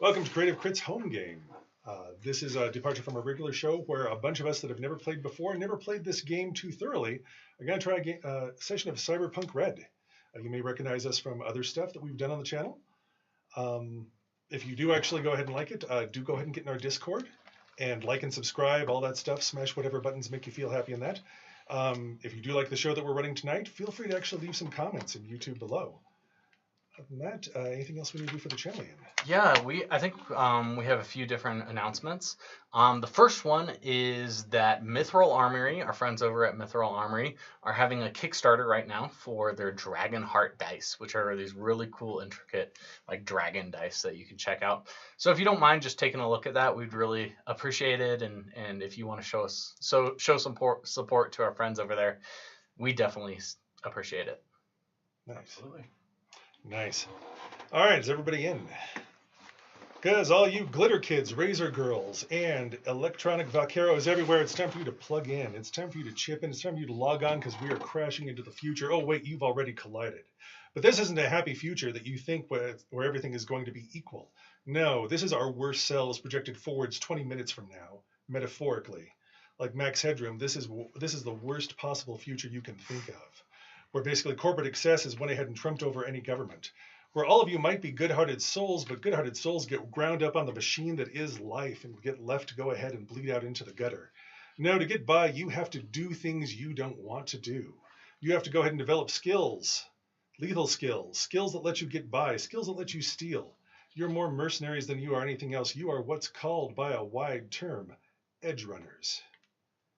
Welcome to Creative Crit's Homegame. This is a departure from a regular show where a bunch of us that have never played before, never played this game too thoroughly, are going to try a session of Cyberpunk Red. You may recognize us from other stuff that we've done on the channel. If you do actually go ahead and like it, do go ahead and get in our Discord and like and subscribe, all that stuff. Smash whatever buttons make you feel happy in that. If you do like the show that we're running tonight, feel free to actually leave some comments in YouTube below. Other than that, anything else we need to do for the channel, Ian? Yeah, I think we have a few different announcements. The first one is that Mithril Armory, our friends over at Mithril Armory, are having a Kickstarter right now for their Dragon Heart dice, which are these really cool, intricate, like dragon dice that you can check out. So if you don't mind just taking a look at that, we'd really appreciate it. And if you want to show some support to our friends over there, we definitely appreciate it. Nice. Absolutely. Nice. All right, is everybody in? Because all you glitter kids, razor girls, and electronic vaqueros everywhere, it's time for you to plug in. It's time for you to chip in. It's time for you to log on because we are crashing into the future. Oh, wait, you've already collided. But this isn't a happy future that you think where everything is going to be equal. No, this is our worst selves projected forwards 20 minutes from now, metaphorically. Like Max Headroom, this is the worst possible future you can think of, where basically corporate excess has went ahead and trumped over any government, where all of you might be good-hearted souls, but good-hearted souls get ground up on the machine that is life and get left to go ahead and bleed out into the gutter. No, to get by, you have to do things you don't want to do. You have to go ahead and develop skills, lethal skills, skills that let you get by, skills that let you steal. You're more mercenaries than you are anything else. You are what's called by a wide term, edge runners.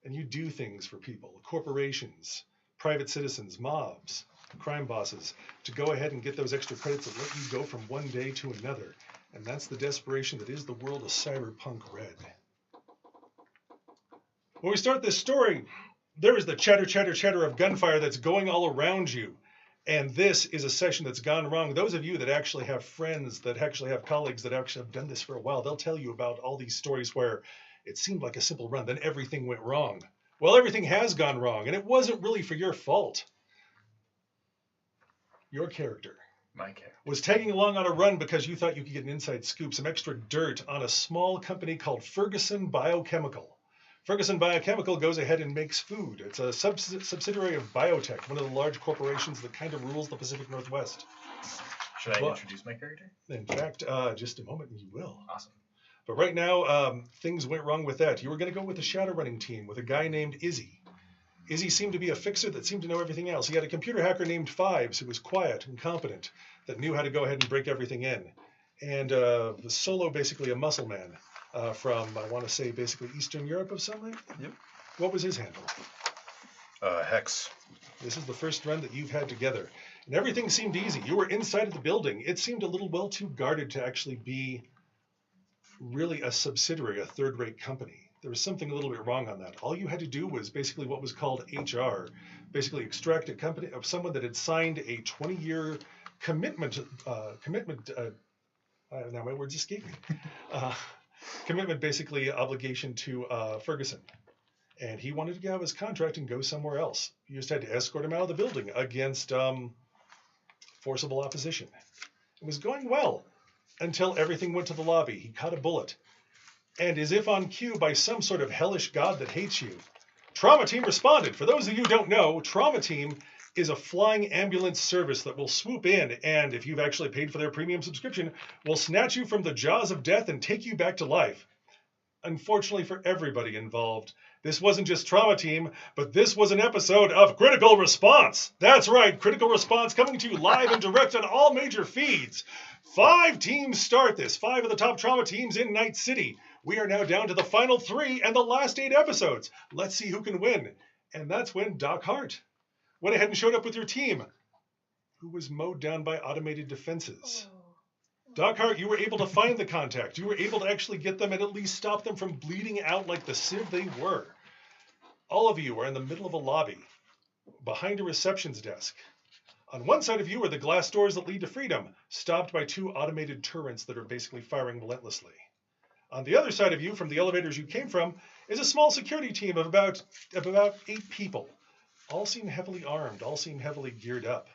And you do things for people, corporations, private citizens, mobs, crime bosses, to go ahead and get those extra credits that let you go from one day to another. And that's the desperation that is the world of Cyberpunk Red. When we start this story, there is the chatter, chatter, chatter of gunfire that's going all around you. And this is a session that's gone wrong. Those of you that actually have friends, that actually have colleagues that actually have done this for a while, they'll tell you about all these stories where it seemed like a simple run, then everything went wrong. Well, everything has gone wrong, and it wasn't really for your fault. Your character, My character, was tagging along on a run because you thought you could get an inside scoop, some extra dirt on a small company called Ferguson Biochemical. Ferguson Biochemical goes ahead and makes food. It's a subsidiary of Biotech, one of the large corporations that kind of rules the Pacific Northwest. should I introduce my character? In fact, just a moment and you will. Awesome. But right now, things went wrong with that. You were going to go with a shadow running team with a guy named Izzy. Izzy seemed to be a fixer that seemed to know everything else. He had a computer hacker named Fives who was quiet and competent, that knew how to go ahead and break everything in. And Solo, basically a muscle man from, I want to say, basically Eastern Europe of some like. Yep. What was his handle? Hex. This is the first run that you've had together. And everything seemed easy. You were inside of the building. It seemed a little well too guarded to actually be really a subsidiary, a third-rate company. There was something a little bit wrong on that. All you had to do was basically what was called HR, basically extract a company of someone that had signed a 20-year commitment. Now my words escape me. Commitment, basically obligation to Ferguson, and he wanted to have his contract and go somewhere else. You just had to escort him out of the building against forcible opposition. It was going well until everything went to the lobby. He caught a bullet. And as if on cue by some sort of hellish god that hates you, Trauma Team responded. For those of you who don't know, Trauma Team is a flying ambulance service that will swoop in and, if you've actually paid for their premium subscription, will snatch you from the jaws of death and take you back to life. Unfortunately for everybody involved, this wasn't just Trauma Team, but this was an episode of Critical Response. That's right, Critical Response coming to you live and direct on all major feeds. 5 teams start this, 5 of the top Trauma teams in Night City. We are now down to the final 3 and the last 8 episodes. Let's see who can win. And that's when Doc Hart went ahead and showed up with your team, who was mowed down by automated defenses. Doc Hart, you were able to find the contact. You were able to actually get them and at least stop them from bleeding out like the sieve they were. All of you are in the middle of a lobby, behind a reception's desk. On one side of you are the glass doors that lead to freedom, stopped by 2 automated turrets that are basically firing relentlessly. On the other side of you, from the elevators you came from, is a small security team of about 8 people. All seem heavily armed, all seem heavily geared up.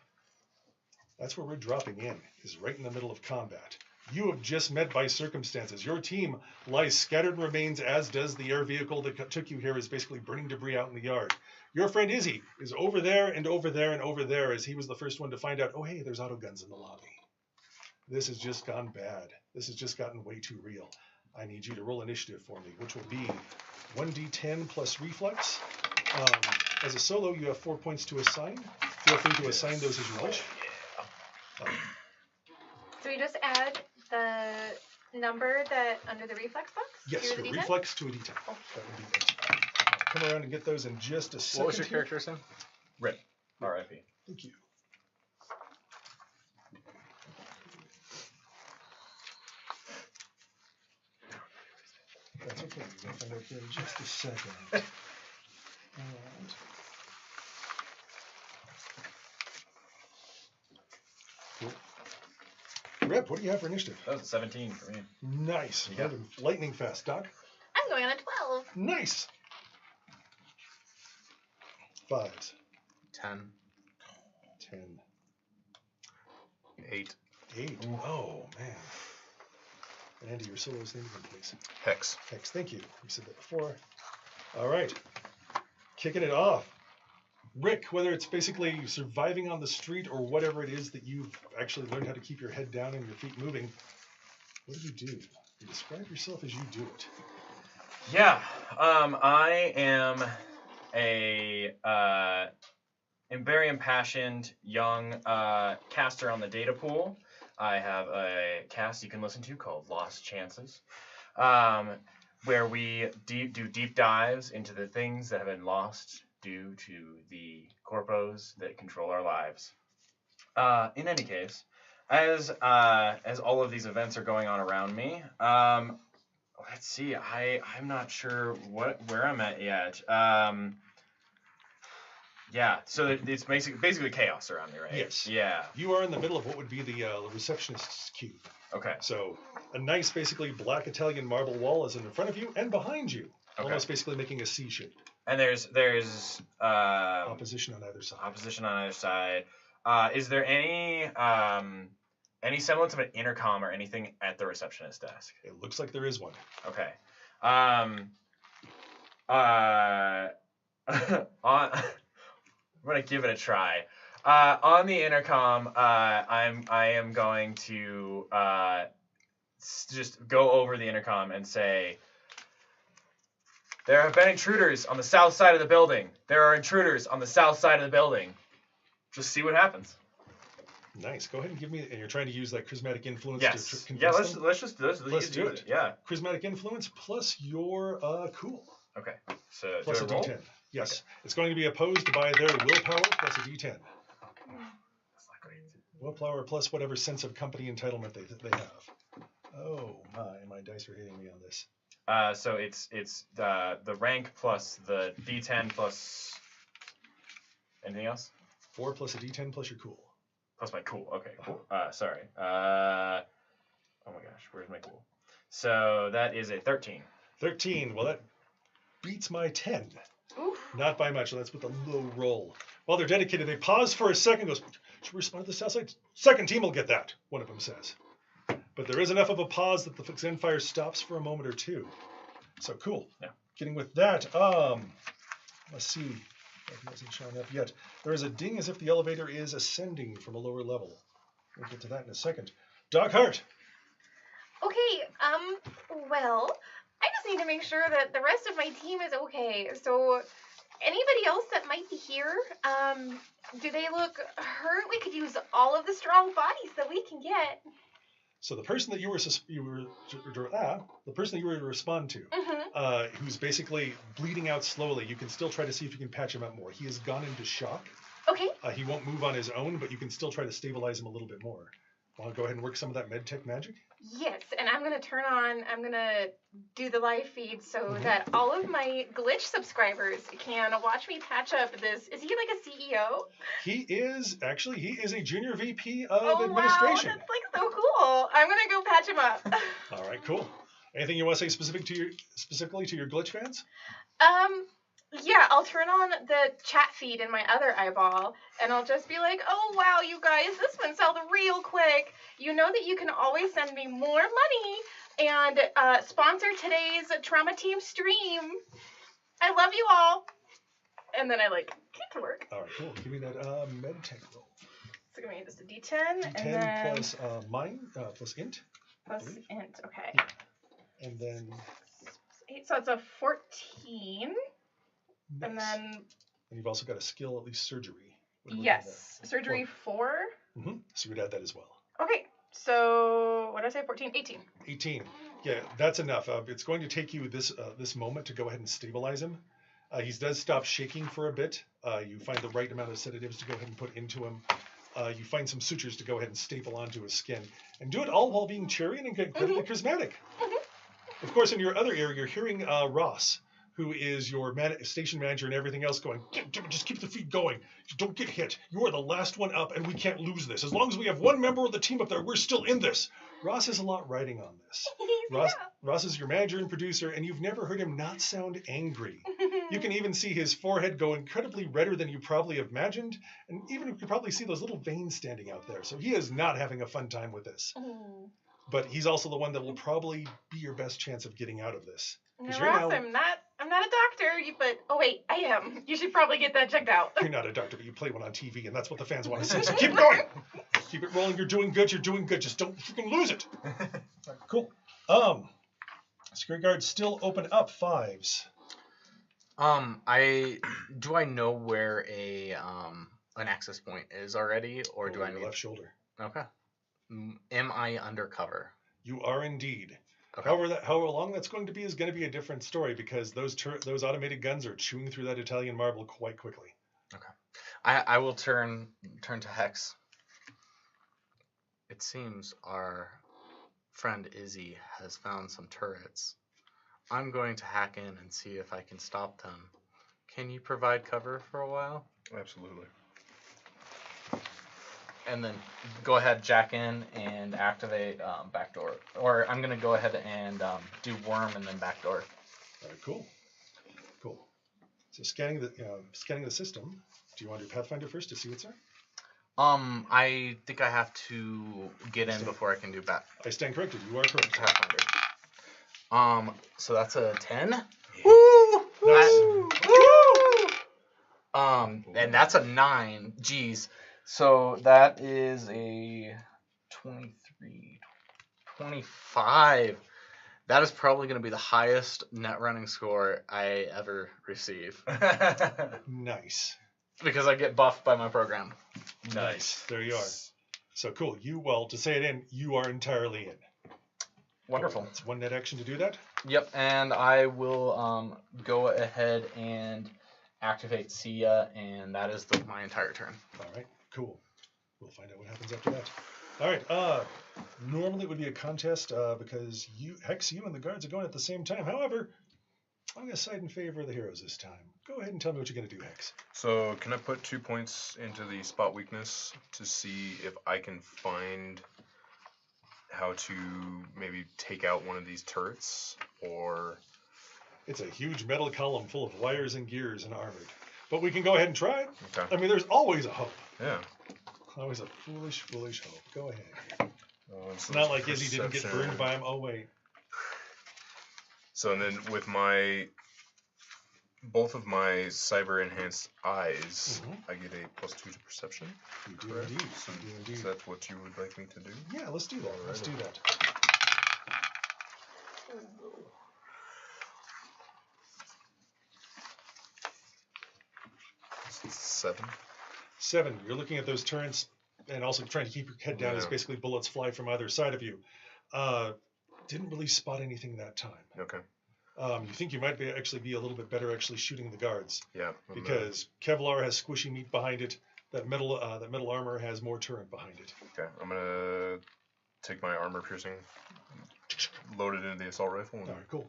That's where we're dropping in, is right in the middle of combat. You have just met by circumstances. Your team lies scattered in remains, as does the air vehicle that took you here, is basically burning debris out in the yard. Your friend Izzy is over there and over there and over there, as he was the first one to find out, oh, hey, there's auto guns in the lobby. This has just gone bad. This has just gotten way too real. I need you to roll initiative for me, which will be 1d10 plus reflex. As a solo, you have 4 points to assign. Feel free to assign those as you wish. So we just add the number that under the reflex box? Yes, to the your D10? reflex to a d10. Okay. That would be it. I'll come around and get those in just a second. What was your here. character's name? Rip. R.I.P. Thank you. That's okay. We're going to find out here in just a second. And cool. Rip, what do you have for initiative? That was a 17 for me. Nice. Yeah. Moving lightning fast. Doc? I'm going on a 12. Nice. 5s. 10. 10. 8. 8. Oh, man. And Andy, your solo's name again, please. Hex. Hex, thank you. We said that before. All right. Kicking it off. Rick, whether it's basically surviving on the street or whatever it is that you've actually learned how to keep your head down and your feet moving, what do? You describe yourself as you do it. Yeah, I am a very impassioned young caster on the data pool. I have a cast you can listen to called Lost Chances, where we do deep dives into the things that have been lost due to the corpos that control our lives. In any case, as all of these events are going on around me, let's see. I'm not sure where I'm at yet. Yeah. So it's basically chaos around me, right? Yes. Yeah. You are in the middle of what would be the receptionist's cube. Okay. So a nice, basically black Italian marble wall is in front of you and behind you, almost basically making a C shape. And there's Opposition on either side. Opposition on either side. Is there any semblance of an intercom or anything at the receptionist desk? It looks like there is one. Okay. I'm gonna give it a try. On the intercom, I am going to just go over the intercom and say, "There have been intruders on the south side of the building. There are intruders on the south side of the building." Just see what happens. Nice. Go ahead and give me. And you're trying to use that charismatic influence Yes. to convince Yeah. them? Let's do it. Yeah. Charismatic influence plus your cool. Okay. So Plus do a I roll? D10. Yes. Okay. It's going to be opposed by their willpower plus a D10. That's not great. Willpower plus whatever sense of company entitlement they have. Oh my dice are hitting me on this. So it's the rank plus the D10 plus anything else? 4 plus a D10 plus your cool. Plus my cool. Okay, cool. Sorry. Oh my gosh, where's my cool? So that is a 13. 13. Well, that beats my 10. Oof. Not by much. So that's with a low roll. While they're dedicated, they pause for a second. Goes, should we respond to the south side? Second team will get that. One of them says. But there is enough of a pause that the Zenfire stops for a moment or two. So cool. Yeah. Getting with that. Let's see. It hasn't shown up yet. There is a ding as if the elevator is ascending from a lower level. We'll get to that in a second. Doc Hart. Okay, well, I just need to make sure that the rest of my team is okay. So, anybody else that might be here, do they look hurt? We could use all of the strong bodies that we can get. So the person that you were to respond to, who's basically bleeding out slowly, you can still try to see if you can patch him up more. He has gone into shock. Okay. He won't move on his own, but you can still try to stabilize him a little bit more. Want to go ahead and work some of that medtech magic? Yes, and I'm going to do the live feed so that all of my glitch subscribers can watch me patch up this. Is he like a CEO? He is a junior VP of Oh, administration. wow, that's like so cool. I'm going to go patch him up. All right, cool. Anything you want to say specifically to your glitch fans? Yeah, I'll turn on the chat feed in my other eyeball, and I'll just be like, oh, wow, you guys, this went south real quick. You know that you can always send me more money and sponsor today's Trauma Team stream. I love you all. And then I, like, get to work. All right, cool. Give me that medtech roll. So give me just a D10. D10 and then plus mine, plus int. plus int, okay. Yeah. And then... 8, so it's a 14. Nice. And then... And you've also got a skill, at least surgery. Yes. Surgery 4. Mm-hmm. So we'd add that as well. Okay. So, what did I say? 14? 18. 18. Yeah, that's enough. It's going to take you this moment to go ahead and stabilize him. He does stop shaking for a bit. You find the right amount of sedatives to go ahead and put into him. You find some sutures to go ahead and staple onto his skin. And do it all while being cheery and incredibly charismatic. Of course, in your other ear, you're hearing Ross, who is your station manager and everything else, going, just keep the feed going. Don't get hit. You are the last one up, and we can't lose this. As long as we have one member of the team up there, we're still in this. Ross has a lot riding on this. Ross is your manager and producer, and you've never heard him not sound angry. You can even see his forehead go incredibly redder than you probably imagined, and even you can probably see those little veins standing out there. So he is not having a fun time with this. But he's also the one that will probably be your best chance of getting out of this. Ross, I'm not a doctor, but oh wait, I am. You should probably get that checked out. You're not a doctor, but you play one on TV, and that's what the fans want to see. So keep going. Keep it rolling. You're doing good. You're doing good. Just don't freaking lose it. Right, cool. Security guards still open up 5s. Do I know where an access point is already, or do I need left shoulder? Okay. Am I undercover? You are indeed. Okay. However long that's going to be is going to be a different story, because those automated guns are chewing through that Italian marble quite quickly. Okay. I will turn to Hex. It seems our friend Izzy has found some turrets. I'm going to hack in and see if I can stop them. Can you provide cover for a while? Absolutely. And then go ahead, jack in, and activate backdoor. Or I'm going to go ahead and do worm and then backdoor. All right, cool. So scanning the system. Do you want to do Pathfinder first to see what's there? I think I have to get in before I can do I stand corrected. You are correct. Pathfinder. So that's a 10. Yeah. Woo! Nice. Woo! And that's a 9. Geez. So that is a 23, 25. That is probably going to be the highest net running score I ever receive. Nice. Because I get buffed by my program. Nice. There you are. So cool. To say it in, you are entirely in. Wonderful. It's one net action to do that. Yep, and I will go ahead and activate Sia, and that is my entire turn. All right. Cool. We'll find out what happens after that. All right. Normally it would be a contest because Hex, you and the guards are going at the same time. However, I'm going to side in favor of the heroes this time. Go ahead and tell me what you're going to do, Hex. So can I put 2 points into the spot weakness to see if I can find how to maybe take out one of these turrets, or... It's a huge metal column full of wires and gears and armored. But we can go ahead and try. Okay. I mean, there's always a hope. Yeah. Always a foolish, foolish hope. Go ahead. It's So not like Izzy didn't get perception. burned by him. Oh, wait. So and then with both of my cyber enhanced eyes, I get a +2 to perception. You do Correct. indeed. So, You do indeed. so that's what you would like me to do? Yeah, let's do that. Let's do that. It's 7. 7. You're looking at those turrets and also trying to keep your head down as basically bullets fly from either side of you. Didn't really spot anything that time. Okay. You think you might actually be a little bit better actually shooting the guards. Yeah. Because Kevlar has squishy meat behind it. That metal armor has more turret behind it. Okay. I'm gonna take my armor piercing, load it into the assault rifle, and All right, cool.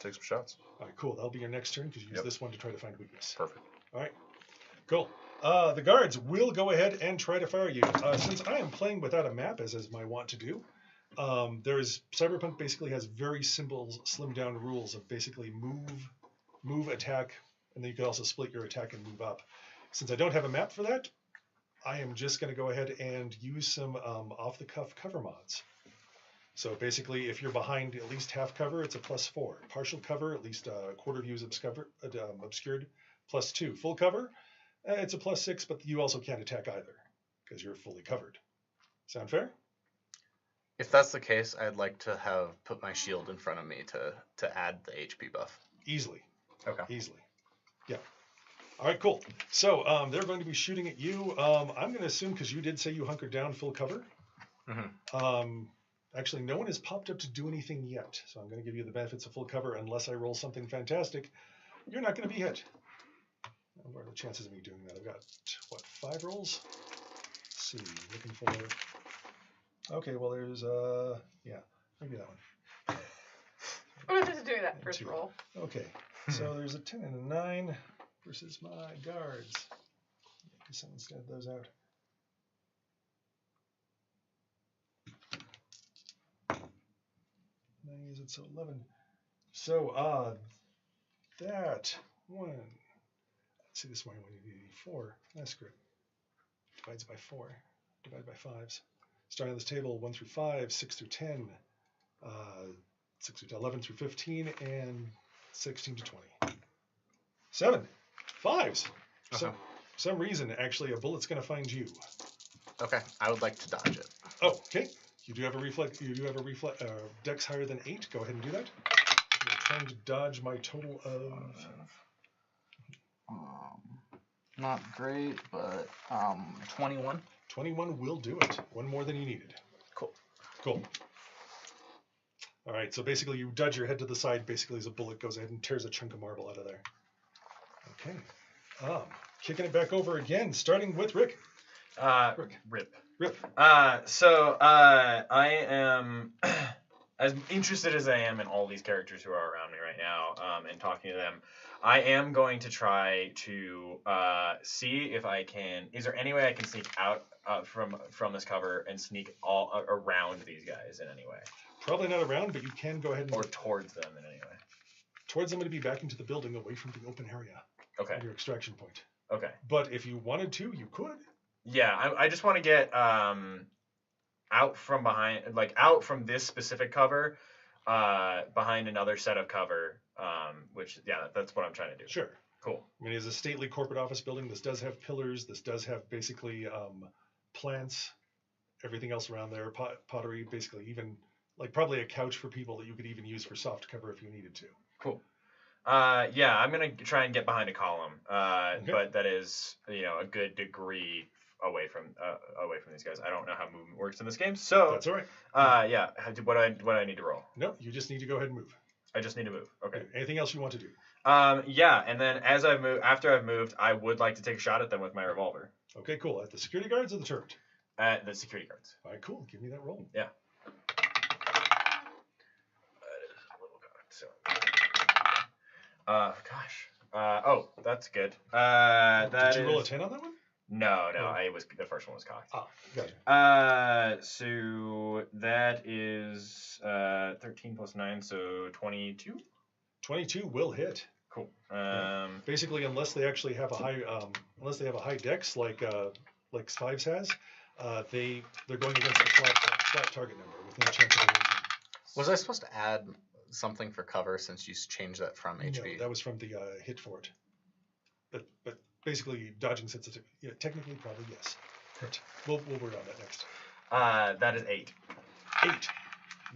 take some shots. All right, cool. That'll be your next turn because you use this one to try to find weakness. Perfect. All right, cool. The guards will go ahead and try to fire you. Since I am playing without a map, as is my wont to do, Cyberpunk basically has very simple, slimmed down rules of basically move, attack, And then you can also split your attack and move up. Since I don't have a map for that, I am just going to go ahead and use some off-the-cuff cover mods. So basically, if you're behind at least half cover, it's a +4. Partial cover, at least a quarter view is obscured, +2. Full cover, it's a +6, but you also can't attack either because you're fully covered. Sound fair? If that's the case, I'd like to have put my shield in front of me to add the HP buff. Easily. Okay. Easily. Yeah. All right, cool. So they're going to be shooting at you. I'm going to assume, because you did say you hunkered down full cover. Mm-hmm. Actually, no one has popped up to do anything yet. So I'm going to give you the benefits of full cover unless I roll something fantastic. You're not going to be hit. What are the chances of me doing that? I've got, what, 5 rolls? Let's see. Looking for... Okay, well, there's, yeah, maybe that one. I'm just doing that first 2. roll. Okay, so there's a 10 and a 9 versus my guards. I guess someone stand those out. It's 11. So that one. Let's see, this one 184. That's great. Divides by 4. Divided by 5s. Starting on this table, 1 through 5, 6 through 10, 6 through 11 through 15, and 16 to 20. 7. 5s. So, for some reason, actually, a bullet's going to find you. Okay, I would like to dodge it. Oh, okay. You do have a reflex. You do have a dex higher than 8. Go ahead and do that. You're trying to dodge my total of. Not great, but 21. 21 will do it. One more than you needed. Cool. Cool. All right. So basically, you dodge your head to the side. Basically, as a bullet goes ahead and tears a chunk of marble out of there. Okay. Kicking it back over again, starting with Rick. Rip. Rip. So I am as interested as I am in all these characters who are around me right now, and talking to them. I am going to try to see if I can. Is there any way I can sneak out from this cover and sneak all around these guys in any way? Probably not around, but you can go ahead and. Or towards them in any way. Towards them, to be back into the building, away from the open area. Okay. Your extraction point. Okay. But if you wanted to, you could. Yeah, I just want to get out from behind, like out from this specific cover, behind another set of cover, which, yeah, that's what I'm trying to do. Sure. Cool. I mean, it's a stately corporate office building. This does have pillars. This does have basically plants, everything else around there, pottery, basically even like probably a couch for people that you could even use for soft cover if you needed to. Cool. Yeah, I'm going to try and get behind a column, Okay. but that is, a good degree away from these guys. I don't know how movement works in this game, so That's all right. yeah. What do I need to roll? No, you just need to go ahead and move. I just need to move. Okay. Anything else you want to do? Yeah, and then after I've moved, I would like to take a shot at them with my revolver. Okay, cool. At the security guards or the turret? At the security guards. All right, cool. Give me that roll. Yeah. That is a little god. So. Gosh. That's good. Did you roll a 10 on that one? No. Oh. The first one was cocked. Ah, gotcha. So that is 13 plus 9, so 22. 22 will hit. Cool. Basically, unless they actually have a high dex like Fives has, they're going against a flat target number with no chance of losing. Was I supposed to add something for cover since you changed that from HP? No, that was from the hit for it. But basically, dodging sensitivity. Yeah, technically, probably yes. But we'll worry on that next. That is 8. 8.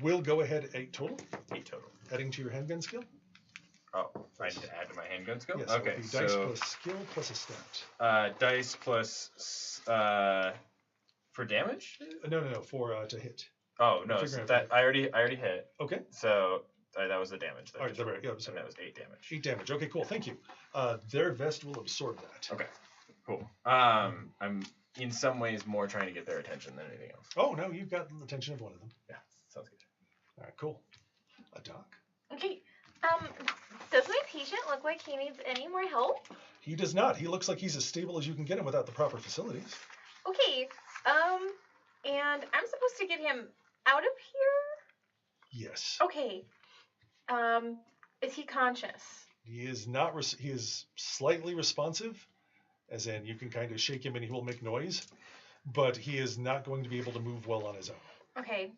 We'll go ahead 8 total. 8 total. Adding to your handgun skill. Oh, I need to add to my handgun skill? Yes. Okay, So dice plus skill plus a stat. Dice plus for damage? No, for to hit. Oh no, Figure so out that I already hit. Okay. So that was the damage. All right, yeah, and sorry. that was 8 damage. 8 damage. Okay, cool. Thank you. Their vest will absorb that. Okay, cool. I'm in some ways more trying to get their attention than anything else. Oh no, you've got the attention of one of them. Yeah, sounds good. All right, cool. A doc. Okay. Does my patient look like he needs any more help? He does not. He looks like he's as stable as you can get him without the proper facilities. Okay. And I'm supposed to get him out of here? Yes. Okay. Is he conscious? He is not. He is slightly responsive, as in you can kind of shake him and he will make noise, but he is not going to be able to move well on his own. Okay.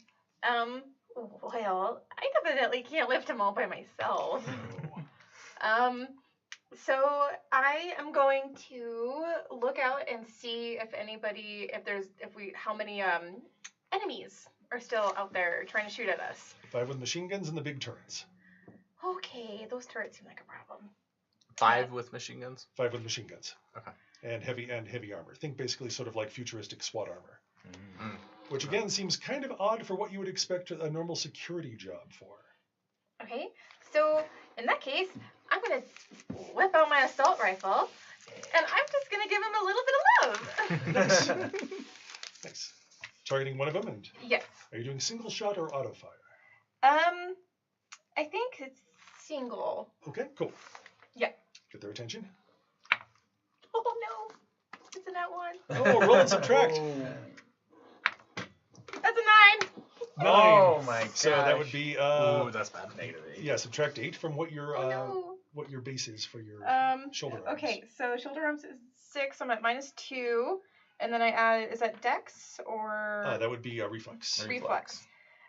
Well, I definitely can't lift him all by myself. So I am going to look out and see if anybody, how many enemies are still out there trying to shoot at us. 5 with machine guns and the big turrets. Okay, those turrets seem like a problem. 5 with machine guns. 5 with machine guns. Okay. And heavy armor. Think basically sort of like futuristic SWAT armor. Mm. Which again seems kind of odd for what you would expect a normal security job for. Okay, so in that case, I'm gonna whip out my assault rifle, and I'm just gonna give him a little bit of love. Nice. Nice. Targeting one of them, and Yes. are you doing single shot or auto fire? I think it's single. Okay, cool. Yeah. Get their attention. Oh no, it's a nat 1. Oh, roll and subtract. That's a 9. 9. Oh my god. So that would be Ooh, that's bad. -8. yeah, subtract 8 from what your Oh no. what your base is for your shoulder arms. Okay, so shoulder arms is 6. I'm at -2, and then I add. Is that Dex or That would be a reflex. reflex?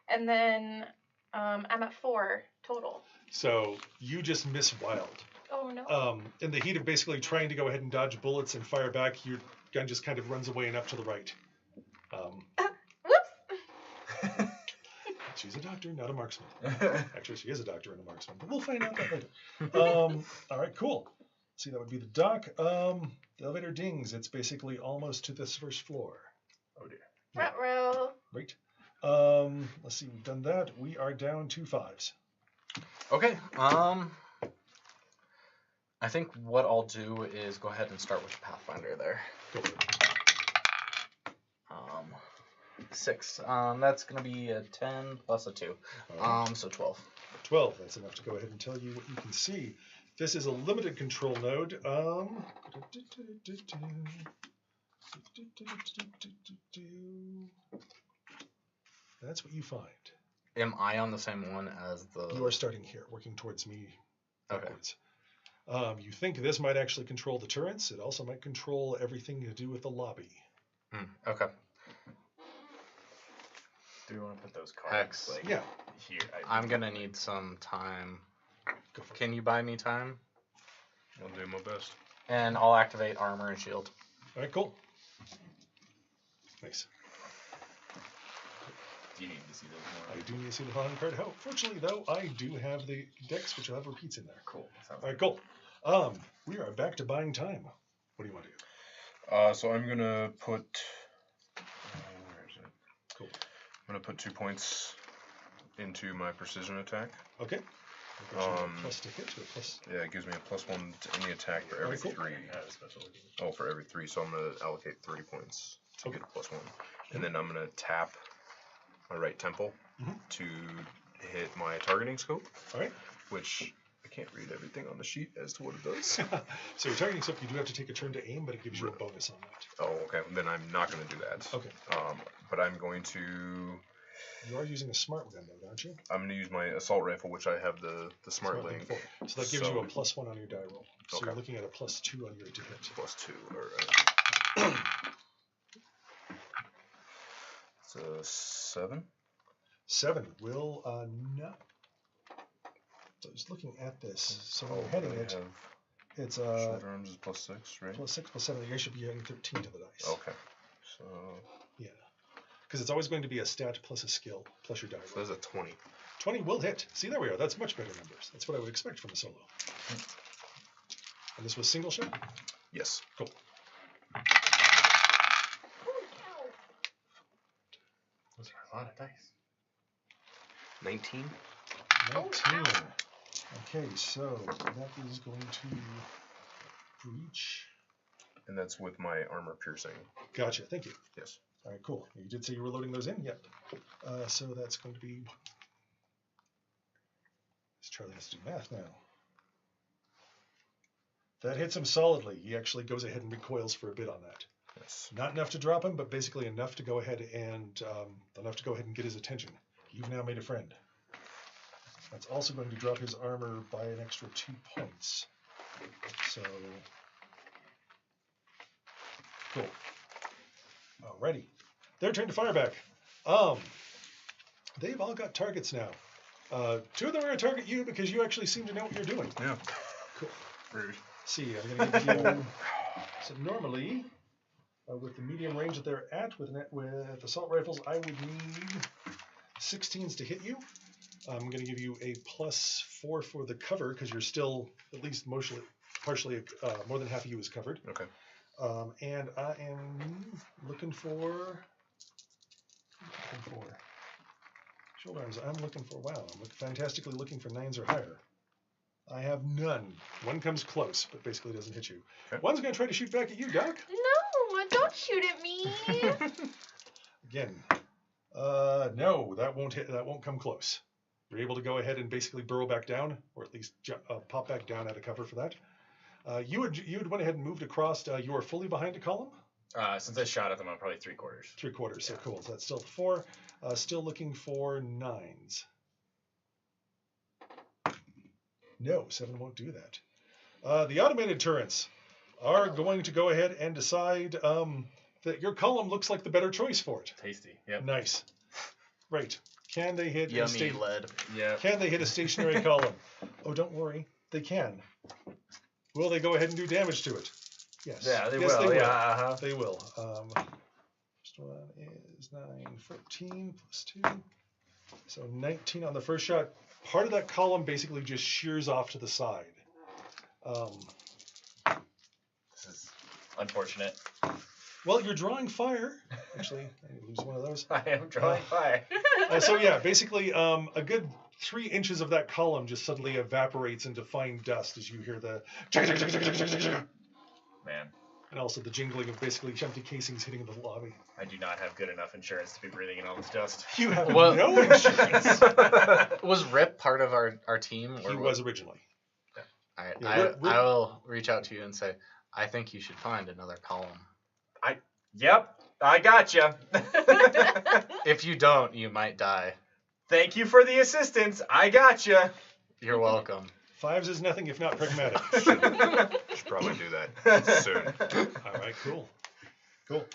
And then I'm at 4 total. So you just miss wild. Oh no. In the heat of basically trying to go ahead and dodge bullets and fire back, your gun just kind of runs away and up to the right. Whoops. She's a doctor, not a marksman. Actually, she is a doctor and a marksman, but we'll find out that later. All right, cool. See, that would be the dock. The elevator dings. It's basically almost to this first floor. Oh dear. Ruh-roh. Right. Let's see. We've done that. We are down to 5s. Okay. I think what I'll do is go ahead and start with the Pathfinder there. Go for it. 6. That's gonna be a 10 plus a 2. So 12. 12. That's enough to go ahead and tell you what you can see. This is a limited control node. That's what you find. Am I on the same one as the? You are starting here, working towards me. Okay. Backwards. You think this might actually control the turrets. It also might control everything to do with the lobby. Okay. Do we want to put those cards Hex. like Yeah. here? I'm gonna need some time. Go for it. Can you buy me time? I'll do my best. And I'll activate armor and shield. All right, cool. Nice. Do you need to see those more? I do need to see the following card. How? Fortunately, though, I do have the decks, which will have repeats in there. Cool. Sounds All right, cool. We are back to buying time. What do you want to do? So I'm gonna put. Where is it? Cool. I'm gonna put 2 points into my precision attack. Okay. Plus to hit or plus? Yeah, it gives me a +1 to any attack for every Alright, cool. 3. Oh, for every 3. So I'm gonna allocate 30 points to Okay. get a +1, and then I'm gonna tap my right temple Mhm. to hit my targeting scope, All right. which I can't read everything on the sheet as to what it does. So your targeting stuff, you do have to take a turn to aim, but it gives you a bonus on that. Oh, okay. Then I'm not gonna do that. Okay. But I'm going to. You are using a smart gun, though, aren't you? I'm gonna use my assault rifle, which I have the smart link. for. So that gives you a So- +1 on your die roll. So Okay. you're looking at a +2 on your to hit. +2. All right. It's a 7. 7 will not. So just looking at this. So when you're hitting it, it's Shoulder arms is +6, right? +6 +7. You guys should be adding 13 to the dice. Okay. So Yeah. Because it's always going to be a stat plus a skill plus your die roll. there's a 20. 20 will hit. See, there we are. That's much better numbers. That's what I would expect from a solo. And this was single shot? Yes. Cool. Those are a lot of dice. 19. 19. Okay, so that is going to breach. And that's with my armor piercing. Gotcha. Thank you. Yes. All right, cool. You did say you were loading those in? Yep. So that's going to be. Charlie has to do math now. That hits him solidly. He actually goes ahead and recoils for a bit on that. Yes. Not enough to drop him, but basically enough to go ahead and get his attention. You've now made a friend. That's also going to drop his armor by an extra 2 points. So, cool. Alrighty. Their turn to fire back. They've all got targets now. 2 of them are going to target you because you actually seem to know what you're doing. Yeah. Cool. Rude. See, I'm going to give you... So normally, with the medium range that they're at, with assault rifles, I would need 16s to hit you. I'm going to give you a +4 for the cover because you're still at least partially more than half of you is covered. Okay. And I am looking for shoulder arms. I'm fantastically looking for 9s or higher. I have none. One comes close, but basically doesn't hit you. Okay. One's going to try to shoot back at you, Doc. No, don't shoot at me. Again, no, that won't hit. That won't come close. You're able to go ahead and basically burrow back down, or at least pop back down out of cover for that. You had went ahead and moved across. You are fully behind a column. Since I shot at them, I'm probably 3/4. 3/4. So cool. So that's still 4. Still looking for 9s. No, 7 won't do that. The automated turrets are going to go ahead and decide that your column looks like the better choice for it. Tasty. Yep. Nice. Right. Can they hit Yummy lead. Yeah. Can they hit a stationary column? Oh, don't worry. They can. Will they go ahead and do damage to it? Yes. Yeah, they Yes, will. They will. Yeah. Uh-huh. They will. First one is 9, 14 plus 2. So 19 on the first shot. Part of that column basically just shears off to the side. This is unfortunate. Well, you're drawing fire. Actually, I lose one of those. I am drawing fire. So yeah, basically, a good 3 inches of that column just suddenly evaporates into fine dust as you hear the Man, and also the jingling of basically empty casings hitting the lobby. I do not have good enough insurance to be breathing in all this dust. You have Well- no insurance. Was Rip part of our team? He was originally. All right, Yeah, Rip- I will reach out to you and say, I think you should find another column. Yep, I gotcha. If you don't, you might die. Thank you for the assistance. I gotcha. You're welcome. 5s is nothing if not pragmatic. Should probably do that soon. All right, cool. Cool.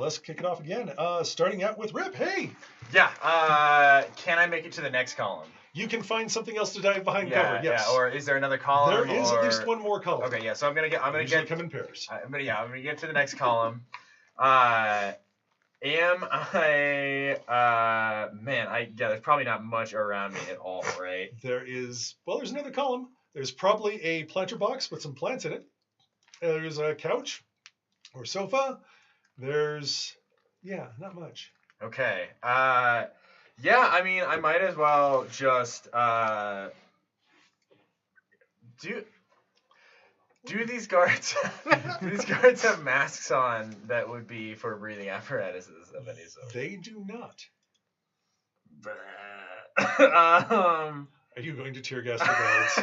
Let's kick it off again. Starting out with Rip. Hey, Yeah. Can I make it to the next column? you can find something else to dive behiand cover. Yes. Yeah. Or is there another column? there is or... at least one more column. Okay. Yeah. So I'm gonna Usually come in pairs. I'm gonna get to the next column. Am I? There's probably not much around me at all, right? There's another column. There's probably a planter box with some plants in it. There's a couch or sofa. There's, not much. Okay. Yeah. I mean, I might as well just Do these guards have masks on that would be for breathing apparatuses of any sort? They do not. Um, Are you going to tear gas the guards?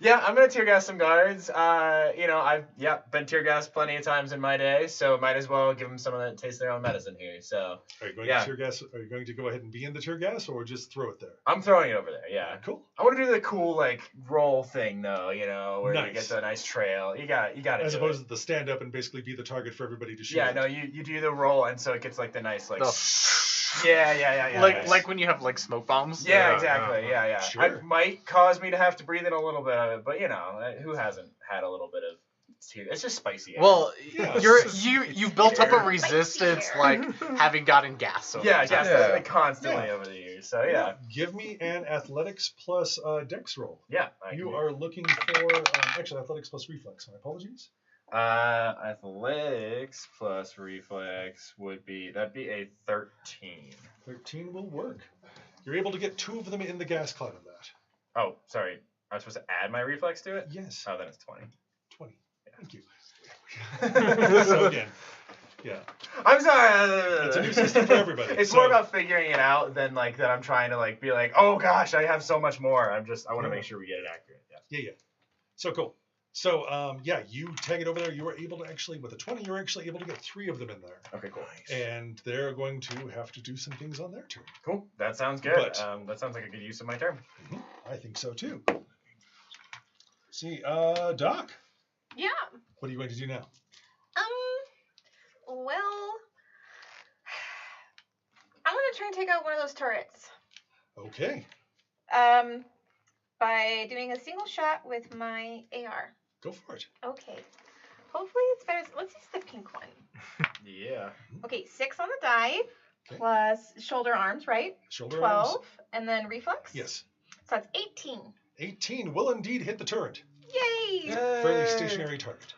Yeah, I'm gonna tear gas some guards. I've been tear gassed plenty of times in my day, so might as well give them some of that taste their own medicine here. So Are you going to tear gas? Are you going to go ahead and be in the tear gas, or just throw it there? I'm throwing it over there. Yeah. Cool. I want to do the cool roll thing though, where you Nice. get the nice trail. You got it. As opposed to the stand up and basically be the target for everybody to shoot. Yeah, at. no, you do the roll, and so it gets the nice The- Yeah. Like when you have smoke bombs. Yeah, Yeah, exactly. Yeah. Sure. It might cause me to have to breathe in a little bit of it, but who hasn't had a little bit of tea? It's just spicy air. Well, Yeah. you've built up a Air. resistance Spicy like having gotten gas. Over yeah, time. yes, Yeah. constantly Yeah. over the years. So yeah. Give me an athletics plus dex roll. Yeah. You are looking for actually athletics plus reflex. My apologies. Athletics plus reflex that'd be a 13. 13 will work. You're able to get 2 of them in the gas cloud of that. Oh, sorry. I was supposed to add my reflex to it? Yes. Oh, then it's 20. 20. Thank you. So again, yeah, I'm sorry. it's a new system for everybody. It's So- more about figuring it out than that I'm trying to be oh gosh, I have so much more. I want to make sure we get it accurate. Yeah. Yeah. So cool. So, yeah, you tag it over there. You were able to actually, with a 20, you were actually able to get 3 of them in there. Okay, cool. And they're going to have to do some things on their turn. Cool. That sounds good. But- That sounds like a good use of my turn. I think so too. See, Doc, Yeah. what are you going to do now? Well, I'm gonna try and take out one of those turrets. Okay, By doing a single shot with my AR. go for it. Okay. Hopefully it's better. Let's use the pink one. Yeah. Okay, 6 on the die, Okay. plus shoulder arms, right? Shoulder 12, arms. and then reflex. Yes. So that's 18. 18 will indeed hit the turret. Yay! Fairly stationary target.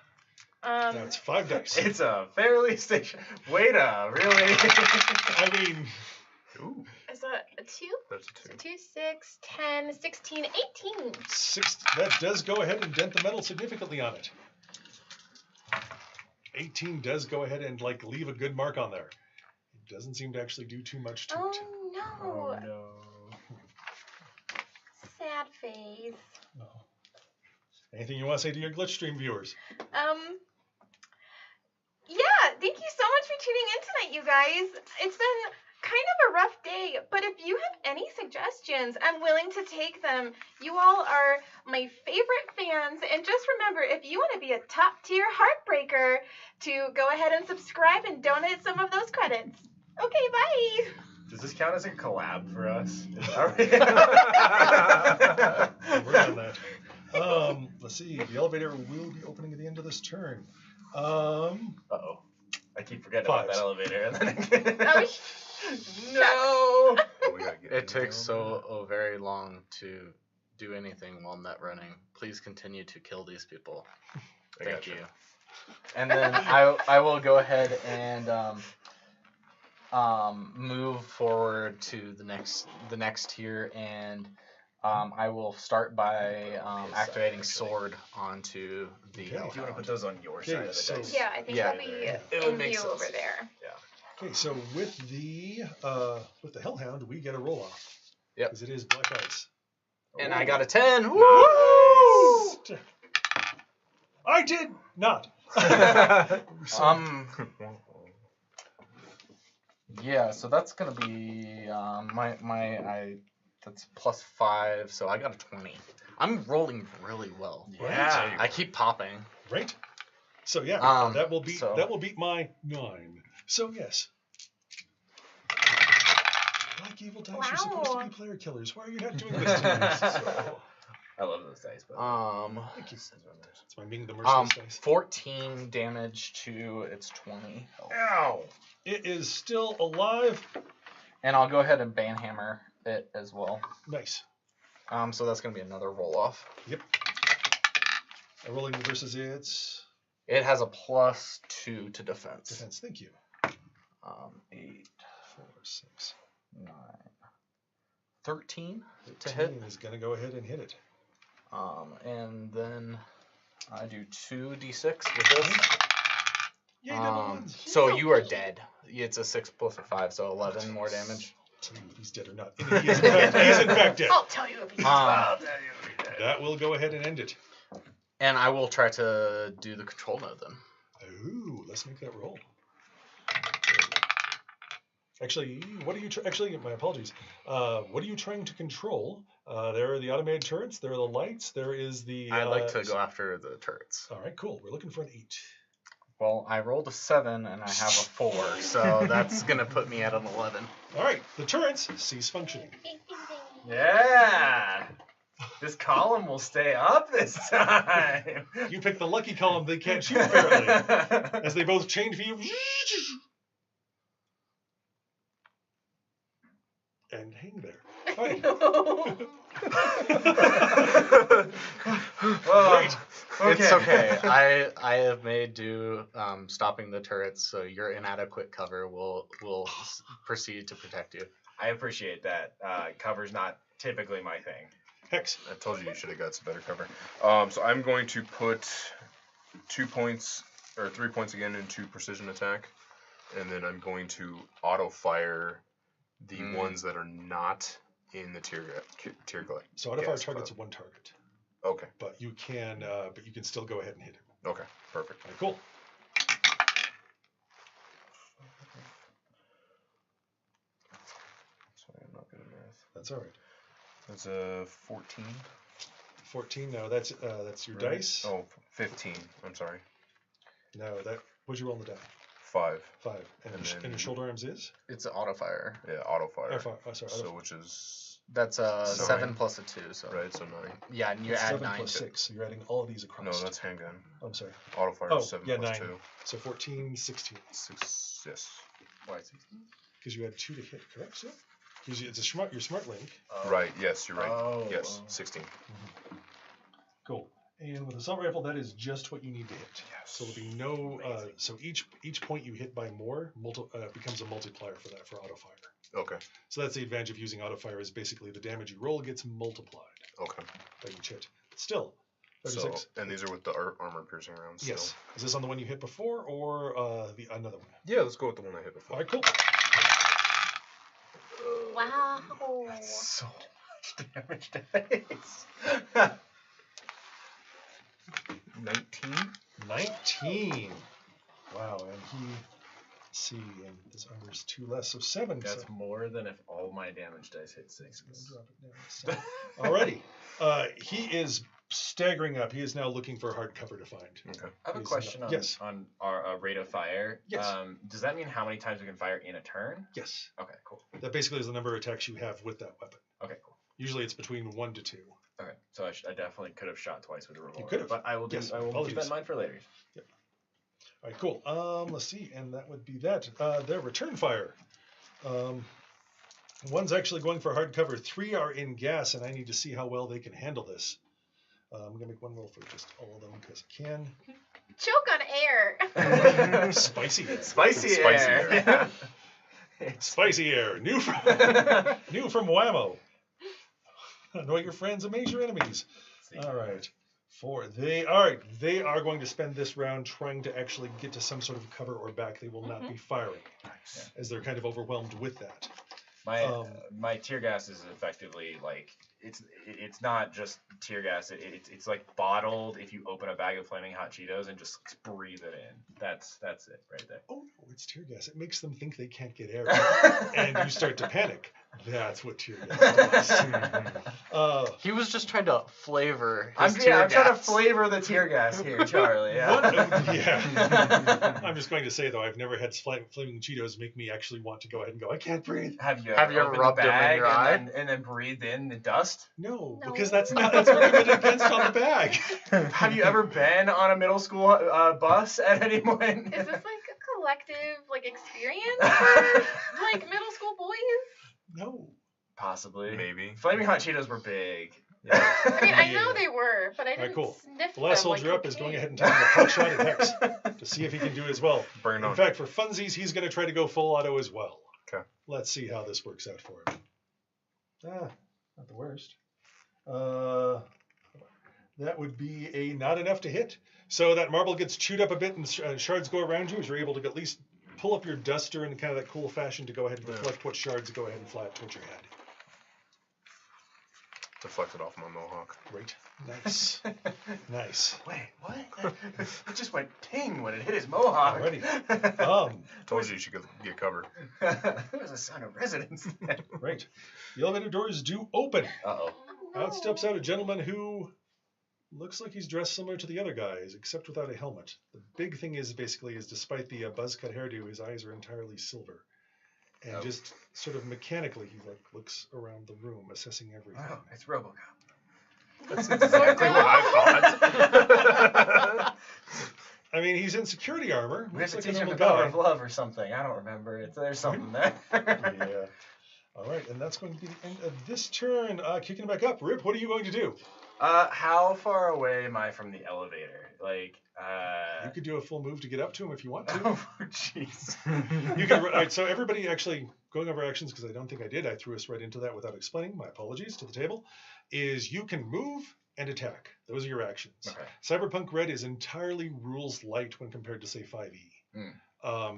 That's 5 dice. It's a fairly station. Way to really. I mean, Ooh, Is that a 2? that's a 2. 2, 6, 10, 16, 18. 6. That does go ahead and dent the metal significantly on it. 18 does go ahead and like leave a good mark on there. It doesn't seem to actually do too much to it. Oh no. no. Sad face. Oh. Anything you want to say to your Glitch Stream viewers? Yeah, thank you so much for tuning in tonight, you guys. It's been kind of a rough day, but if you have any suggestions, I'm willing to take them. You all are my favorite fans, and just remember, if you want to be a top tier heartbreaker, to go ahead and subscribe and donate some of those credits. Okay, bye. Does this count as a collab for us? Work on that. Let's see. The elevator will be opening at the end of this turn. Uh-oh. I keep forgetting 5s. about that elevator. And then Oh, no! Oh, we gotta get It takes so very long to do anything while net running. Please continue to kill these people. I Thank gotcha. you. And then I will go ahead and move forward to the next tier, and I will start by activating sword onto the. Okay. Do you want to put those on your Okay, side of the so- dice? yeah, I think Yeah, I'll be it would in make view sense. over there. Okay, so with the Hellhound, we get a roll off. Yep. Because it is black ice. And I got a 10. Woo! Nice. I did not. Yeah, so that's gonna be that's +5, so I got a 20. I'm rolling really well. Yeah. I keep popping. Right. So yeah, that will beat my 9. So yes. Like evil dice, you're supposed to Wow. be player killers. Why are you not doing this to me? So, I love those dice. But thank you. That's my being the merciless dice. 14 damage to its 20 health. Ow! It is still alive. And I'll go ahead and banhammer it as well. Nice. So that's gonna be another roll off. Yep. Rolling versus its It has a +2 to defense. defense. Thank you. 8, 4, 6. 9, 13 to hit. 13 is gonna go ahead and hit it. And then I do 2d6 with this. Yay, double ones. So you are dead. It's a 6 plus a 5, so 11 more damage. Tell you if he's dead or not. And he is in fact dead. I'll tell you if he's That will go ahead and end it. And I will try to do the control node then. Ooh, let's make that roll. Actually, what are you? Actually, my apologies. What are you trying to control? There are the automated turrets. There are the lights. There is the. I'd like to go after the turrets. All right, cool. We're looking for an 8. Well, I rolled a 7 and I have a 4, so that's gonna put me at an 11. All right, the turrets cease functioning. Yeah! This column will stay up this time! You pick the lucky column. They can't shoot apparently, as they both chain for you. And hang there. All right. Great. It's okay. I have made do stopping the turrets, so your inadequate cover will proceed to protect you. I appreciate that. Cover's not typically my thing. Hex. I told you should have got some better cover. So I'm going to put 2 points or 3 points again into precision attack, and then I'm going to auto fire the ones that are not in the tear glide. So out of our Gas target's cloud. one target. Okay. but you can still go ahead and hit him. Okay. Perfect. All right, cool. Sorry, I'm not good at math. That's all right. That's a 14. 14. No, that's your Right? dice. Oh, 15. I'm sorry. No, what'd you roll on the die? 5. 5. And And your then- shoulder arms is? It's an auto fire. Yeah, auto fire. Sorry. So which is That's a So- 7 plus a 2. So right. So 9. yeah, and you It's add 7 9 plus to 6. So you're adding all of these across. No, that's handgun. I'm sorry. Auto fire Oh, is 7 yeah, plus 9. 2. So 14, 16. 6. Yes. Why 16? Because you had 2 to hit, correct? So? Because it's your smart link. Right. Yes, you're right. Oh, Yes. oh. 16. Cool. And with assault rifle, that is just what you need to hit. Yes. So there'll be no. So each point you hit by more becomes a multiplier for that for auto fire. Okay. So that's the advantage of using auto fire is basically the damage you roll gets multiplied Okay. by each hit. But still, 36. So, and these are with the armor piercing rounds. Yes. So. Is this on the one you hit before or another one? Yeah, let's go with the one I hit before. All right, cool. Wow. So much damage dice. 19. 19. Wow, and and this armor is 2 less, so 7. That's so more than if all my damage dice hit I'm gonna 6. drop it down. Alrighty. He is staggering up. He is now looking for hard cover to find. Okay. I have a He's question not- on, yes. on our rate of fire. Yes. Does that mean how many times we can fire in a turn? Yes. Okay, cool. That basically is the number of attacks you have with that weapon. Okay, cool. Usually it's between 1 to 2. Okay, so I definitely could have shot twice with a revolver. could have. But I will Yes, I will keep that apologies. in mind for later. All right, cool. Let's see, and that would be that. Their return fire. One's actually going for hard cover. 3 are in gas, and I need to see how well they can handle this. I'm gonna make one roll for just all of them because I can. Choke on air. Spicy air. Spicy Spicy air. air. Spicy air. New from new from Whammo. Annoy your friends, amaze your enemies. All right. They are going to spend this round trying to actually get to some sort of cover or back. They will not be firing, as they're kind of overwhelmed with that. My tear gas is effectively like it's not just tear gas. It's like bottled. If you open a bag of flaming hot Cheetos and just breathe it in, that's it right there. Oh no, it's tear gas. It makes them think they can't get air, and you start to panic. That's what tear gas does. he was just trying to flavor I'm his tear trying to gas. flavor the tear gas here, Charlie. Yeah. Yeah. I'm just going to say though, I've never had flaming Cheetos make me actually want to go ahead and go. I can't breathe. Have you Have you ever opened rubbed the them in bag your and eye? then, and then breathed in the dust? No, No. because that's what I'm against on the bag. Have you ever been on a middle school bus at any point? Is this like a collective experience for middle school boys? No. Possibly. Maybe. Flaming hot Cheetos were big. I mean, I know Yeah. they were, but I All right, didn't cool. sniff The last them soldier like up is going cocaine. ahead and taking a pot shot at Hex to see if he can do as well. Bring it In on. fact, for funsies, he's going to try to go full auto as well. Okay. Let's see how this works out for him. Not the worst. That would be a not enough to hit. So that marble gets chewed up a bit and shards go around you as you're able to at least pull up your duster in kind of that cool fashion to go ahead and deflect what shards go ahead and fly up towards your head. Deflected off my mohawk. Great. Nice. Nice. Wait, what? It just went ting when it hit his mohawk. Alrighty. Told you should get cover. It was a sign of residence. Right. The elevator doors do open. Uh-oh. Out steps out a gentleman who looks like he's dressed similar to the other guys, except without a helmet. The big thing is despite the buzz cut hairdo, his eyes are entirely silver. And just sort of mechanically, he looks around the room, assessing everything. Oh, it's RoboCop. That's exactly what I thought. I mean, he's in security armor. We have Looks to like a teach him the normal power guy. of love or something. I don't remember. There's something there. Yeah. All right, and that's going to be the end of this turn. Kicking it back up. Rip, what are you going to do? How far away am I from the elevator? You could do a full move to get up to him if you want to. Oh, jeez. You can. All right, so everybody actually going over actions because I don't think I did. I threw us right into that without explaining. My apologies to the table. Is you can move and attack. Those are your actions. Okay. Cyberpunk Red is entirely rules light when compared to say 5e.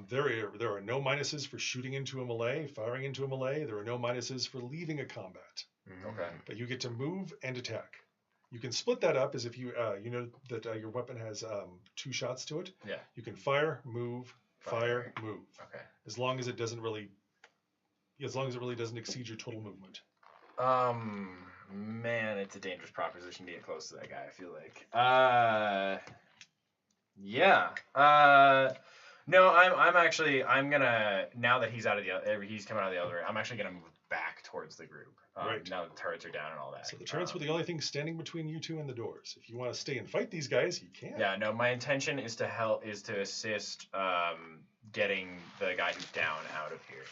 There are no minuses for shooting into a melee, firing into a melee. There are no minuses for leaving a combat. Okay. But you get to move and attack. You can split that up as if you you know that your weapon has 2 shots to it. Yeah. You can fire, move, fire, move. Okay. As long as it really doesn't exceed your total movement. Man, it's a dangerous proposition to get close to that guy, I feel like. Yeah. No, I'm gonna, now that he's coming out of the elevator, I'm actually gonna move back towards the group. Right. Now that the turrets are down and all that. So the turrets were the only thing standing between you two and the doors. If you want to stay and fight these guys, you can. Yeah, no, my intention is to assist getting the guy who's down out of here.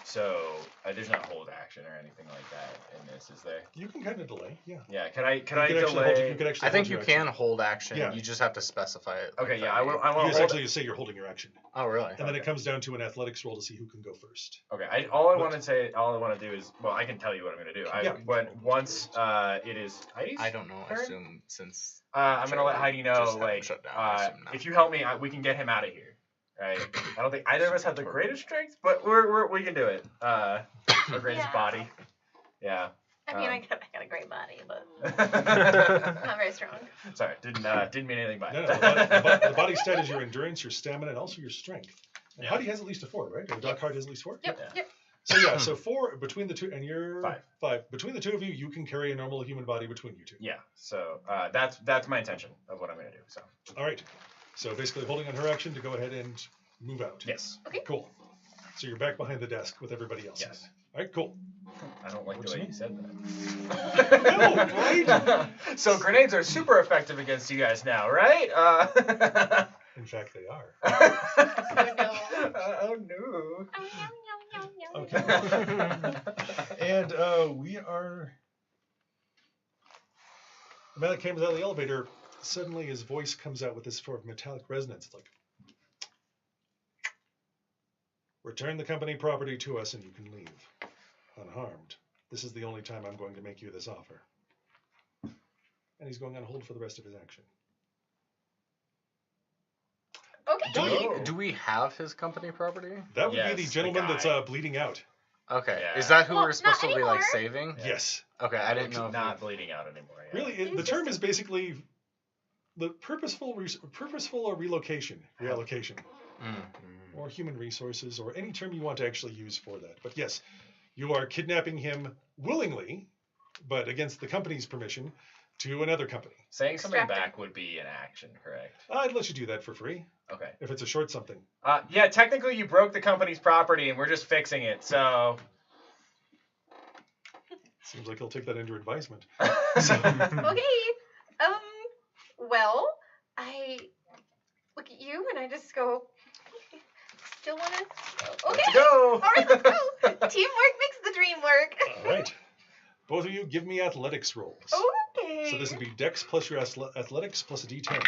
So there's no hold action or anything like that in this, is there? You can kind of delay, yeah. Yeah, can I You could actually delay? I think you hold your can action. hold action. Yeah. You just have to specify it. Okay, yeah, I You want just to hold. actually say you're holding your action, Oh, really? and then it comes down to an athletics roll to see who can go first. Okay, all I want to do is, well, I can tell you what I'm going to do. But once it is Heidi's I don't know. I turn? assume since I'm going to let Heidi know, just happened like, to shut down, I assume not. if you help me, we can get him out of here. Right? I don't think either of us have the greatest strength, but we can do it. Our greatest Yeah. body. Yeah. I mean, I got a great body, but Sorry, not very strong. didn't mean anything by No, it. the body stat is your endurance, your stamina, and also your strength. And Yeah. Heidi has at least a 4, right? Or Doc Hart has at least 4? Yep, Yeah. yep. So yeah, so 4 between the two, and you're 5. Between the two of you, you can carry a normal human body between you two. Yeah. So that's my intention of what I'm going to do. So. All right. So basically holding on her action to go ahead and move out. Yes. Cool. So you're back behind the desk with everybody else. Yes. All right, cool. I don't like Works the way for you said No, that. right? So grenades are super effective against you guys now, right? In fact, they are. Oh no. Okay. And we are. The man that came out of the elevator, suddenly his voice comes out with this sort of metallic resonance. It's like, return the company property to us and you can leave unharmed. This is the only time I'm going to make you this offer. And he's going on hold for the rest of his action. Okay. Do we have his company property? That would Yes, be the the gentleman that's guy. bleeding out. Okay. Yeah. Is that who Well, we're supposed to not be like anymore. saving? Yeah. Yes. Okay, I didn't know. He's If not bleeding out anymore. Yeah. Really, He's the term just is basically the purposeful reallocation, or human resources, or any term you want to actually use for that. But yes, you are kidnapping him willingly, but against the company's permission, to another company. Saying something Extracting. back would be an action, correct? I'd let you do that for free Okay. if it's a short something. Yeah, technically you broke the company's property and we're just fixing it, so. Seems like he'll take that under advisement. Okay. Well, I look at you and I just go, still want to? Okay. Let's go. All right, let's go. Teamwork makes the dream work. All right. Both of you give me athletics rolls. Okay. So this would be Dex plus your athletics plus a D10.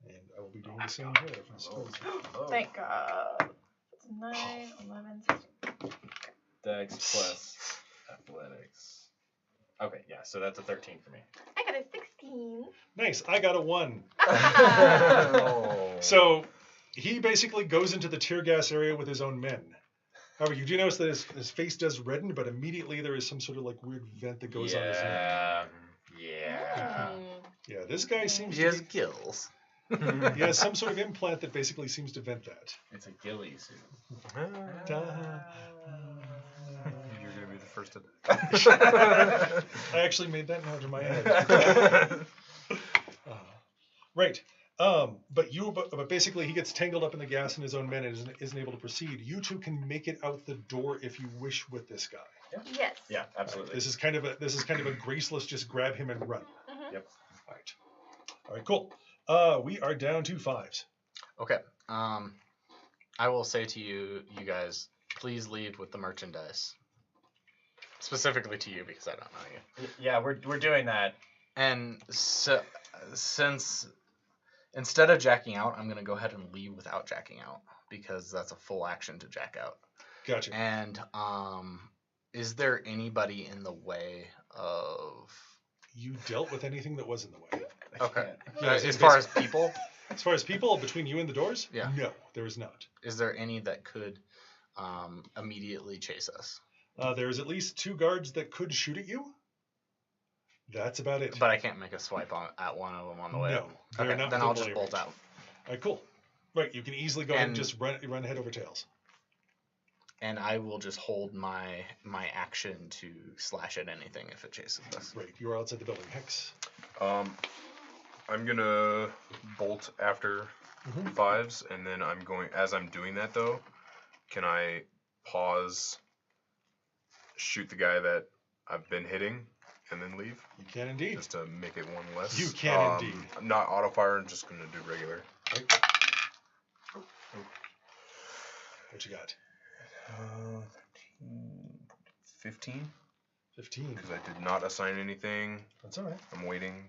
And I will be doing the same here. If I suppose. Thank God. It's 9, 11, 16. Dex plus athletics. Okay, yeah, so that's a 13 for me. I got a 16. Nice. I got a 1. Oh. So he basically goes into the tear gas area with his own men. However, you do notice that his face does redden, but immediately there is some sort of like weird vent that goes on his head. Yeah. Yeah, this guy seems He to has gills. he has some sort of implant that basically seems to vent that. It's a ghillie suit. You're gonna be the first to. I actually made that note in my head. Right. But basically he gets tangled up in the gas in his own men and isn't able to proceed. You two can make it out the door if you wish with this guy. Yes. Yeah, absolutely. This is kind of a graceless just grab him and run. Mhm. Yep. All right, cool. We are down to 5s. Okay. I will say to you guys, please leave with the merchandise. Specifically to you because I don't know you. Yeah, we're doing that. And so, since instead of jacking out, I'm gonna go ahead and leave without jacking out because that's a full action to jack out. Gotcha. And is there anybody in the way of? You dealt with anything that was in the way. Okay. Yeah, As far as people, As far as people between you and the doors? Yeah. No, there is not. is there any that could immediately chase us? There is at least 2 guards that could shoot at you. That's about it. But I can't make a swipe at one of them on the way. No, up. they're Okay, not then I'll within just melee bolt range. out. All right, cool. Right, you can easily go ahead and And- just run head over tails. And I will just hold my action to slash at anything if it chases us. Right, you are outside the building. Hex. I'm gonna bolt after Mhm. fives, and then I'm going. As I'm doing that, though, can I pause, shoot the guy that I've been hitting, and then leave, You can indeed. just to make it one less? You can indeed. I'm not auto fire. I'm just gonna do regular. Right. What you got? 15, 15. because I did not assign anything. That's all right. I'm waiting.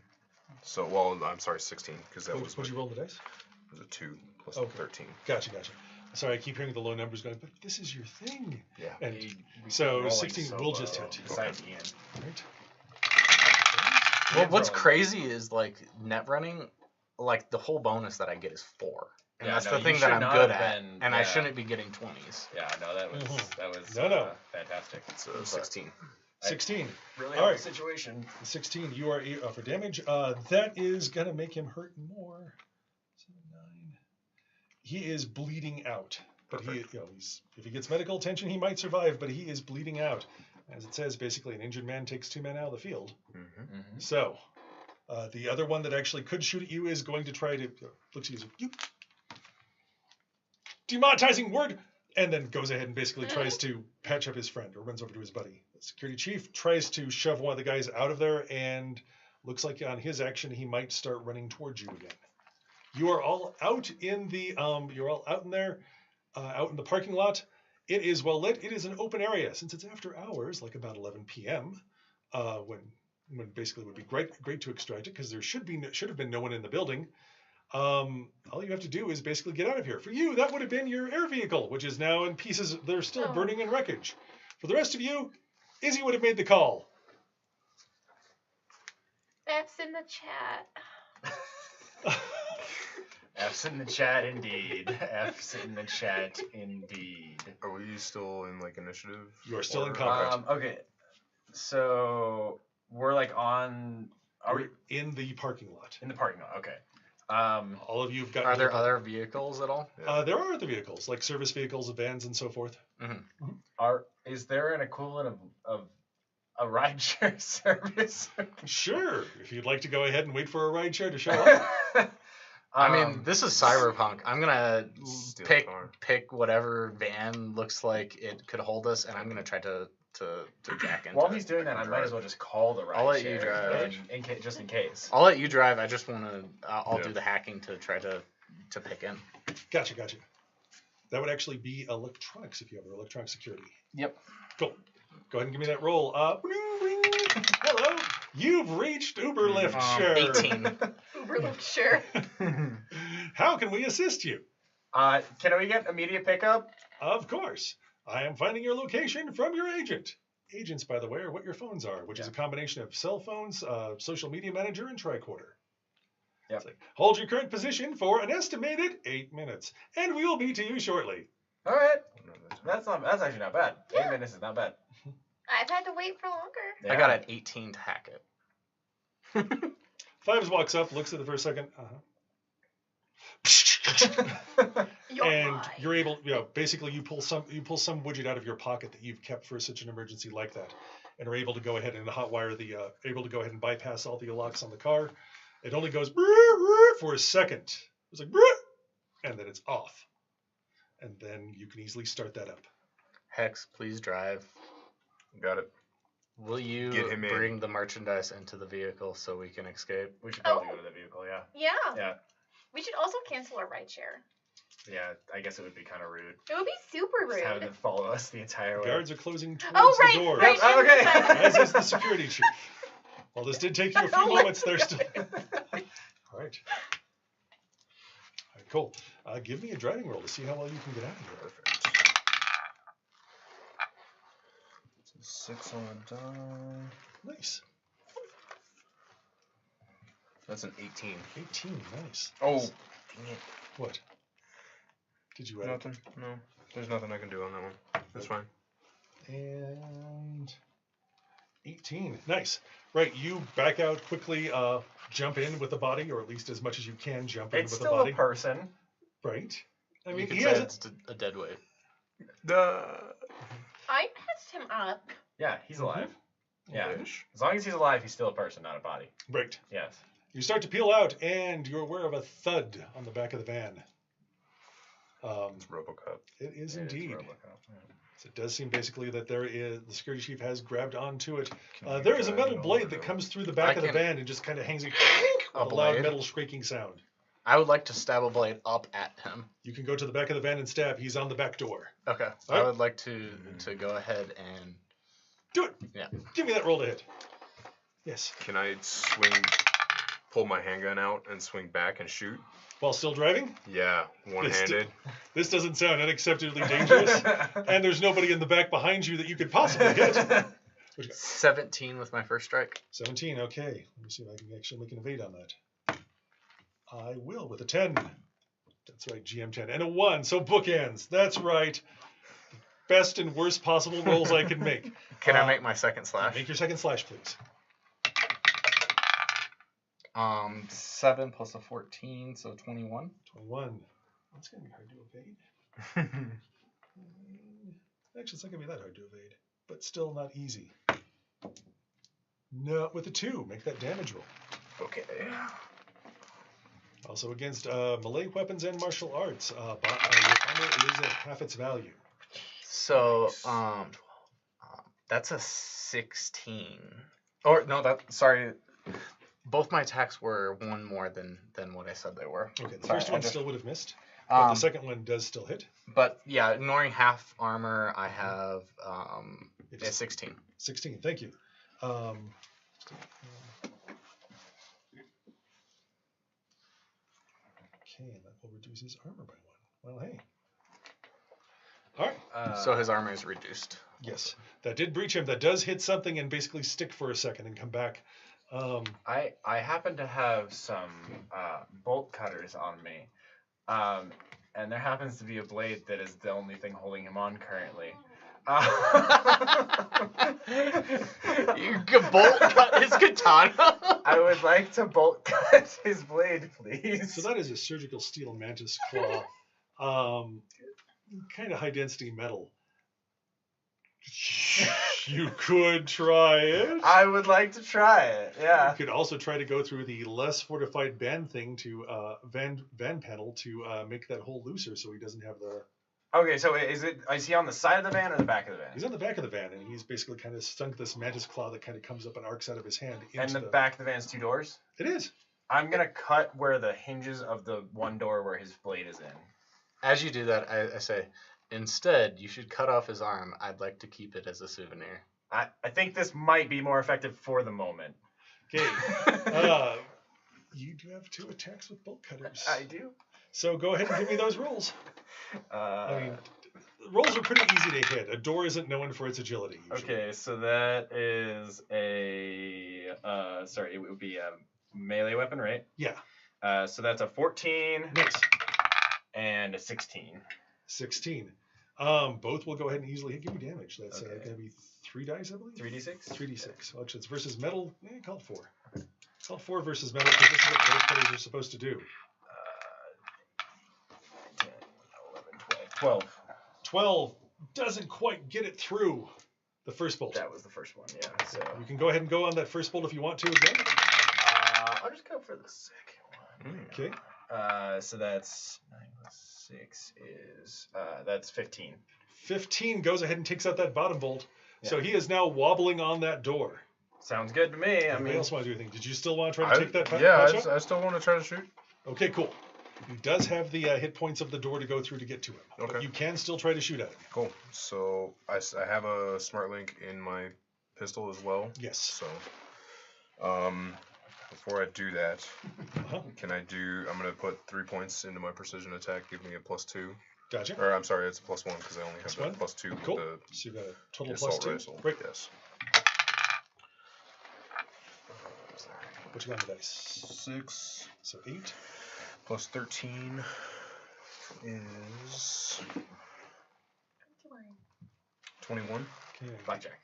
So, well, I'm sorry, 16, because that was What'd you roll the dice? was a 2 plus Okay. 13. Gotcha. Sorry, I keep hearing the low numbers going, but this is your thing. Yeah. And We so rolling 16 so will just low, hit. Besides Ian. Right. Well, what's rolling. crazy is like net running, like the whole bonus that I get is 4, and Yeah, that's no, the you thing that should I'm not good have at, been- and I yeah. shouldn't be getting 20s. Yeah, no, that was Mhm. No. fantastic. It's So 16. 16. Really All hard right. situation. 16. You are for damage. That is gonna make him hurt more. 7, 9. He is bleeding out. But Perfect. if he gets medical attention, he might survive. But he is bleeding out. As it says, basically, an injured man takes 2 men out of the field. Mm-hmm. So, the other one that actually could shoot at you is going to try to looks at you. Demonetizing word, and then goes ahead and basically tries to patch up his friend or runs over to his buddy. The security chief tries to shove one of the guys out of there, and looks like on his action he might start running towards you again. You are all out in the you're all out in there, out in the parking lot. It is well lit. It is an open area since it's after hours, like about 11 p.m. When basically it would be great to extract it because there should have been no one in the building. All you have to do is basically get out of here. For you, that would have been your air vehicle, which is now in pieces. They're still Oh. burning in wreckage. For the rest of you, Izzy would have made the call. F's in the chat. F's in the chat, indeed. F's in the chat, indeed. Are we still in like initiative? You are still in order? combat. Okay, so we're like on. Are we You're in the parking lot. in the parking lot? Okay. All of you have got. Are there other vehicles at all? There are other vehicles, like service vehicles, vans, and so forth. Is there an equivalent of a rideshare service? Sure, if you'd like to go ahead and wait for a rideshare to show up. I mean, this is Cyberpunk. I'm gonna Steal a pick car. whatever van looks like it could hold us, and I'm gonna try to jack into while it. he's doing that, I might as well just call the rideshare. I'll let you drive. Just in case. I'll let you drive. I just wanna. I'll Yeah. do the hacking to try to pick in. Gotcha. That would actually be electronics if you have electronic security. Yep. Cool. Go ahead and give me that roll. Hello. You've reached Uber Lyft share. 18. Uber Lyft, sure. How can we assist you? Can we get immediate pickup? Of course. I am finding your location from your agent. Agents, by the way, are what your phones are, which is a combination of cell phones, social media manager, and tricorder. Yep. It's like, hold your current position for an estimated 8 minutes, and we will be to you shortly. All right. Another time. That's actually not bad. Yeah. 8 minutes is not bad. I've had to wait for longer. I got an 18 to hack it. Fives walks up, looks at it for a second. You're And lying. you're able, basically you pull some widget out of your pocket that you've kept for such an emergency like that, and are able to go ahead and hotwire able to go ahead and bypass all the locks on the car. It only goes for a second. It's like, and then it's off, and then you can easily start that up. Hex, please drive. Got it. Will you Get him in. bring the merchandise into the vehicle so we can escape? We should probably Oh. go to the vehicle, yeah. Yeah. Yeah. We should also cancel our rideshare. Yeah, I guess it would be kind of rude. It would be super Just having rude. them follow us the entire way. Guards are closing towards Oh, right, the door, right. Oh, okay. as is the security chief. While this did take you a few Oh, moments, they're still. All right. Cool. Give me a driving roll to see how well you can get out of here. Perfect. 6 on the die. Nice. That's an 18. 18. Nice. Oh, dang it. What? Did you add? Nothing. No. There's nothing I can do on that one. That's fine. And 18. Nice. Right, you back out quickly, jump in with the body, or at least as much as you can jump in It's with the still body. a person. Right. I You mean, could he say has it's a dead weight. I patched him up. Yeah, he's alive. Yeah. Ish. As long as he's alive, he's still a person, not a body. Right. Yes. You start to peel out, and you're aware of a thud on the back of the van. It's RoboCop. It is It indeed. RoboCop, yeah. So it does seem basically that the security chief has grabbed onto it. Can you There is a try metal it blade or that no? comes through the back I of the can- van and just kind of hangs it with a loud blade? metal scraping sound. I would like to stab a blade up at him. You can go to the back of the van and stab. He's on the back door. Okay. Alright. I would like to go ahead and Do it. Yeah. Give me that roll to hit. Yes. Can I pull my handgun out and swing back and shoot? While still driving? Yeah, one-handed. This doesn't sound unacceptably dangerous. And there's nobody in the back behind you that you could possibly hit. What you got? 17 with my first strike. 17, okay. Let me see if I can actually make an evade on that. I will with a 10. That's right, GM 10. And a 1, so bookends. That's right. Best and worst possible rolls I can make. Can I make my second slash? Make your second slash, please. 7 plus a 14, so 21. 21. That's going to be hard to evade. Actually, it's not going to be that hard to evade, but still not easy. No, with a 2, make that damage roll. Okay. Also against melee weapons and martial arts, your armor is at half its value. So, that's a 16. Or no, sorry. Both my attacks were one more than what I said they were. Okay, the Sorry, first I one just- still would have missed, but the Um, second one does still hit. but yeah, ignoring half armor, I have It's a 16. 16, thank you. Okay, and that will reduce his armor by 1. Well, hey. All right. So his armor is reduced. Yes, that did breach him. That does hit something and basically stick for a second and come back. I happen to have some bolt cutters on me, and there happens to be a blade that is the only thing holding him on currently. You could bolt cut his katana. I would like to bolt cut his blade, please. So that is a surgical steel mantis claw. Kind of high density metal. You could try it. I would like to try it. Yeah. You could also try to go through the less fortified van thing to van panel to make that hole looser, so he doesn't have the. Okay, so is he on the side of the van or the back of the van? He's on the back of the van, and he's basically kind of sunk this mantis claw that kind of comes up and arcs out of his hand into And the back of the van's 2 doors? It is. I'm gonna cut where the hinges of the one door where his blade is in. As you do that, I say, instead, you should cut off his arm. I'd like to keep it as a souvenir. I think this might be more effective for the moment. Okay. You do have 2 attacks with bolt cutters. I do. So go ahead and give me those rolls. I mean, rolls are pretty easy to hit. A door isn't known for its agility. Usually. Okay, so that is it would be a melee weapon, right? Yeah. So that's a 14 Nice. and a 16. 16. Both will go ahead and easily hit. Give me damage. That's Okay. going to be 3 dice, I believe. 3d6? 3d6. Well, actually, it's versus metal. Call it 4. Call it 4 versus metal because this is what both cutters are supposed to do. 10, 11, 12. 12 doesn't quite get it through the first bolt. That was the first one, yeah. So You can go ahead and go on that first bolt if you want to again. I'll just go for the second one. Okay. So that's 9 plus 6 is that's 15. 15 goes ahead and takes out that bottom bolt. So Yeah. he is now wobbling on that door. Sounds good to me. I Anybody mean, else want to do anything? Did you still want to try to take that patch out? I still want to try to shoot. Okay, cool. He does have the hit points of the door to go through to get to him. But Okay. you can still try to shoot at him. Cool. So I have a smart link in my pistol as well. Yes. So, before I do that, Uh-huh. I'm going to put 3 points into my precision attack, give me a +2. Gotcha. Or I'm sorry, it's a +1 because I only have Plus the one? +2 with Cool. the So you got a total assault +2. rifle. Great. Yes. What you got on the dice? 6 So 8. plus 13 is 21. Okay. blackjack.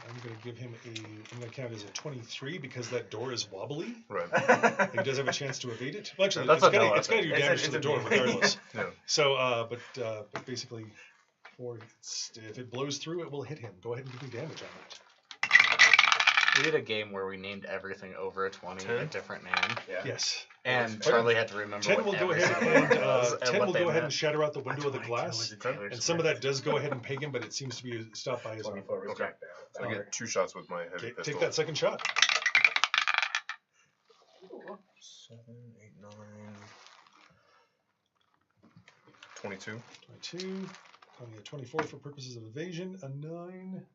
I'm going to give him I'm going to count as a 23 because that door is wobbly. Right. He does have a chance to evade it. Well, actually, That's it's a no going to do It's a- damage to it's the a door no. regardless. Yeah. So, but basically, if it blows through, it will hit him. Go ahead and give me damage on that. We did a game where we named everything over a 20 a 10? different name, Yeah. Yes. and Charlie had to remember 10 what will go every ahead single and one was and 10 what will they go ahead and meant. shatter out the window of the glass. And some of that does go ahead and peg him, but it seems to be stopped by his arm. 24 Okay. reject So I get 2 shots with my heavy Okay, pistol. take that second shot. 7, 8, 9. 22. 22. Only a 24 for purposes of evasion. A 9.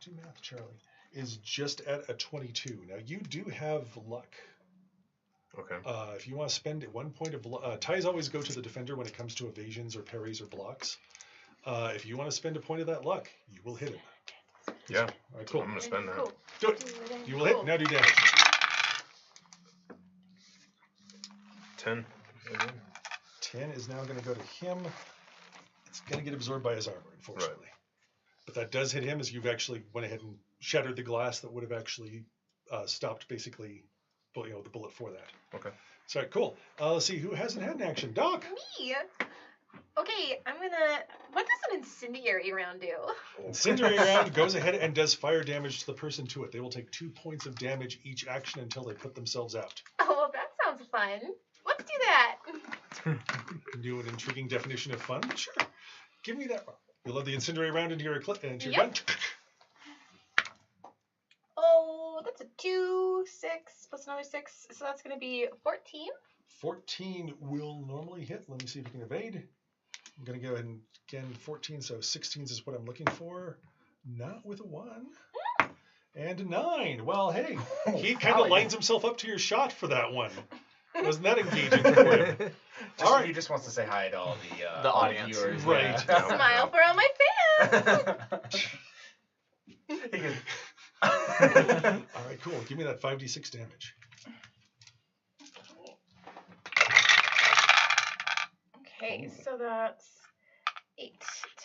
Do math, Charlie. Is just at a 22. Now you do have luck. Okay. If you want to spend 1 point of luck, ties always go to the defender when it comes to evasions or parries or blocks. If you want to spend a point of that luck, you will hit him. Yeah. All right, cool. I'm going to spend that. Cool. Do it. You will hit. Now do damage. 10. 10 is now going to go to him. It's going to get absorbed by his armor, unfortunately. But that does hit him as you've actually went ahead and shattered the glass that would have actually stopped basically the bullet for that. Okay. So, cool. Let's see, who hasn't had an action? Doc! Me? Okay, I'm gonna... What does an incendiary round do? Incendiary round goes ahead and does fire damage to the person to it. They will take 2 points of damage each action until they put themselves out. Oh, well, that sounds fun. Let's do that. Do an intriguing definition of fun? Sure. Give me that one. You'll have the incendiary round into your gun. Yep. Oh, that's a 2, 6, plus another 6. So that's going to be 14. 14 will normally hit. Let me see if you can evade. I'm going to go ahead and again 14, so 16s is what I'm looking for. Not with a 1. And a 9. Well, hey, he kind of lines himself up to your shot for that one. Wasn't that engaging for him? All right. He just wants to say hi to all The all audience. viewers. Right. Yeah. Smile for all my fans. He goes, All right, cool. Give me that 5d6 damage. Okay, so that's 8,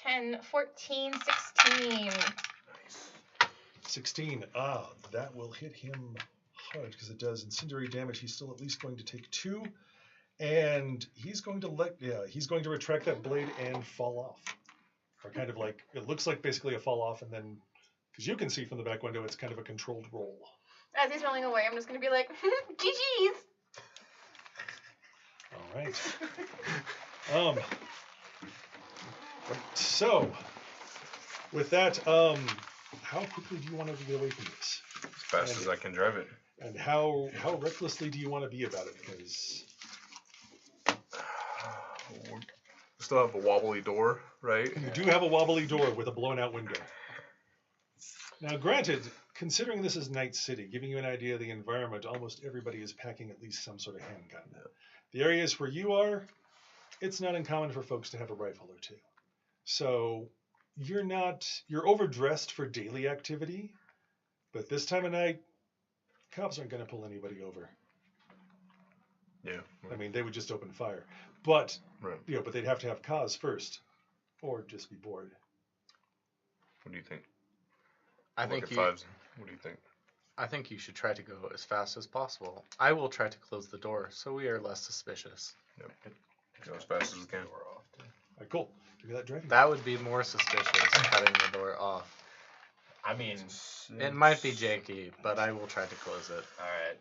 10, 14, 16. 16. That will hit him hard because it does incendiary damage. He's still at least going to take 2. And he's going to retract that blade and fall off. Or kind of like, it looks like basically a fall off, and then, because you can see from the back window, it's kind of a controlled roll. As he's rolling away, I'm just going to be like, GG's. All right. So, with that, how quickly do you want to get away from this? As fast as I can drive it. And how recklessly do you want to be about it? Because We still have a wobbly door, right? you do have a wobbly door with a blown out window. Now, granted, considering this is Night City, giving you an idea of the environment, almost everybody is packing at least some sort of handgun. Yeah. The areas where you are, it's not uncommon for folks to have a rifle or two. So you're overdressed for daily activity, but this time of night, cops aren't going to pull anybody over. Yeah. I mean, they would just open fire. But, Right. but they'd have to have cause first, or just be bored. What do you think? I Look think at you. fives. What do you think? I think you should try to go as fast as possible. I will try to close the door so we are less suspicious. Go as fast as we can. All right, cool. Give me that driving. That would be more suspicious, cutting the door off. I mean, It might be janky, but I will try to close it. alright.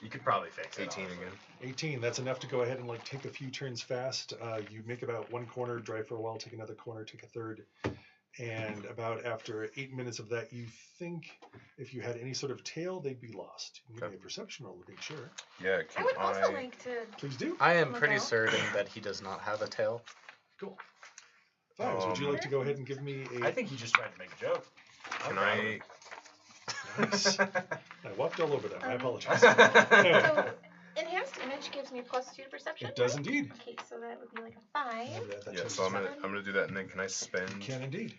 You could probably fix it. 18 honestly. again. 18. That's enough to go ahead and take a few turns fast. You make about 1 corner, drive for a while, take another corner, take a third. And about after 8 minutes of that, you think if you had any sort of tail, they'd be lost. You give me a perception roll to make sure. Yeah, I can would also I... like to... Please do. I am Look pretty out. certain that he does not have a tail. Cool. Fives, would you like to go ahead and give me a... I think he just tried to make a joke. Can I... Nice. I walked all over that. I apologize. So, enhanced image gives me +2 to perception. It does indeed. Okay, so that would be like a 5. That Yeah, changes so I'm that. gonna do that, and then can I spend You can indeed.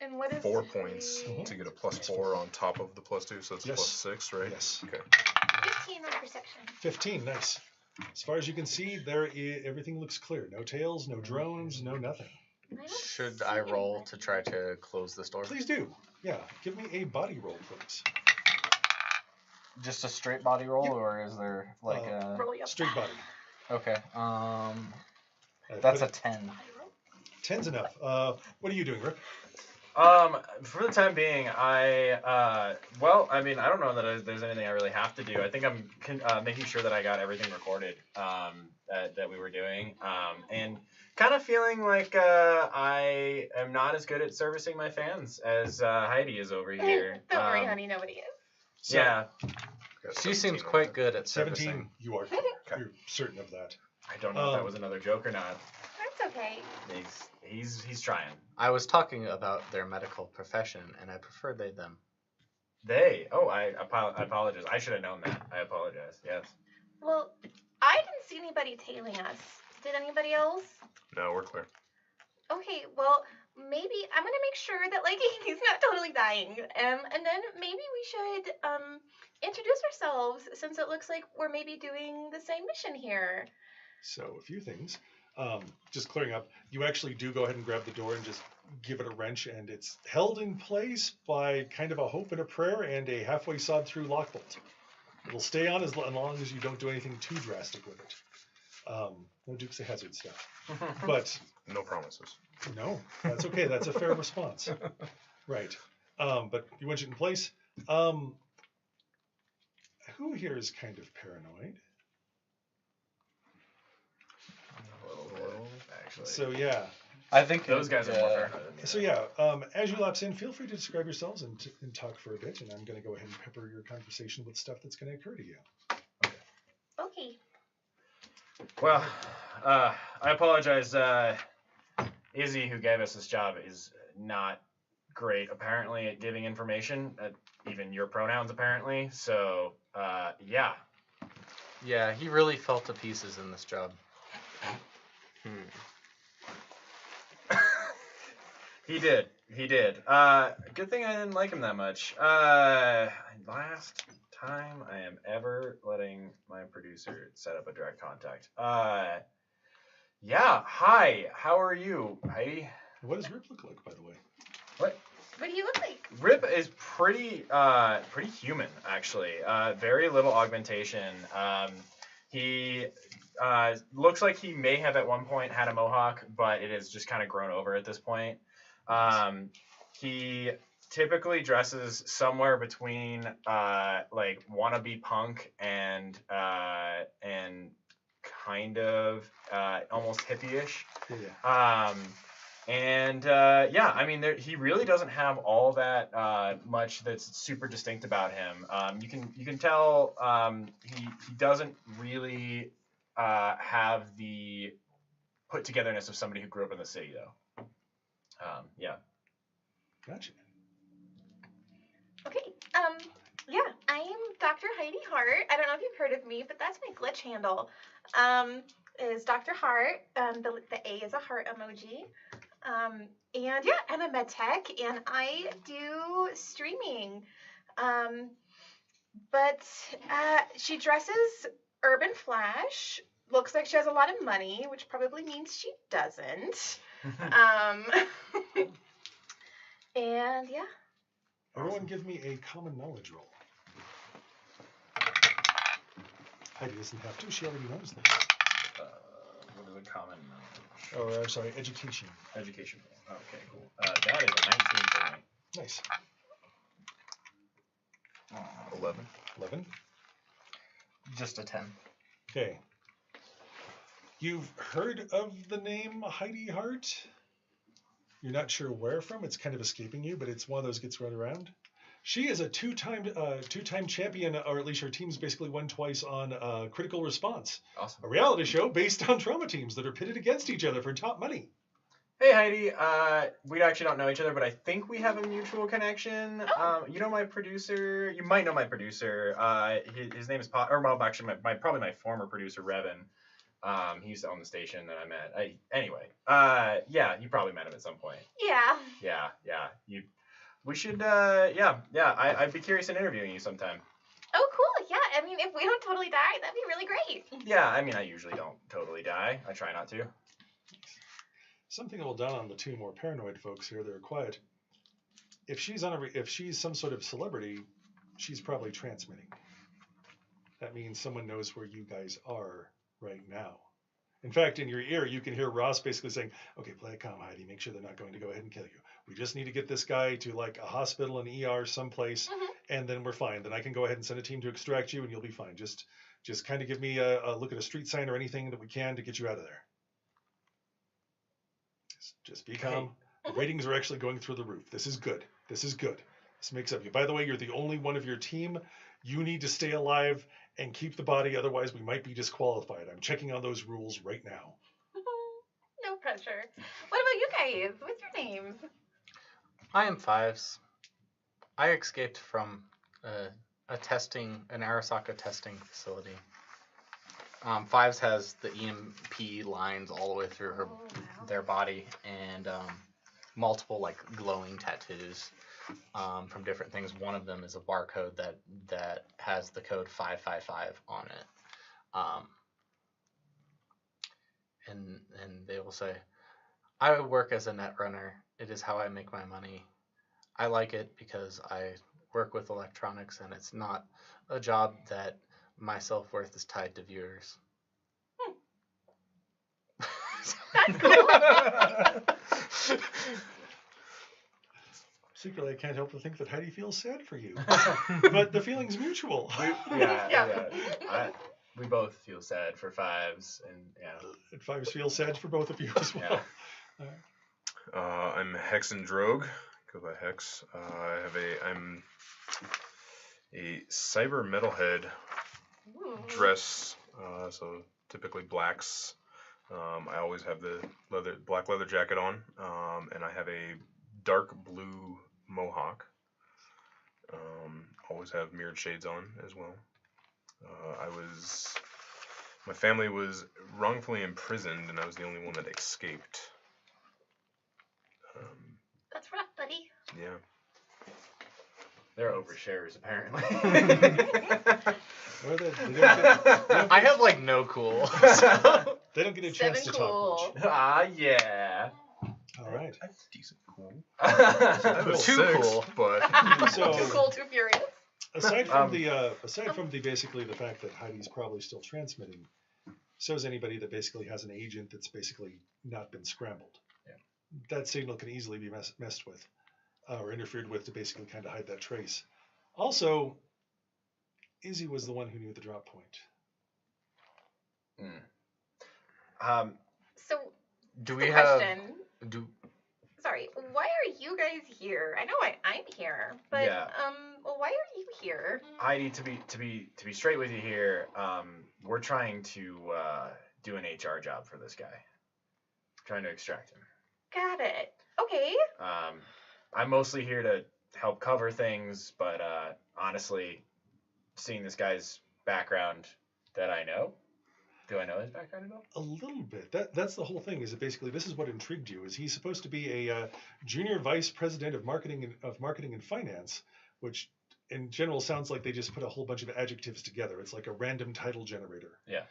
And what is 4 points the- to get a +4 on top of the +2, so it's Yes. +6, right? Yes. Okay. 15 on perception. 15, nice. As far as you can see, everything looks clear. No tails, no drones, no nothing. I don't Should see I roll anybody. to try to close this door? Please do. Yeah, give me a body roll, please. Just a straight body roll, Yep. or is there like a... Roll you up. Straight body. Okay. But That's a 10. 10's enough. What are you doing, Rip? For the time being, I don't know that there's anything I really have to do. I think I'm making sure that I got everything recorded that we were doing, and kind of feeling like I am not as good at servicing my fans as Heidi is over here. Don't worry, honey, nobody is. So, Yeah, Got She 17 seems on quite that. good at 17, servicing. you are. You're certain of that. I don't know if that was another joke or not. That's okay. He's trying. I was talking about their medical profession, and I prefer they them. They. Oh, I apologize. I should have known that. I apologize. Yes. Well, I didn't see anybody tailing us. Did anybody else? No, we're clear. Okay, well, maybe I'm gonna make sure that like he's not totally dying. And then maybe we should introduce ourselves since it looks like we're maybe doing the same mission here. So a few things. Just clearing up, you actually do go ahead and grab the door and just give it a wrench, and it's held in place by kind of a hope and a prayer and a halfway sawed through lock bolt. It'll stay on as long as you don't do anything too drastic with it. No Dukes of Hazzard stuff. But No promises. no, that's okay. That's a fair response. Right. But you wrench it in place. Who here is kind of paranoid? A little bit, actually. So yeah. I think Those guys are more paranoid than me. So yeah, as you lapse in, feel free to describe yourselves and talk for a bit, and I'm going to go ahead and pepper your conversation with stuff that's going to occur to you. Okay. Well, I apologize. Izzy, who gave us this job, is not great, apparently, at giving information, even your pronouns, apparently. So, yeah. Yeah, he really fell to pieces in this job. He did. Good thing I didn't like him that much. Last time I am ever letting my producer set up a direct contact. Yeah. Hi. How are you, Heidi? What does Rip look like, by the way? What? What do you look like? Rip is pretty human, actually. Very little augmentation. He looks like he may have at one point had a mohawk, but it has just kind of grown over at this point. He typically dresses somewhere between like wannabe punk and kind of almost hippie-ish. Yeah. Yeah, I mean, he really doesn't have all that much that's super distinct about him. You can tell he doesn't really have the put togetherness of somebody who grew up in the city, though. Yeah. Gotcha. Okay. Yeah, I'm Dr. Heidi Hart. I don't know if you've heard of me, but that's my glitch handle. Is Dr. Hart. The A is a heart emoji. And yeah, I'm a med tech and I do streaming. But she dresses Urban Flash. Looks like she has a lot of money, which probably means she doesn't. And yeah. Everyone give me a common knowledge roll. Heidi doesn't have to. She already knows this. What is a common Oh, I'm sorry, education. education? Okay, cool. That is a 19 for me. Nice. 11. 11. Just a 10. Okay. You've heard of the name Heidi Hart? You're not sure where from. It's kind of escaping you, but it's one of those gets run around. She is a two-time champion, or at least her team's basically won twice on Critical Response, Awesome. a reality show based on trauma teams that are pitted against each other for top money. Hey, Heidi. We actually don't know each other, but I think we have a mutual connection. You know my producer. You might know my producer. His name is probably my former producer, Revin. He used to own the station that I'm at. Anyway, yeah, you probably met him at some point. Yeah. Yeah. We should, I'd be curious in interviewing you sometime. Oh, cool. Yeah. I mean, if we don't totally die, that'd be really great. Yeah, I mean, I usually don't totally die. I try not to. Something will dawn on the two more paranoid folks here. They're quiet. If she's some sort of celebrity, she's probably transmitting. That means someone knows where you guys are right now. In fact, in your ear, you can hear Ross basically saying, "Okay, play it calm, Heidi. Make sure they're not going to go ahead and kill you. We just need to get this guy to like a hospital, an ER, someplace, and then we're fine. Then I can go ahead and send a team to extract you, and you'll be fine. Just kind of give me a look at a street sign or anything that we can to get you out of there. Just be calm. The ratings are actually going through the roof. This is good. This is good. This makes up you. By the way, you're the only one of your team. You need to stay alive and keep the body, otherwise we might be disqualified. I'm checking on those rules right now." No pressure. What about you guys? What's your names? I am Fives. I escaped from an Arasaka testing facility. Fives has the EMP lines all the way through their body, and multiple like glowing tattoos from different things. One of them is a barcode that has the code 555 on it. And they will say, "I work as a net runner. It is how I make my money. I like it because I work with electronics, and it's not a job that my self-worth is tied to viewers." That's cool. Secretly, I can't help but think that Heidi feels sad for you. But the feeling's mutual. We both feel sad for Fives, and And Fives feels sad for both of you as well. I'm Hex and Drogue. Go by Hex. I'm a cyber metalhead dress. So typically blacks. I always have the black leather jacket on, and I have a dark blue mohawk. Always have mirrored shades on as well. My family was wrongfully imprisoned, and I was the only one that escaped. That's rough, buddy. Yeah. they're overshares apparently. I have like no cool. So. They don't get a chance to talk much. Yeah. All right. I'm decent cool. I was Too cool. But So Too cool, too furious. aside from the basically the fact that Heidi's probably still transmitting, so is anybody that basically has an agent that's basically not been scrambled. Yeah. That signal can easily be messed with or interfered with to basically kind of hide that trace. Also, Izzy was the one who knew the drop point. So, Do the we have? question. Sorry, why are you guys here? I know I'm here, but Yeah. why are you here? Heidi, to be straight with you here, we're trying to do an HR job for this guy. Trying to extract him. Got it. Okay. I'm mostly here to help cover things, but honestly, seeing this guy's background that I know, do I know his background at all? A little bit. That's the whole thing. Is that basically this is what intrigued you? Is he's supposed to be a junior vice president of marketing and finance, which in general sounds like they just put a whole bunch of adjectives together. It's like a random title generator. Yeah.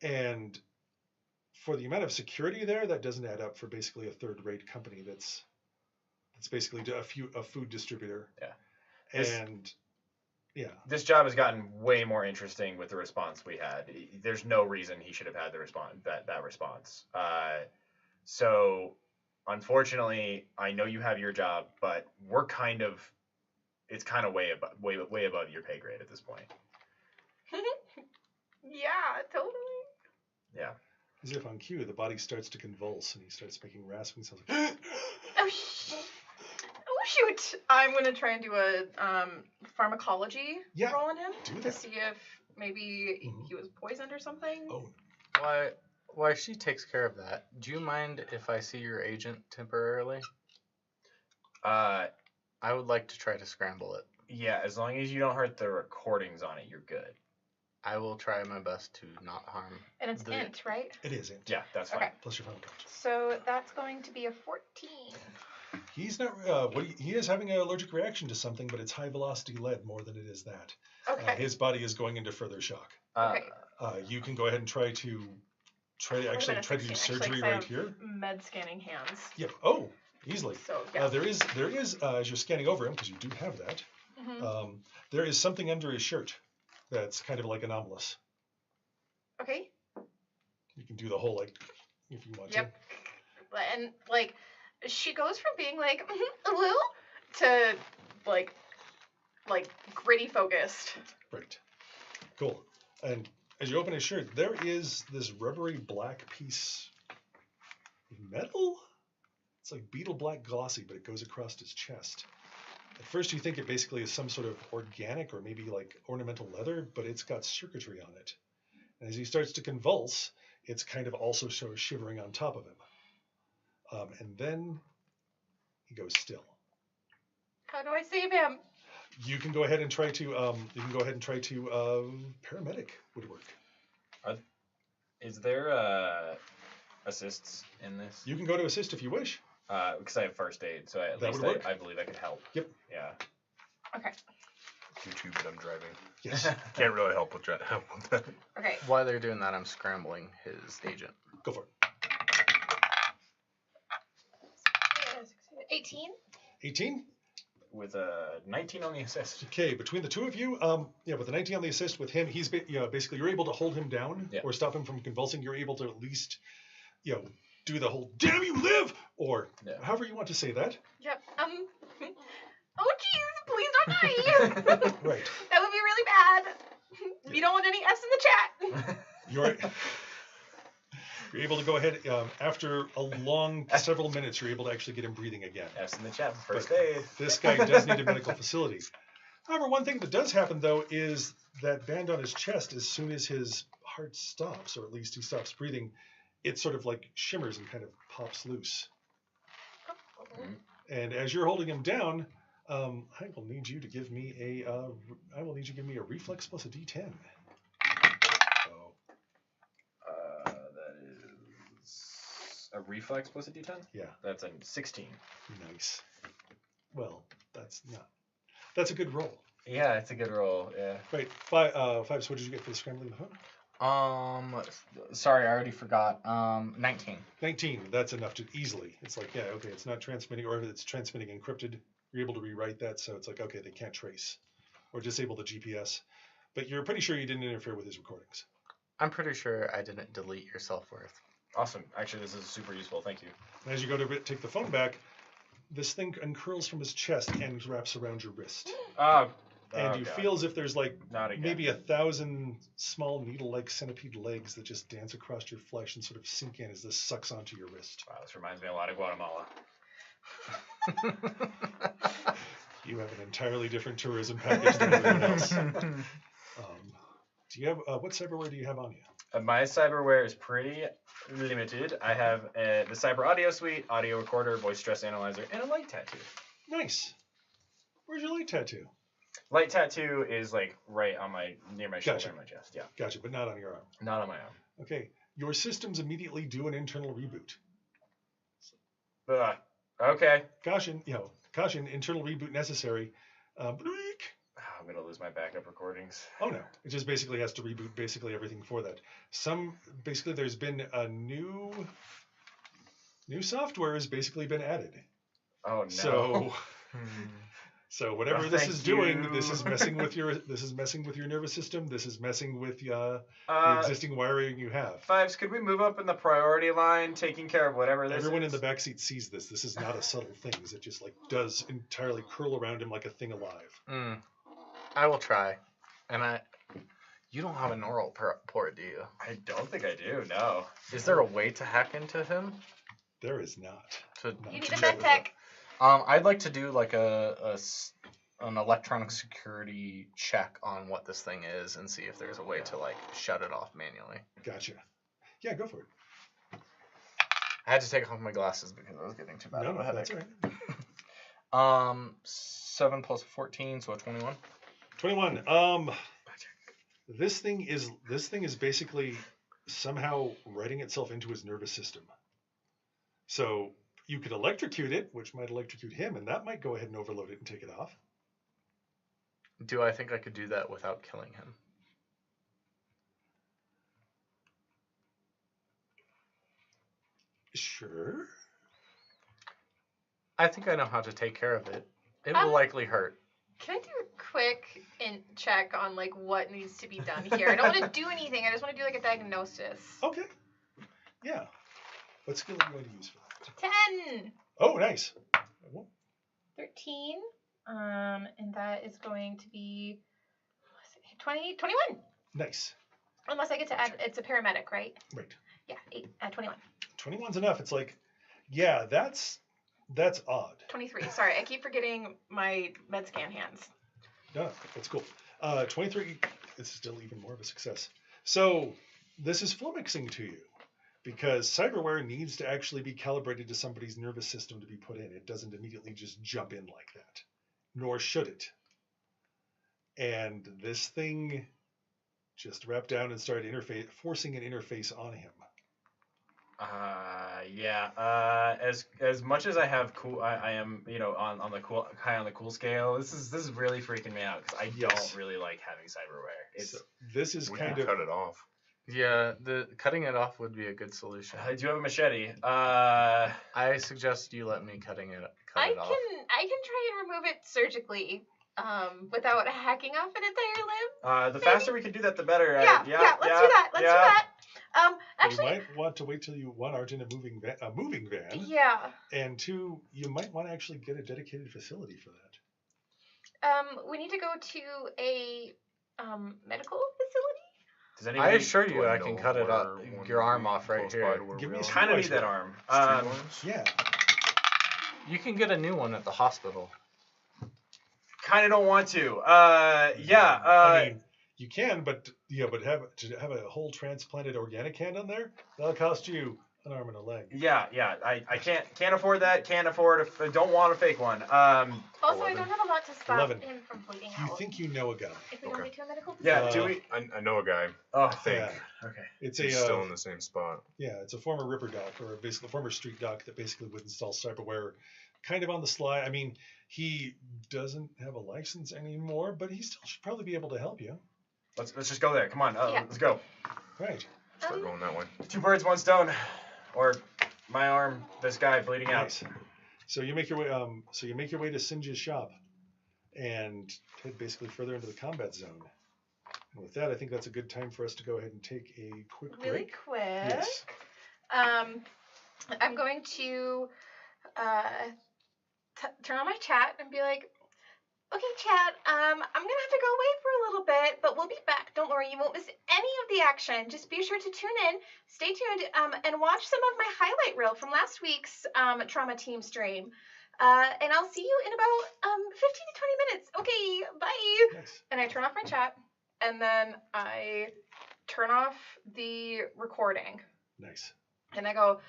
And for the amount of security there, that doesn't add up for basically a third-rate company that's basically a food distributor. Yeah. And yeah. This job has gotten way more interesting with the response we had. There's no reason he should have had the that response. So, unfortunately, I know you have your job, but it's kind of way above your pay grade at this point. Yeah, totally. Yeah. As if on cue, the body starts to convulse and he starts making rasping sounds like. Oh shoot! I'm gonna try and do a pharmacology Yeah, roll on him do to that. see if maybe he was poisoned or something. Oh, Why she takes care of that? Do you mind if I see your agent temporarily? I would like to try to scramble it. Yeah, as long as you don't hurt the recordings on it, you're good. I will try my best to not harm. And it's the- int, right? it isn't. Yeah, that's fine. Okay. Plus your phone count. So that's going to be a 14. He's not. He is having an allergic reaction to something, but it's high velocity lead more than it is that. Okay. His body is going into further shock. Okay. You can go ahead and try to actually try to do surgery right here. Med scanning hands. Yep. Oh, easily. So yeah. There is as you're scanning over him, because you do have that. Mhm. There is something under his shirt that's kind of like anomalous. Okay. You can do the whole like if you want Yep. And like, she goes from being like woo to like gritty focused. to. Right. Cool. And as you open his shirt, there is this rubbery black piece of metal. It's like beetle black glossy, but it goes across his chest. At first, you think it basically is some sort of organic or maybe like ornamental leather, but it's got circuitry on it. And as he starts to convulse, it's kind of also sort of shivering on top of him. And then he goes still. How do I save him? You can go ahead and try to. Paramedic would work. Is there assists in this? You can go to assist if you wish. Because I have first aid, so at That least would work. I believe I could help. Yep. Yeah. Okay. You too, but I'm driving. Yes. Can't really help with that. Okay. While they're doing that, I'm scrambling his agent. Go for it. 18. 18. With a 19 on the assist. Okay, between the two of you, with the 19 on the assist with him, he's basically you're able to hold him down Yeah. or stop him from convulsing. You're able to at least, do the whole "damn you live" or Yeah. however you want to say that. Yep. Oh jeez, please don't die. Right. That would be really bad. We don't want any F's in the chat. You're able to go ahead after a long several minutes. You're able to actually get him breathing again. S in the chat for first But aid. This guy does need a medical facility. However, one thing that does happen though is that band on his chest, as soon as his heart stops, or at least he stops breathing, it sort of like shimmers and kind of pops loose. And as you're holding him down, I will need you to give me a reflex plus a D10. So, That is a reflex plus a d10? yeah, That's a 16. nice. Well, that's a good roll. Yeah, it's a good roll. Yeah. Right, five. So what did you get for the scrambling the hook? Sorry, I already forgot. 19. 19. That's enough to easily. It's like, yeah, okay, it's not transmitting, or if it's transmitting encrypted, you're able to rewrite that, so it's like, okay, they can't trace or disable the GPS. But you're pretty sure you didn't interfere with his recordings. I'm pretty sure I didn't delete your self-worth. Awesome. Actually, this is super useful. Thank you. And as you go to take the phone back, this thing uncurls from his chest and wraps around your wrist. And you God. feel as if there's like Not again. maybe 1,000 small needle-like centipede legs that just dance across your flesh and sort of sink in as this sucks onto your wrist. Wow, this reminds me a lot of Guatemala. You have an entirely different tourism package than everyone else. Do you have what cyberware do you have on you? My cyberware is pretty limited. I have the Cyber Audio Suite, audio recorder, voice stress analyzer, and a light tattoo. Nice. Where's your light tattoo? Light tattoo is like right on near my shoulder Gotcha. and my chest. Yeah, Gotcha, but not on your arm. not on my arm. Okay. Your systems immediately do an internal reboot. Okay. Caution, internal reboot necessary. Bleak. I'm gonna lose my backup recordings. Oh no, it just basically has to reboot basically everything for that. Basically there's been a new software has basically been added. Oh no. So whatever Oh, this thank is doing, you. this is messing with your nervous system. This is messing with the existing wiring you have. Fives, could we move up in the priority line, taking care of whatever this Everyone in is? the backseat sees this. This is not a subtle thing. It just like does entirely curl around him like a thing alive. I will try. And you don't have a neural port, do you? I don't think I do. No. Is there a way to hack into him? There is not. To, You need to a check med tech. I'd like to do like an electronic security check on what this thing is and see if there's a way to like shut it off manually. Gotcha. Yeah, go for it. I had to take off my glasses because I was getting too bad No, of a headache. that's all right. 7 plus 14, so 21. 21. This thing is basically somehow writing itself into his nervous system. So You could electrocute it, which might electrocute him, and that might go ahead and overload it and take it off. Do I think I could do that without killing him? Sure. I think I know how to take care of it. It will likely hurt. Can I do a quick check on like what needs to be done here? I don't want to do anything. I just want to do like a diagnosis. Okay. Yeah. What skill are you going to use for that? 10. Oh, nice. 13. And that is going to be 21. Nice. Unless I get to add, it's a paramedic, right? Right. Yeah, 21. 21's enough. It's like, yeah, that's odd. 23. Sorry, I keep forgetting my med scan hands. No, that's cool. 23 is still even more of a success. So this is flummoxing to you because cyberware needs to actually be calibrated to somebody's nervous system to be put in. It doesn't immediately just jump in like that, nor should it. And this thing just wrapped down and started forcing an interface on him. As much as I have cool, I am on the cool high on the cool scale. This is really freaking me out because I don't really like having cyberware. So this is We kind can of cut it off. Yeah, the cutting it off would be a good solution. I do have a machete. I suggest you let me cut it off. I can try and remove it surgically, without hacking off an entire limb. The faster we can do that, the better. Yeah, let's do that. Let's do that. Actually, you might want to wait till you aren't in a moving van. Yeah. And 2, you might want to actually get a dedicated facility for that. We need to go to a medical facility. Does anybody? I assure Do you, I I can know cut it where up, one your would arm be off right close by here. to where Give we me a are? Kind of need Streetwise that arm. Streetwise? Yeah. You can get a new one at the hospital. Kind of don't want to. I mean, you can, but have a whole transplanted organic hand on there, that'll cost you an arm and a leg. Yeah. I can't afford that. Can't afford. Don't want a fake one. Also, I don't have a lot to stop 11. him from bleeding You out. think you know a guy? If we don't get to a medical Yeah. facility. Do we? I know a guy. Oh, I think. Yeah. okay. It's He's a still in the same spot. yeah, it's a former Ripper doc, or basically a former street doc that basically would install cyberware kind of on the sly. I mean, he doesn't have a license anymore, but he still should probably be able to help you. Let's just go there. Come on. Yeah. Let's go. Right. Start going that way. 2 birds, 1 stone. Or my arm. This guy bleeding out. Nice. So you make your way. So you make your way to Sinja's shop, and head basically further into the combat zone. And with that, I think that's a good time for us to go ahead and take a quick Really break. quick. Yes. I'm going to turn on my chat and be like, okay, chat, I'm gonna have to go away for a little bit, but we'll be back. Don't worry, you won't miss any of the action. Just be sure to tune in, stay tuned, and watch some of my highlight reel from last week's trauma team stream. And I'll see you in about 15 to 20 minutes. Okay, bye. Nice. And I turn off my chat, and then I turn off the recording, Nice. and I go,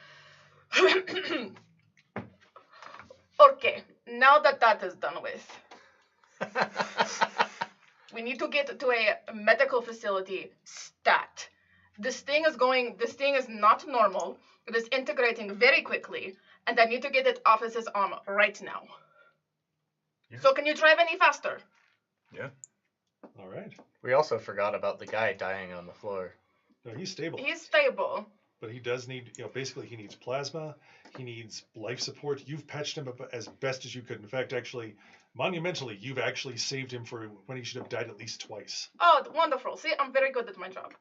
okay, now that that is done with, we need to get to a medical facility stat. This thing is not normal. It is integrating very quickly, and I need to get it off of his arm right now. Yeah. So can you drive any faster? Yeah. All right. We also forgot about the guy dying on the floor. No, he's stable. He's stable. But he does need, basically he needs plasma. He needs life support. You've patched him up as best as you could. In fact, actually, monumentally, you've actually saved him for when he should have died at least twice. Oh, wonderful. See, I'm very good at my job.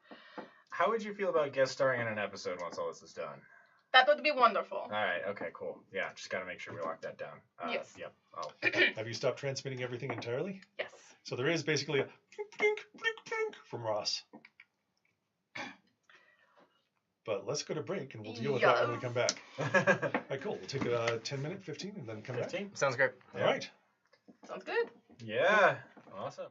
How would you feel about guest starring in an episode once all this is done? That would be wonderful. All right. Okay. Cool. Yeah. Just gotta make sure we lock that down. Yes. Yep. Oh. Have you stopped transmitting everything entirely? Yes. So there is basically a blink, blink, blink from Ross. But let's go to break and we'll deal with that when we come back. All right, cool. We'll take a 10-minute, 15, and then come 15. Sounds great. back. All right. Sounds good. Yeah. Awesome.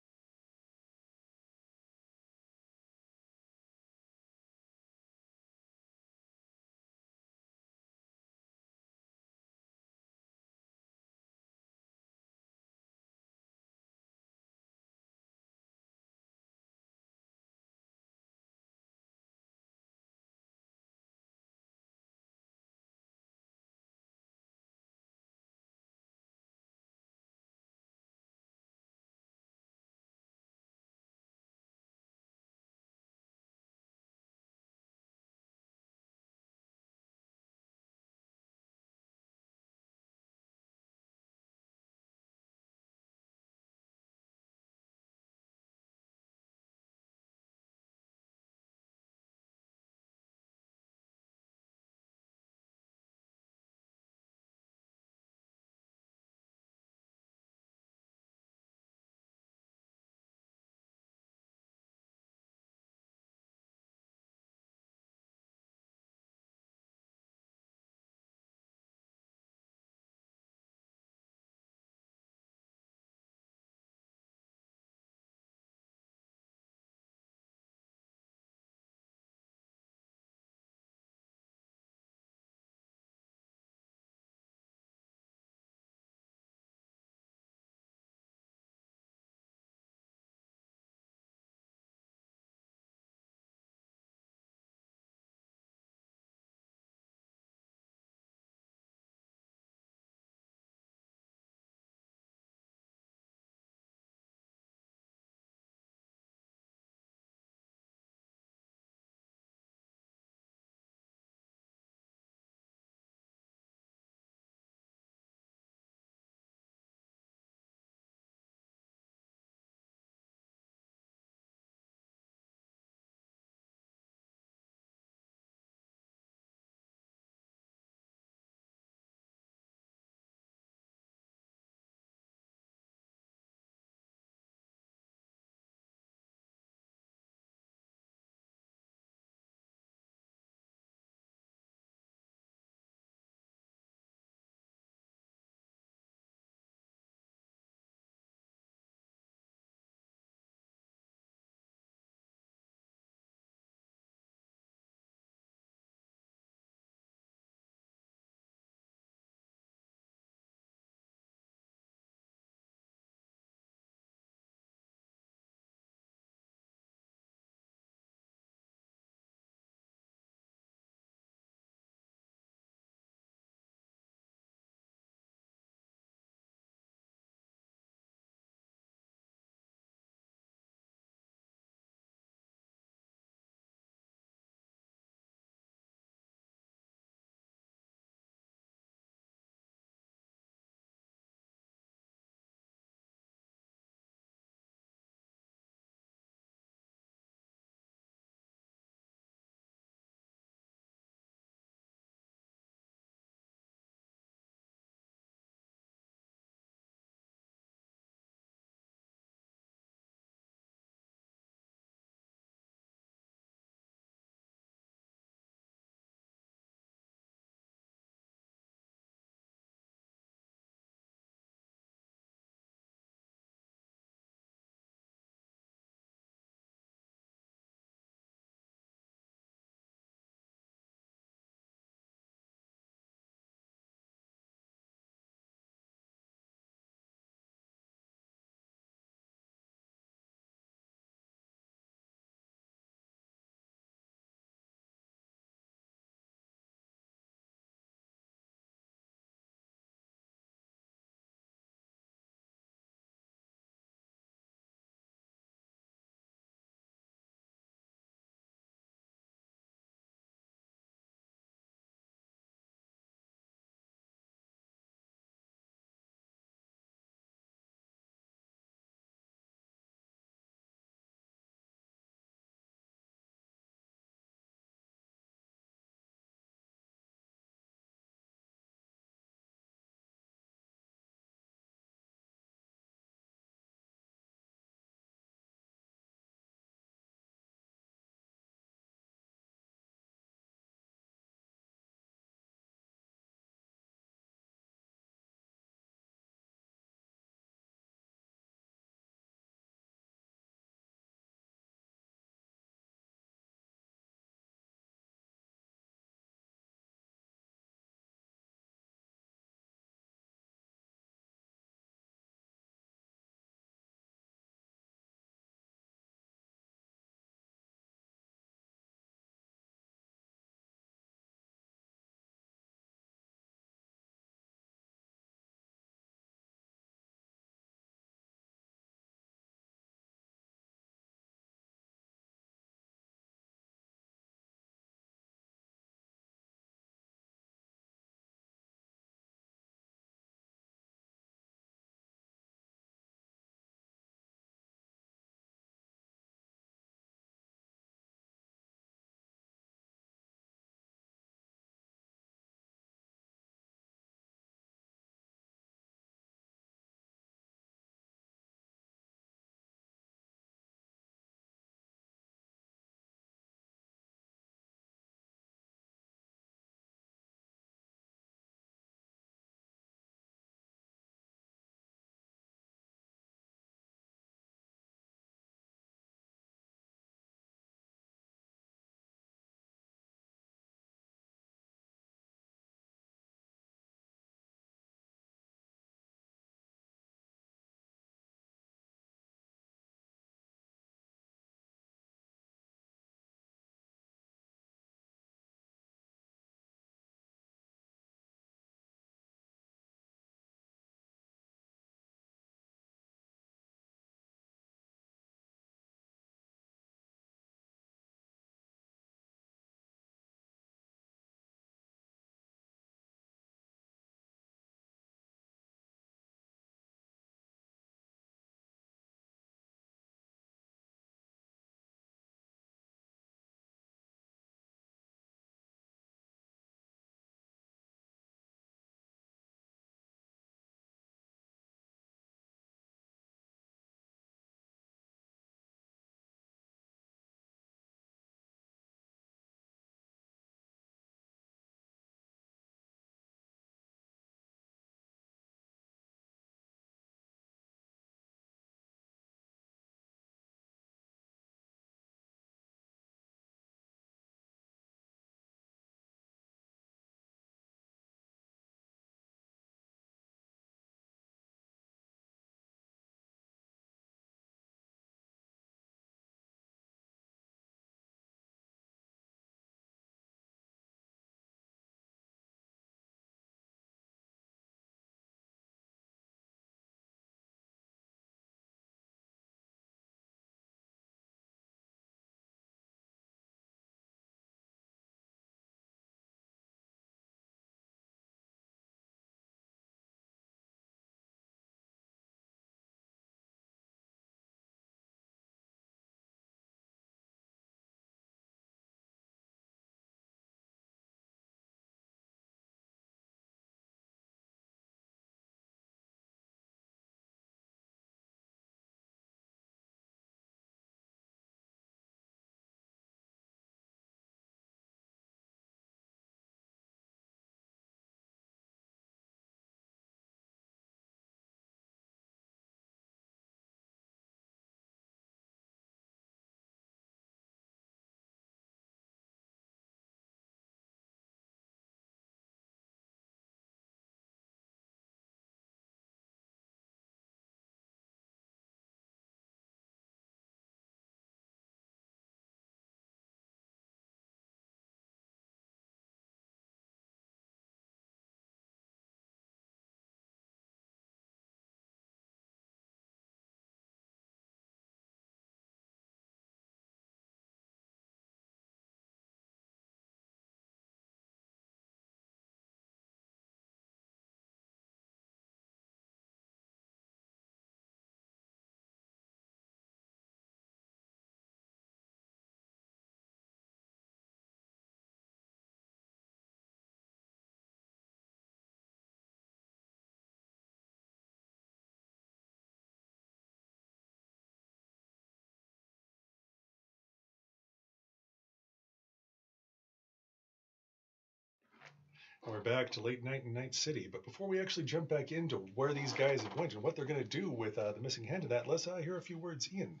We're back to late night in Night City, but before we actually jump back into where these guys have went and what they're going to do with the missing hand of that, let's hear a few words, Ian.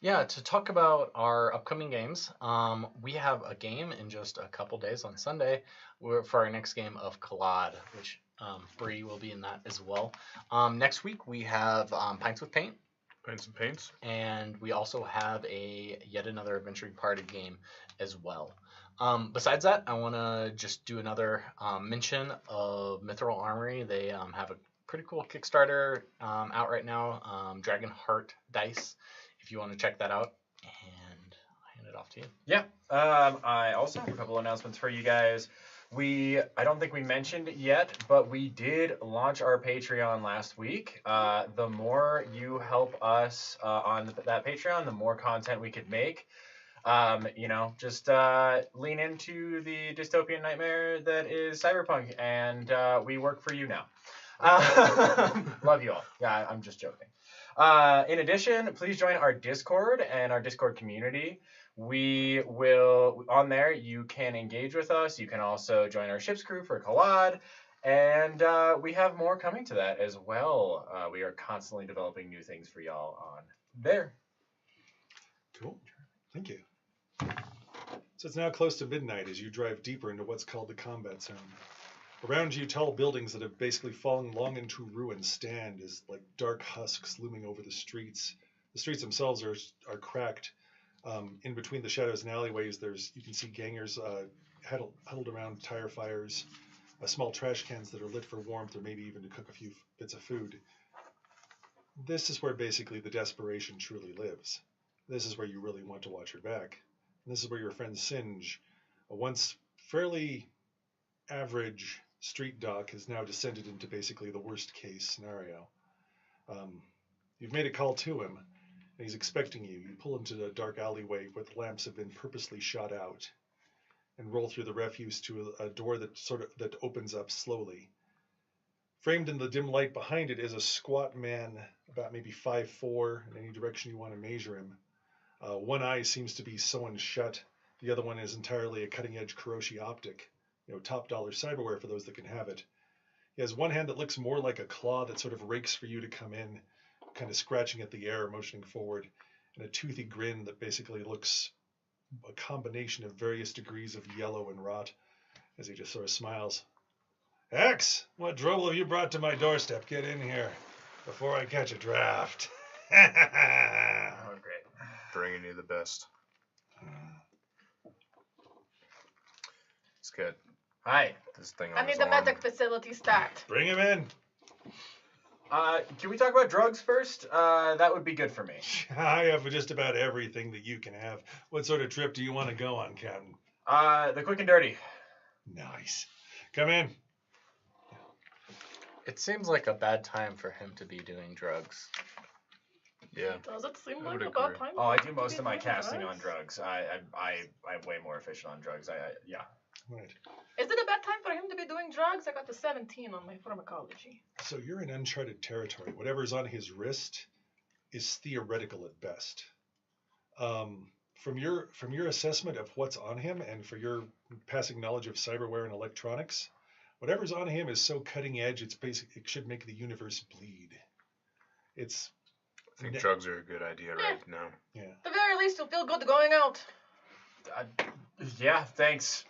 Yeah, to talk about our upcoming games, we have a game in just a couple days on Sunday for our next game of Collide, which Bree will be in that as well. Next week we have Pints with Paint. Pints and Paints. And we also have yet another adventuring party game as well. Besides that, I want to just do another mention of Mithril Armory. They have a pretty cool Kickstarter out right now, Dragon Heart Dice, if you want to check that out. And I'll hand it off to you. Yeah. I also have a couple announcements for you guys. I don't think we mentioned it yet, but we did launch our Patreon last week. The more you help us on that Patreon, the more content we could make. Just lean into the dystopian nightmare that is Cyberpunk, and we work for you now. Love you all. Yeah, I'm just joking. In addition, please join our Discord and our Discord community. We will, on there, you can engage with us. You can also join our ship's crew for Collide. And we have more coming to that as well. We are constantly developing new things for y'all on there. Cool. Thank you. So it's now close to midnight as you drive deeper into what's called the combat zone. Around you, tall buildings that have basically fallen long into ruin stand as like dark husks looming over the streets. The streets themselves are cracked. In between the shadows and alleyways, you can see gangers huddled around tire fires, small trash cans that are lit for warmth or maybe even to cook a few bits of food. This is where basically the desperation truly lives. This is where you really want to watch your back. And this is where your friend Singe, a once fairly average street doc, has now descended into basically the worst case scenario. You've made a call to him. And he's expecting you. You pull into the dark alleyway where the lamps have been purposely shot out and roll through the refuse to a door that opens up slowly. Framed in the dim light behind it is a squat man, about maybe 5'4", in any direction you want to measure him. One eye seems to be sewn shut. The other one is entirely a cutting-edge Kuroshi optic. Top dollar cyberware for those that can have it. He has one hand that looks more like a claw that sort of rakes for you to come in, kind of scratching at the air, motioning forward, and a toothy grin that basically looks a combination of various degrees of yellow and rot as he just sort of smiles. X, what trouble have you brought to my doorstep? Get in here before I catch a draft. Oh, great. Bringing you the best. Let's get Hi. this thing on I need his the arm. medic facility stacked. Bring him in. Can we talk about drugs first? That would be good for me. I have just about everything that you can have. What sort of trip do you want to go on, Captain? The quick and dirty. Nice. Come in. It seems like a bad time for him to be doing drugs. Yeah. Does it seem I like would a bad agree. time? Oh, I for do him to most be of my doing casting drugs? on drugs. I'm way more efficient on drugs. Yeah. Right. Is it a bad time for him to be doing drugs? I got a 17 on my pharmacology. So you're in uncharted territory. Whatever's on his wrist is theoretical at best. From your assessment of what's on him and for your passing knowledge of cyberware and electronics, whatever's on him is so cutting edge. It should make the universe bleed. I think drugs are a good idea right now. Yeah. At the very least, you'll feel good going out. Yeah. Thanks.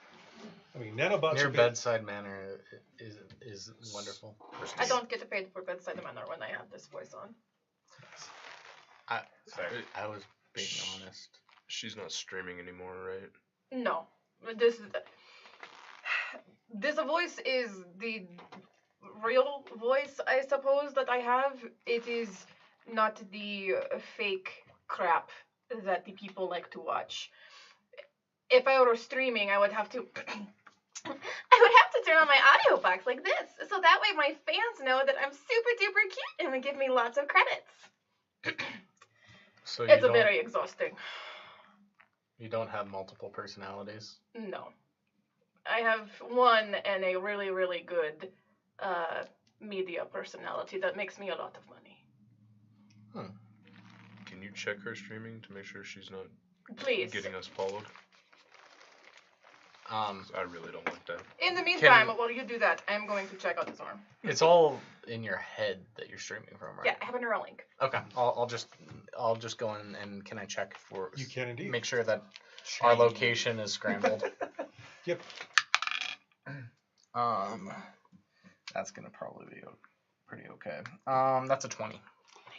I mean, nanobots Your are bedside manner is wonderful. I don't get paid for bedside manner when I have this voice on. Fair. I was being honest. She's not streaming anymore, right? No, this voice is the real voice, I suppose, that I have. It is not the fake crap that the people like to watch. If I were streaming, I would have to turn on my audio box like this, so that way my fans know that I'm super duper cute and would give me lots of credits. So It's very exhausting. You don't have multiple personalities? No. I have one and a really, really good media personality that makes me a lot of money. Can you check her streaming to make sure she's not Please. getting us followed? I really don't like that. In the meantime, while you do that, I'm going to check out this arm. It's all in your head that you're streaming from, right? Yeah, I have a neural link. Okay. I'll just go in and can I check for You can indeed. make sure that our location is scrambled. Yep. That's gonna probably be pretty okay. That's a 20.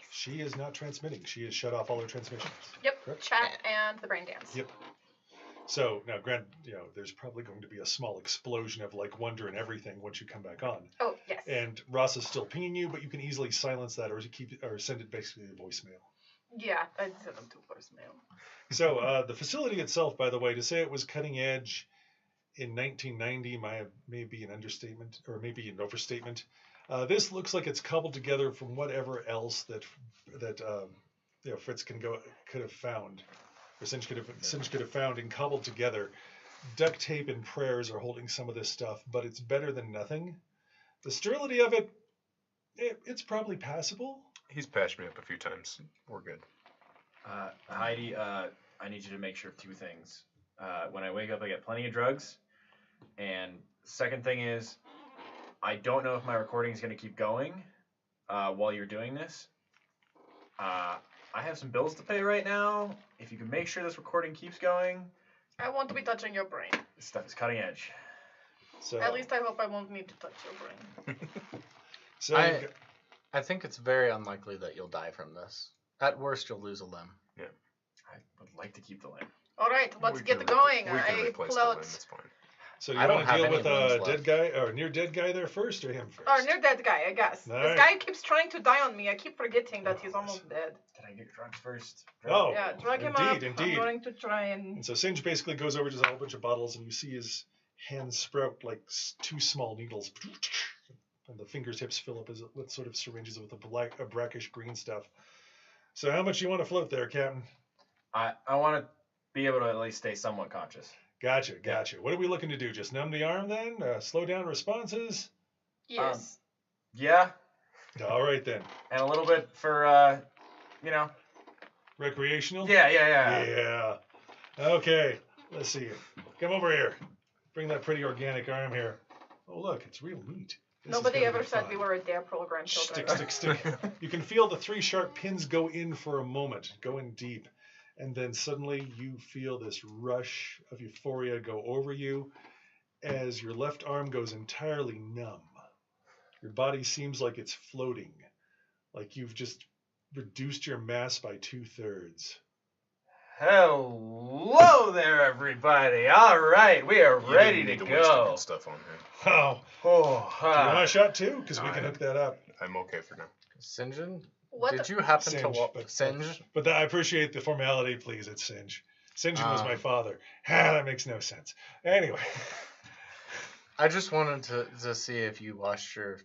She is not transmitting. She has shut off all her transmissions. Yep. Correct? Chat and the brain dance. Yep. So now, there's probably going to be a small explosion of like wonder and everything once you come back on. Oh yes. And Ross is still pinging you, but you can easily silence that or send it basically to voicemail. Yeah, I'd send them to voicemail. So the facility itself, by the way, to say it was cutting edge in 1990 may be an understatement or maybe an overstatement. This looks like it's cobbled together from whatever else that Fritz could have found, or Singe could have found and cobbled together. Duct tape and prayers are holding some of this stuff, but it's better than nothing. The sterility of it, it's probably passable. He's patched me up a few times. We're good. Heidi, I need you to make sure of two things. When I wake up, I get plenty of drugs. And second thing is, I don't know if my recording is going to keep going while you're doing this. I have some bills to pay right now. If you can make sure this recording keeps going. I won't be touching your brain. This stuff is cutting edge. So At least I hope I won't need to touch your brain. so I think it's very unlikely that you'll die from this. At worst, you'll lose a limb. I would like to keep the limb. All right, let's We get can going. We can I replace pull the out. limb, it's fine. So you I don't want to have deal any with limbs a left. dead guy or near dead guy there first, or him first? Oh, near dead guy, I guess. All This right. guy keeps trying to die on me. I keep forgetting that he's Oh, almost dead. Did I get drugs first? Oh, Yeah, drag him up. indeed. I'm going to try and. And so Singe basically goes over to a whole bunch of bottles, and you see his hands sprout like two small needles, and the fingertips fill up with sort of syringes with a brackish green stuff. So how much you want to float there, Captain? I want to be able to at least stay somewhat conscious. Gotcha. What are we looking to do? Just numb the arm then? Slow down responses? Yes. Yeah, All right then. and a little bit for, Recreational? Yeah. Yeah. Okay. Let's see. Come over here. Bring that pretty organic arm here. Oh, look, it's real neat. This is Nobody gonna ever be said fun. we were a dare program children. Stick. You can feel the 3 sharp pins go in for a moment, go in deep. And then suddenly you feel this rush of euphoria go over you as your left arm goes entirely numb. Your body seems like it's floating, like you've just reduced your mass by 2/3. Hello there, everybody. All right, we are You ready didn't to need waste your go. good stuff on him. Oh, Oh, do you want a shot too? Because we can Alright. hook that up. I'm okay for now. Sinjin, What did you happen to Singe, walk? Singe? But I appreciate the formality, please. It's Singe. Singe was my father. That makes no sense. Anyway. I just wanted to see if you washed your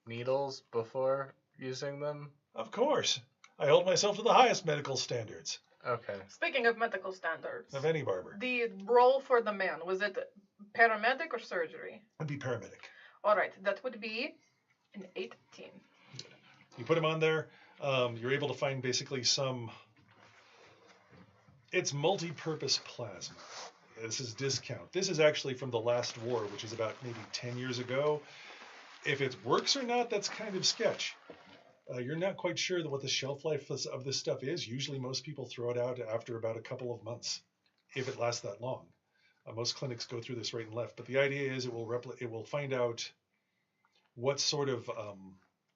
needles before using them. Of course. I hold myself to the highest medical standards Okay. Speaking of medical standards, of any barber. the role for the man, was it paramedic or surgery? I'd be paramedic. All right, that would be an 18. You put him on there. You're able to find basically it's multi-purpose plasma. This is discount. This is actually from the last war, which is about maybe 10 years ago. If it works or not, that's kind of sketch. You're not quite sure what the shelf life of this stuff is. Usually most people throw it out after about a couple of months, if it lasts that long. Most clinics go through this right and left, but the idea is it will find out what sort of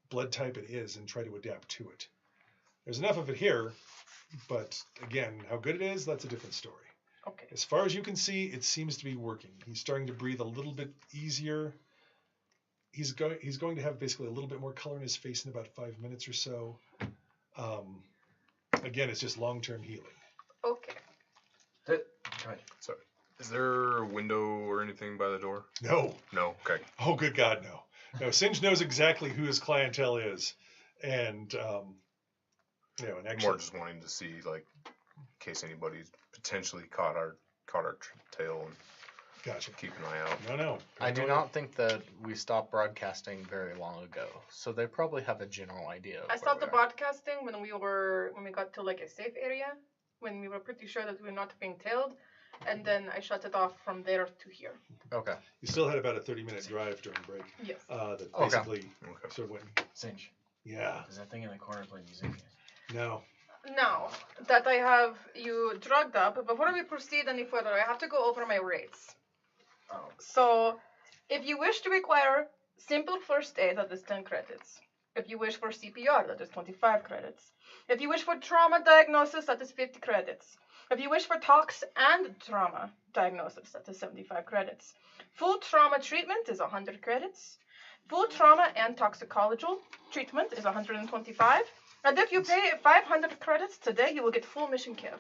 blood type it is and try to adapt to it. There's enough of it here, but again, how good it is, that's a different story. Okay. As far as you can see, it seems to be working. He's starting to breathe a little bit easier. He's going to have basically a little bit more color in his face in about 5 minutes or so. Again, it's just long-term healing. Okay. Go ahead. Sorry. Is there a window or anything by the door? No. No. Okay. Oh, good God, no. No, Singe knows exactly who his clientele is. And, and actually... More just wanting to see, like, in case anybody's potentially caught our tail and Gotcha. keep an eye out. No. I do not think that we stopped broadcasting very long ago, so they probably have a general idea. Of I where stopped the we are. broadcasting when we got to like a safe area, when we were pretty sure that we were not being tailed. and then I shut it off from there to here. Okay. You still had about a 30-minute drive during break. Yes. That Okay. basically Okay. sort of went. Cinch. Yeah. Does that thing in the corner play music? No. Now that I have you drugged up, before we proceed any further, I have to go over my rates. Oh. So, if you wish to require simple first aid, that is 10 credits. If you wish for CPR, that is 25 credits. If you wish for trauma diagnosis, that is 50 credits. If you wish for tox and trauma diagnosis, that is 75 credits. Full trauma treatment is 100 credits. Full trauma and toxicological treatment is 125. And if you pay 500 credits today, you will get full mission care.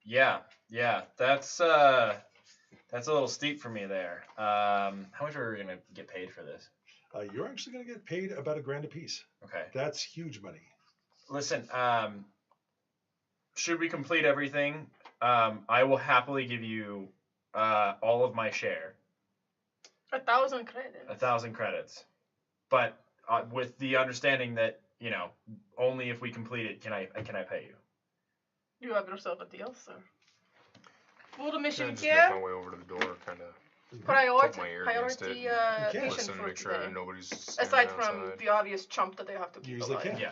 Yeah. That's a little steep for me there. How much are we gonna get paid for this? You're actually going to get paid about $1,000 a piece. Okay. That's huge money. Listen, should we complete everything, I will happily give you all of my share, 1,000 credits. 1,000 credits, but with the understanding that only if we complete it can I pay you. You have yourself a deal, sir. Full mission Just make care. my way over to the door, kind of Priority, my ear against it priority and patient listen, for make sure today. nobody's standing Aside from outside. the obvious chump that they have to keep Usually alive. can. Yeah,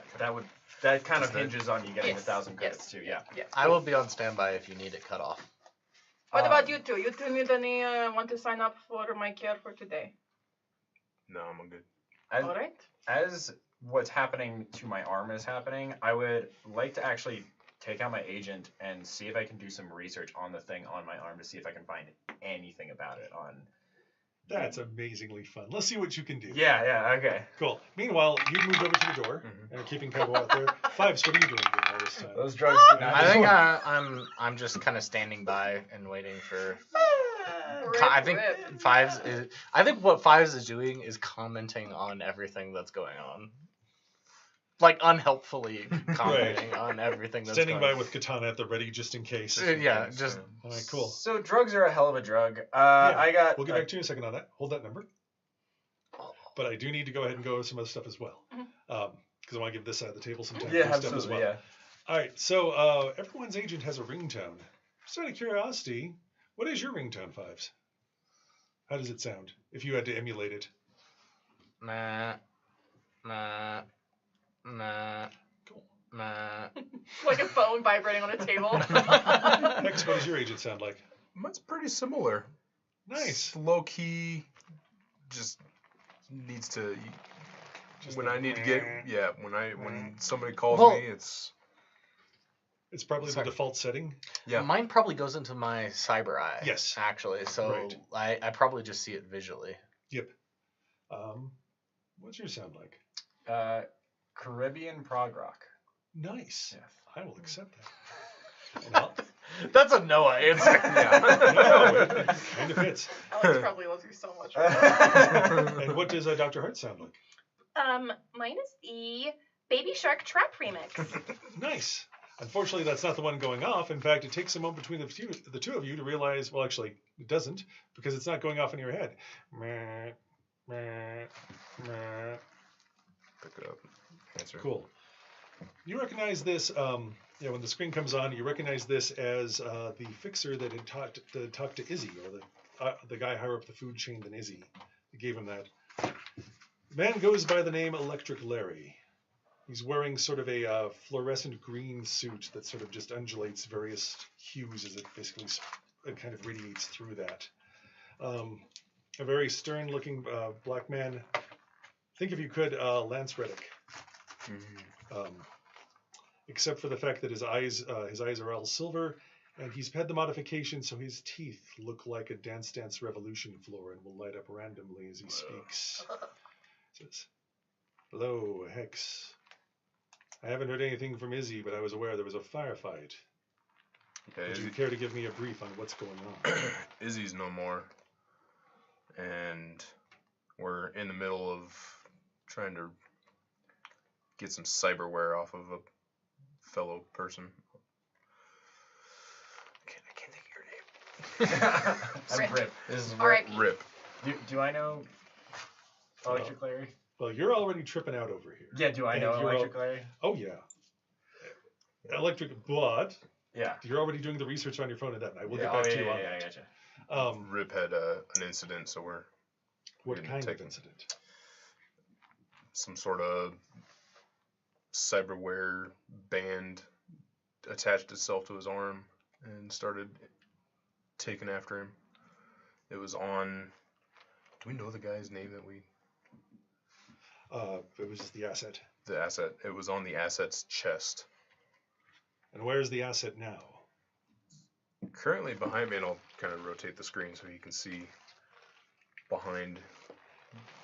that kind of Is that- hinges on you getting Yes, 1,000 credits yes, too. Yeah. Yes. I will be on standby if you need it cut off. What about Um, you two? You two need any want to sign up for my care for today? No, I'm good. As, All right. as what's happening to my arm is happening, I would like to actually take out my agent and see if I can do some research on the thing on my arm to see if I can find anything about it on. That's amazingly fun. Let's see what you can do. Yeah, okay. Cool. Meanwhile, you moved over to the door and are keeping Pebble out there. Fives, what are you doing during all this time? Those drugs did not I think I'm just kind of standing by and waiting for. I think I think what Fives is doing is commenting on everything that's going on, like unhelpfully commenting on everything that's Standing by going with katana at the ready just in case. on. Yeah, just All right, cool. So drugs are a hell of a drug. Yeah, I got. We'll get back to you in a second on that. Hold that number. But I do need to go ahead and go over some other stuff as well. Because I want to give this side of the table some time Yeah, for stuff as absolutely. well. Yeah. All right, so everyone's agent has a ringtone. Just out of curiosity, what is your ringtone, Fives? How does it sound if you had to emulate it? meh, meh, meh, Cool. meh. Like a phone vibrating on a table. Hex, what does your agent sound like? Mine's pretty similar. Nice. Low key, just needs to. Just when like, I need to get, when somebody calls Well- me, it's It's probably Sorry. the default setting. Yeah. Mine probably goes into my cyber eye. Yes. Actually, so Right. I probably just see it visually. Yep. What's your sound like? Caribbean prog rock. Nice. Yes. I will accept that. And I'll- That's a no answer. no, it kind of fits. Alex probably loves you so much. And what does Dr. Hart sound like? Mine is the Baby Shark Trap remix. Nice. Unfortunately, that's not the one going off. In fact, it takes a moment between the two of you to realize, well, actually, it doesn't, because it's not going off in your head. Meh, meh, meh. pick it up. Answer. Cool. You recognize this, when the screen comes on, you recognize this as the fixer that had talked to Izzy, or the guy higher up the food chain than Izzy. He gave him that. The man goes by the name Electric Larry. He's wearing sort of a fluorescent green suit that sort of just undulates various hues as it basically kind of radiates through that. A very stern-looking black man. Think, if you could, Lance Reddick. Except for the fact that his eyes are all silver, and he's had the modification so his teeth look like a Dance Dance Revolution floor and will light up randomly as he speaks. Says, "Hello, Hex. I haven't heard anything from Izzy, but I was aware there was a firefight. Yeah, Would you care to give me a brief on what's going on?" Izzy's no more, and we're in the middle of trying to get some cyberware off of a fellow person. I can't think of your name. I'm Rip. This is R.I.P. Rip. Do I know Electric Larry? Well, you're already tripping out over here. Yeah, do I And know you're Electric Larry? Oh, yeah. Electric blood. Yeah. You're already doing the research on your phone and that, and I will get Oh, back to yeah, you on yeah, I that. gotcha. Rip had an incident, so What didn't kind take of him. incident? Some sort of cyberware band attached itself to his arm and started taking after him. It was on. Do we know the guy's name that we? It was the asset. The asset. It was on the asset's chest. And where's the asset now? Currently behind me, and I'll kind of rotate the screen so you can see behind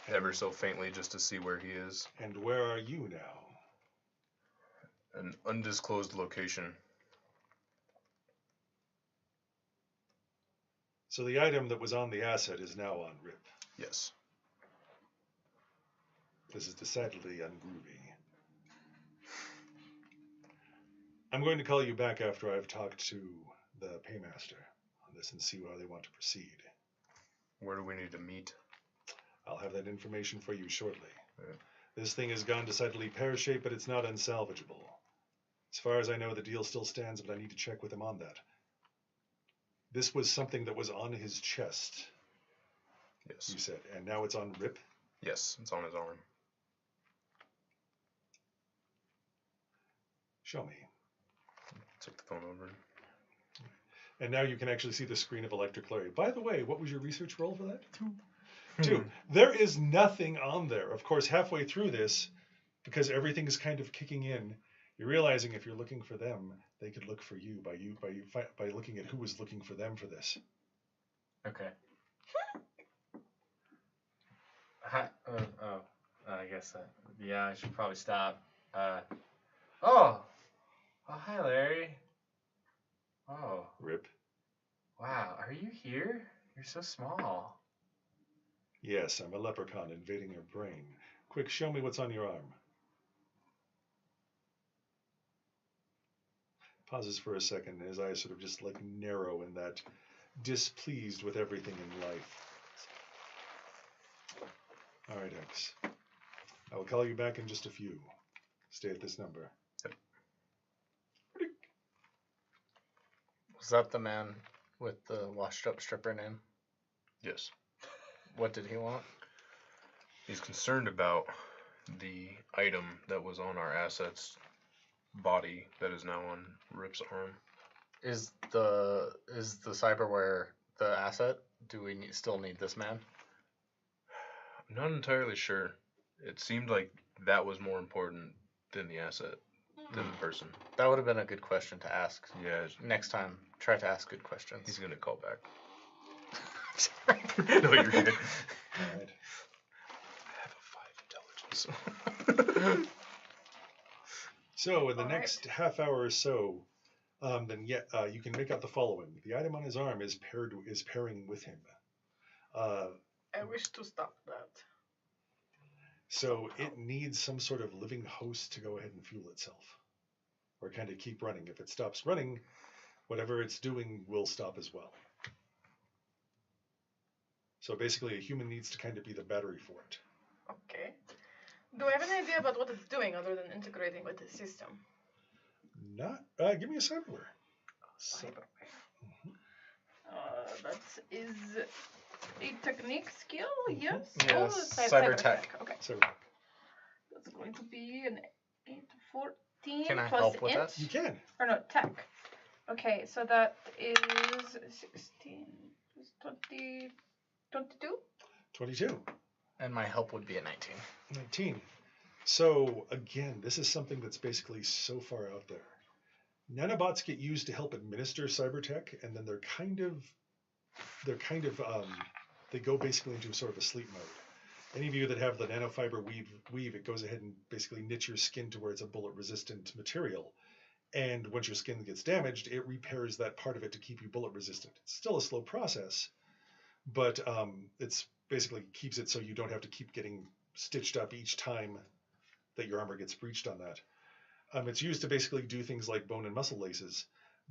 ever so faintly just to see where he is. And where are you now? An undisclosed location. So the item that was on the asset is now on Rip. Yes. This is decidedly ungroovy. I'm going to call you back after I've talked to the paymaster on this and see how they want to proceed. Where do we need to meet? I'll have that information for you shortly. Right. This thing has gone decidedly pear-shaped, but it's not unsalvageable. As far as I know, the deal still stands, but I need to check with him on that. This was something that was on his chest, Yes. you said, and now it's on Rip? Yes, it's on his arm. Show me. Take the phone over. And now you can actually see the screen of electric flurry. By the way, what was your research roll for that? 2. There is nothing on there. Of course, halfway through this, because everything is kind of kicking in, you're realizing if you're looking for them, they could look for you by looking at who was looking for them for this. Okay. I guess yeah, I should probably stop. Oh, hi, Larry. Oh, Rip. wow, are you here? You're so small. Yes, I'm a leprechaun invading your brain. Quick, show me what's on your arm. Pauses for a second, and his eyes sort of just like narrow in that displeased with everything in life. All right, X. I will call you back in just a few. Stay at this number. Was that the man with the washed up stripper name? Yes. What did he want? He's concerned about the item that was on our asset's body that is now on Rip's arm. Is the cyberware the asset? Do we still need this man? I'm not entirely sure. It seemed like that was more important than the asset, than the person. That would have been a good question to ask. Yeah, Next time, try to ask good questions. he's gonna call back. Sorry. No, you're good. All right. I have a 5 intelligence. So in the All next half hour or so, you can make out the following. The item on his arm is pairing with him. I wish to stop that. So it needs some sort of living host to go ahead and fuel itself, or kind of keep running. If it stops running, whatever it's doing will stop as well. So basically, a human needs to kind of be the battery for it. Okay. Do I have an idea about what it's doing other than integrating with the system? Not. Give me a cyberware. Cyberware. That is a technique skill, yes? Yes, Cyber cyber tech. Okay. So That's going to be an 8 to 14 Can I plus help with int. that? you can. Or no, tech. Okay, so that is 16 plus 20, 22? 22. And my help would be a 19. 19. So again, this is something that's basically so far out there. Nanobots get used to help administer cybertech, and then they go basically into sort of a sleep mode. Any of you that have the nanofiber weave, it goes ahead and basically knits your skin to where it's a bullet-resistant material. And once your skin gets damaged, it repairs that part of it to keep you bullet-resistant. It's still a slow process, but it's basically keeps it so you don't have to keep getting stitched up each time that your armor gets breached on that. It's used to basically do things like bone and muscle laces,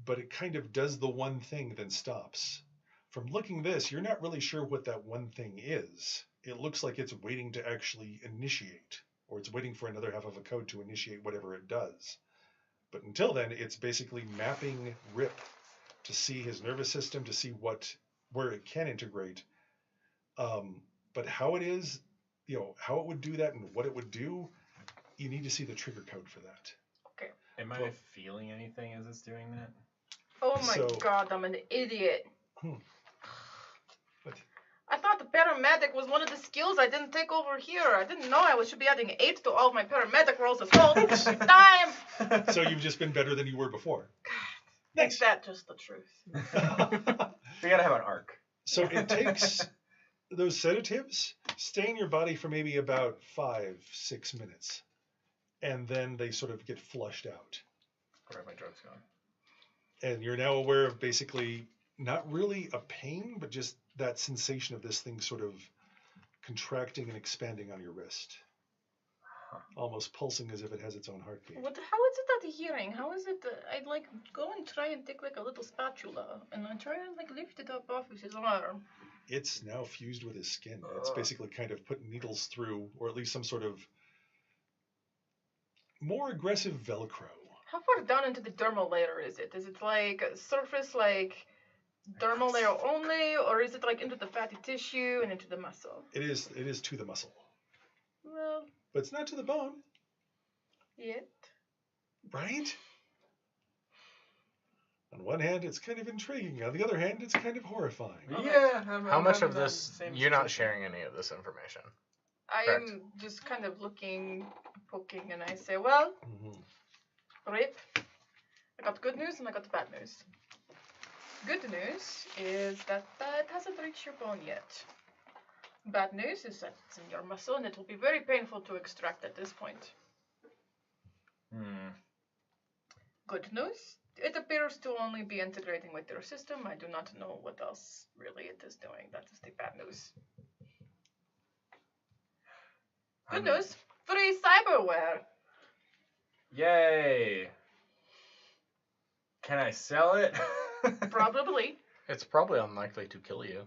but it kind of does the one thing, then stops. From looking this, you're not really sure what that one thing is. It looks like it's waiting to actually initiate, or it's waiting for another half of a code to initiate whatever it does. But until then, it's basically mapping Rip to see his nervous system, to see where it can integrate. But how it is, how it would do that and what it would do, you need to see the trigger code for that. Am I feeling anything as it's doing that? Oh my god, I'm an idiot. What? I thought the paramedic was one of the skills I didn't take over here. I didn't know I should be adding 8 to all of my paramedic rolls as well. Time! So you've just been better than you were before. Nice. Is that just the truth? We gotta have an arc. So it takes those sedatives stay in your body for maybe about 5-6 minutes. And then they sort of get flushed out. Where have my drugs gone? And you're now aware of basically not really a pain, but just that sensation of this thing sort of contracting and expanding on your wrist. Almost pulsing as if it has its own heartbeat. How is it that hearing? How is it that I'd go and try and take a little spatula and I try and lift it up off of his arm. It's now fused with his skin. It's basically kind of putting needles through, or at least some sort of more aggressive Velcro. How far down into the dermal layer is it? Is it like a surface, like dermal layer only, or is it like into the fatty tissue and into the muscle? It is to the muscle. Well, but it's not to the bone. Yet. Right? On one hand, it's kind of intriguing. On the other hand, it's kind of horrifying. Yeah. How much of this, you're not sharing any of this information? I am just kind of looking, poking, and I say, well, Rip, I got good news and I got bad news. Good news is that it hasn't reached your bone yet. Bad news is that it's in your muscle and it will be very painful to extract at this point. Good news, it appears to only be integrating with your system. I do not know what else really it is doing. That is the bad news. Good news, free cyberware. Yay. Can I sell it? Probably. It's probably unlikely to kill you.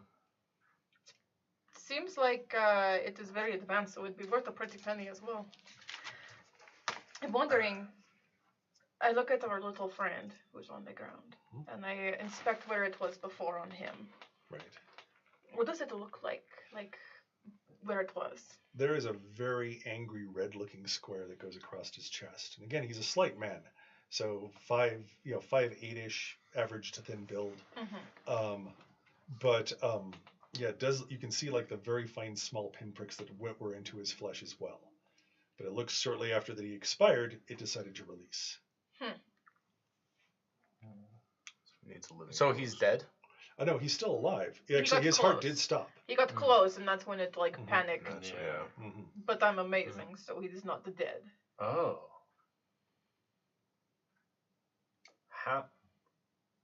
Seems like it is very advanced, so it'd be worth a pretty penny as well. I'm wondering, I look at our little friend who's on the ground, and I inspect where it was before on him. Right. What does it look like where it was? There is a very angry red-looking square that goes across his chest. And again, he's a slight man, so 5'8"-ish, average to thin build. Yeah, it does. You can see like the very fine, small pinpricks that were into his flesh as well. But it looks shortly after that he expired, it decided to release. So he's dead? Oh no, he's still alive. Actually, his heart did stop. He got close, and that's when it panicked. Yeah. But I'm amazing, so he is not dead. Oh. How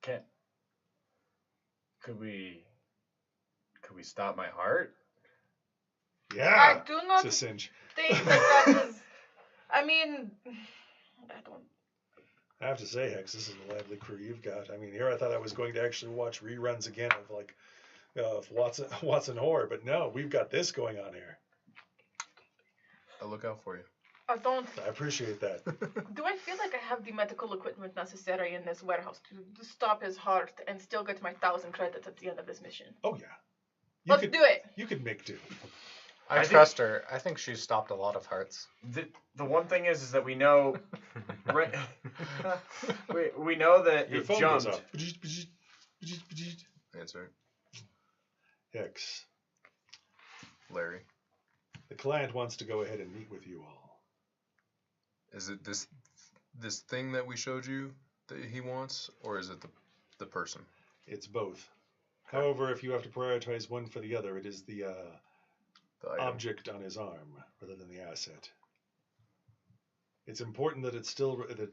could we stop my heart? Yeah. I do not it's a cinch. think that is. I mean, I don't. I have to say, Hex, this is a lively crew you've got. I mean, here I thought I was going to actually watch reruns again of Watson Horror, but no, we've got this going on here. I'll look out for you. I don't. I appreciate that. Do I feel like I have the medical equipment necessary in this warehouse to stop his heart and still get my 1,000 credits at the end of this mission? Oh yeah. Let's do it. You could make do. I trust her. I think she's stopped a lot of hearts. The one thing is that we know, we know that Your it phone jumped. goes off. Answer. Hex, Larry. the client wants to go ahead and meet with you all. Is it this thing that we showed you that he wants, or is it the person? It's both. However, if you have to prioritize one for the other, it is the item. object on his arm rather than the asset. It's important that it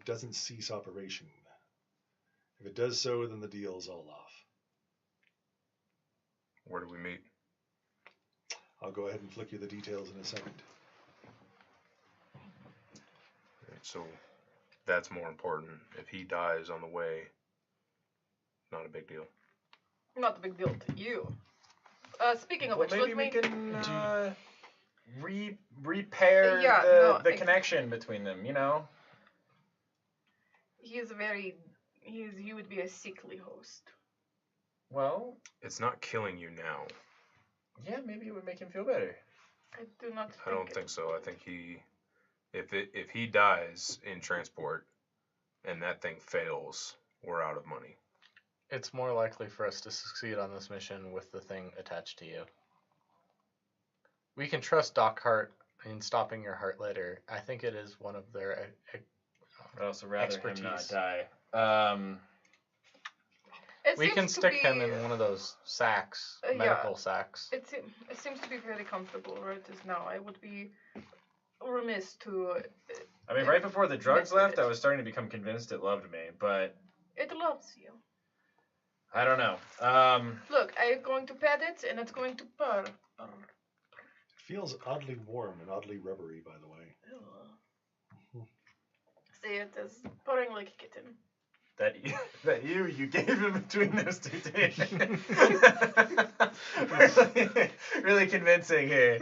doesn't cease operation. If it does so, then the deal's all off. Where do we meet? I'll go ahead and flick you the details in a second. Right, so that's more important. If he dies on the way, not a big deal. Not a big deal to you. Speaking of Well, which, maybe let we me. can repair the connection between them. You know. he would be a sickly host. Well, It's not killing you now. yeah, maybe it would make him feel better. I do not I don't think so. I think if he dies in transport and that thing fails, we're out of money. It's more likely for us to succeed on this mission with the thing attached to you. We can trust Doc Hart in stopping your heart later. I think it is one of their I'd also rather him not expertise. die. It We seems can to stick him be- in one of those sacks, yeah. medical sacks. It seems to be very comfortable where it is now. I would be remiss to. I mean, right before the drugs Mess with left, it. I was starting to become convinced it loved me, but It loves you. I don't know. Look, I'm going to pet it, and it's going to purr. Purr. It feels oddly warm and oddly rubbery, by the way. Ew. See, it is purring like a kitten. that you gave him between those two teeth. really convincing here.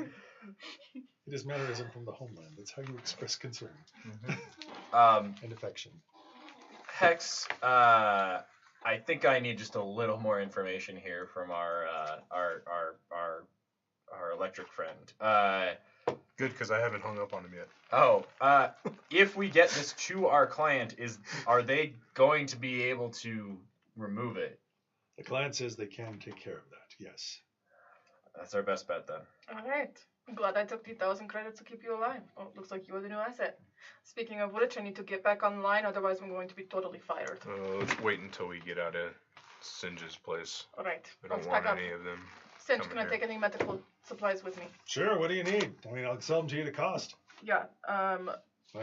It is mannerism from the homeland. That's how you express concern and affection. Hex, I think I need just a little more information here from our electric friend. Good, because I haven't hung up on him yet. If we get this to our client, are they going to be able to remove it? The client says they can take care of that, yes. That's our best bet then. All right. I'm glad I took the 1,000 credits to keep you alive. Oh, it looks like you are the new asset. Speaking of which, I need to get back online, otherwise I'm going to be totally fired. Let's wait until we get out of Singe's place. All right. We Let's don't want pack up. any of them. Singe, coming can I here. take any medical supplies with me? Sure, what do you need? I mean, I'll sell them to you at a cost. Yeah. I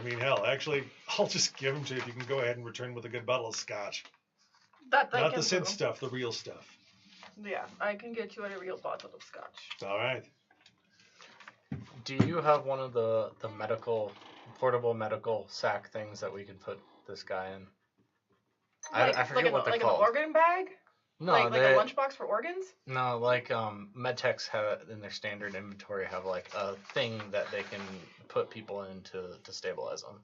mean, hell, actually, I'll just give them to you if you can go ahead and return with a good bottle of scotch. That I Not can the synth do. stuff, the real stuff. Yeah, I can get you a real bottle of scotch. All right. Do you have one of the portable medical sack things that we can put this guy in? I forget what they're like called. an organ bag? No, like they a lunchbox for organs? no like medtechs have it in their standard inventory, have like a thing that they can put people in to stabilize them.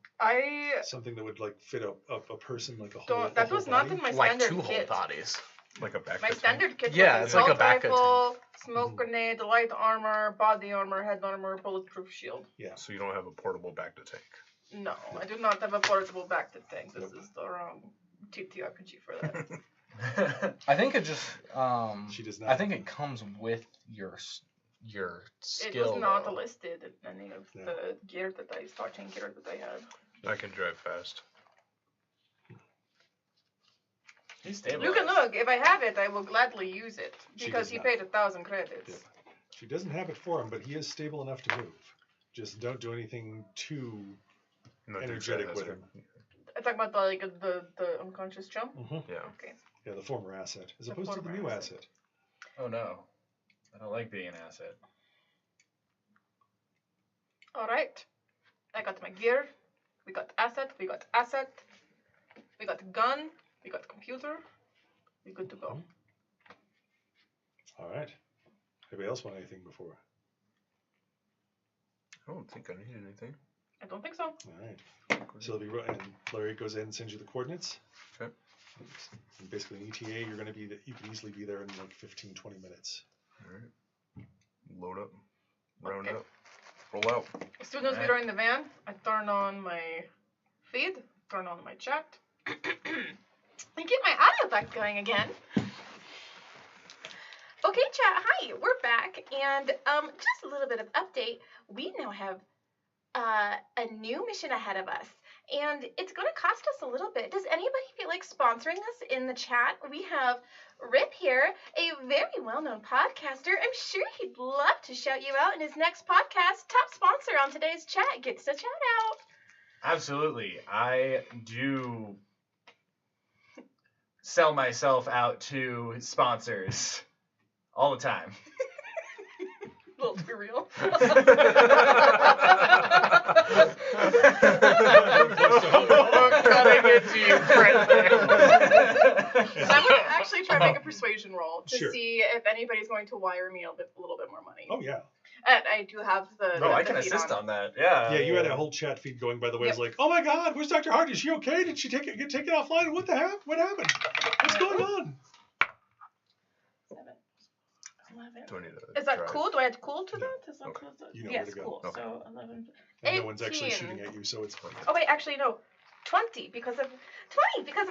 Something that would like fit a person like a whole. Don't. That a whole was not body? in my Like standard two whole kit. bodies. Like a back. My standard kit Yeah, was it's like a assault back rifle, smoke Mhm. grenade, light armor, body armor, head armor, bulletproof shield. Yeah. So you don't have a portable back to tank. No, I do not have a portable back to tank. This Nope. is the wrong TTRPG for that. I think it just She does not. I think it comes with your skill. It was not though. listed in any of No. the gear that starting gear that I have. I can drive fast. He's stable. You can look. If I have it, I will gladly use it She because does he not. paid 1,000 credits. Yeah. She doesn't have it for him, but he is stable enough to move. Just don't do anything too Not energetic that with hazard. him. I talk about the unconscious chump. Mm-hmm. Yeah. Okay. Yeah, the former asset, as The opposed to the former new asset. asset. Oh no. I don't like being an asset. All right. I got my gear. We got asset. We got asset. We got gun. We got computer. We good to go. All right. Anybody else want anything before? I don't think I need anything. I don't think so. All right. Sylvie and Larry goes in and sends you the coordinates. Okay. And basically, an ETA, you're going to be that you can easily be there in like 15, 20 minutes. All right. Load up. Round Okay. up. Roll out. As soon as we are in the van, I turn on my feed, turn on my chat, and get my audio back going again. Okay, chat. Hi, we're back, and just a little bit of update. We now have a new mission ahead of us, and it's going to cost us a little bit. Does anybody feel like sponsoring us in the chat? We have Rip here, a very well-known podcaster. I'm sure he'd love to shout you out in his next podcast. Top sponsor on today's chat gets a shout out. Absolutely. I do sell myself out to sponsors all the time. A little too real. Cutting it to you right there. So I'm gonna actually try to make a persuasion roll to Sure. see if anybody's going to wire me a little bit more money. Oh, yeah. And I do have the. Oh, I the can feed assist on. on that. Yeah. Yeah, you had a whole chat feed going, by the way. Yep. It's like, oh my God, where's Dr. Hart? Is she okay? Did she get taken offline? What the heck? What happened? What's going on? 7, 11. Do I need to Is that drive? cool? Do I add cool to No. that? Is that Okay. cool? You know yes, where to go. cool. Okay. So 11. And no one's actually 18. shooting at you, so it's fine. Oh wait, actually no. 20 because of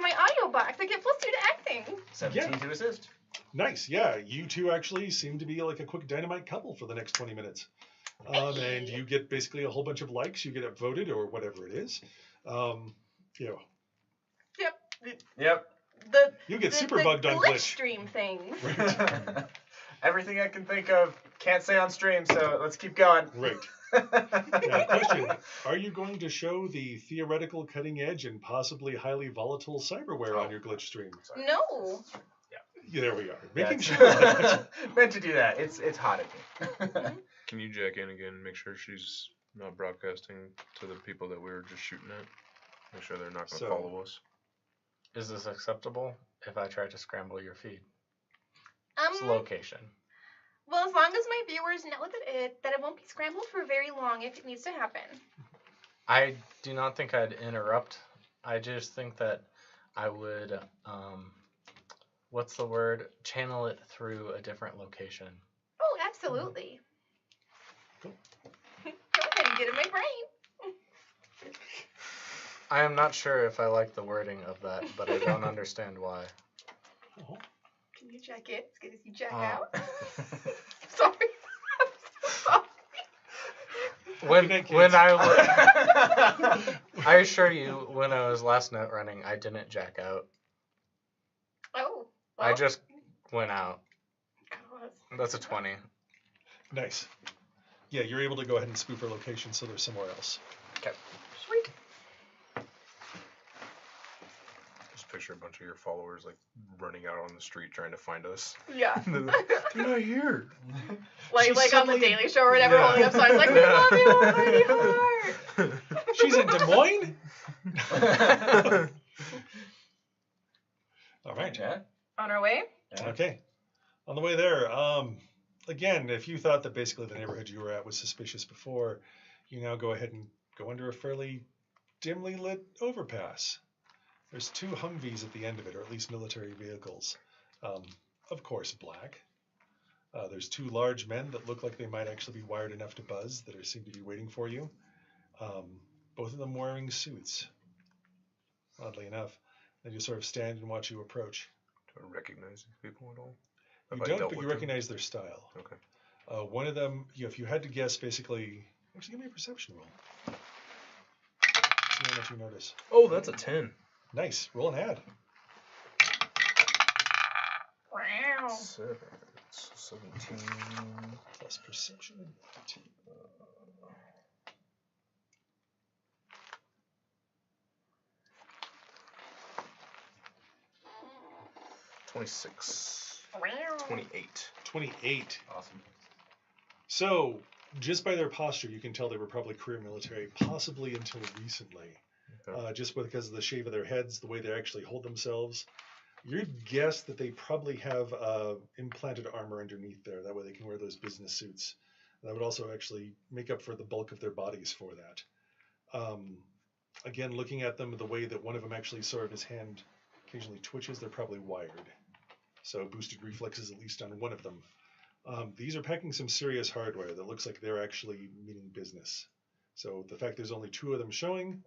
my audio box. I get +2 to acting. 17 Yeah. to assist. Nice, yeah. You two actually seem to be like a quick dynamite couple for the next 20 minutes. And you get basically a whole bunch of likes. You get upvoted or whatever it is. You know, Yep. The you get the, super the bugged on glitch glitch. stream things. Everything I can think of can't say on stream, so let's keep going. Right. Now, question: are you going to show the theoretical, cutting edge, and possibly highly volatile cyberware on your glitch stream? No. Yeah, there we are. Making Yeah, sure. meant to do that. It's hot in here. Can you jack in again and make sure she's not broadcasting to the people that we were just shooting at? Make sure they're not going to So- follow us. Is this acceptable if I try to scramble your feed? It's location. Well, as long as my viewers know that it won't be scrambled for very long if it needs to happen. I do not think I'd interrupt. I just think that I would, what's the word? Channel it through a different location. Oh, absolutely. Cool. Go ahead and get in my brain. I am not sure if I like the wording of that, but I don't understand why. Oh, Can you jack it? As good as you jack Oh. out. Sorry. I'm so sorry. Good night, When kids. I assure you, when I was last note running, I didn't jack out. Oh. I well, just went out. God. That's a 20. Nice. Yeah, you're able to go ahead and spoof her location so they're somewhere else. Sweet. Just picture a bunch of your followers like running out on the street trying to find us. Yeah. They're not here. Like She's on the suddenly- Daily Show or whatever, Yeah. holding up signs like, "We love you, Mighty Heart." She's in Des Moines? All right. Yeah. On our way. Okay. On the way there, again, if you thought that basically the neighborhood you were at was suspicious before, you now go ahead and go under a fairly dimly lit overpass. There's 2 Humvees at the end of it, or at least military vehicles. Of course, black. There's 2 large men that look like they might actually be wired enough to buzz that seem to be waiting for you. Both of them wearing suits, oddly enough. They just sort of stand and watch you approach. Do I recognize these people at all? You Have I don't, dealt but you with them? recognize their style. Okay. One of them, if you had to guess, basically, actually, give me a perception roll. See how much you notice. Oh, that's a 10. Nice. Roll an ad. Wow. 7. 17. Plus perception. 26. Wow. 28. 28. Awesome. So, just by their posture, you can tell they were probably career military, possibly until recently. Okay. Just because of the shape of their heads, the way they actually hold themselves. You'd guess that they probably have implanted armor underneath there. That way they can wear those business suits. That would also actually make up for the bulk of their bodies for that. Again, looking at them, the way that one of them actually sort of his hand occasionally twitches, they're probably wired. So boosted reflexes at least on one of them. These are packing some serious hardware that looks like they're actually meaning business. So the fact there's only 2 of them showing,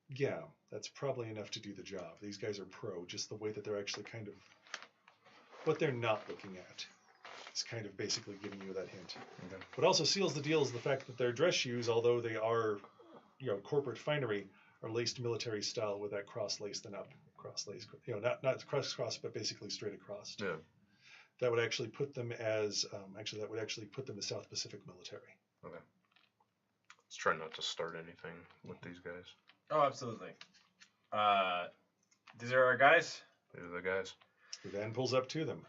yeah, that's probably enough to do the job. These guys are pro, just the way that they're actually kind of, what they're not looking at is kind of basically giving you that hint. Okay. What also seals the deal is the fact that their dress shoes, although they are, corporate finery, are laced military style with that cross lace up. Cross lace, not cross, but basically straight across. Yeah. That would actually put them as, that would actually put them as South Pacific military. Okay. Let's try not to start anything with these guys. Oh, absolutely. These are our guys. These are the guys. The van pulls up to them.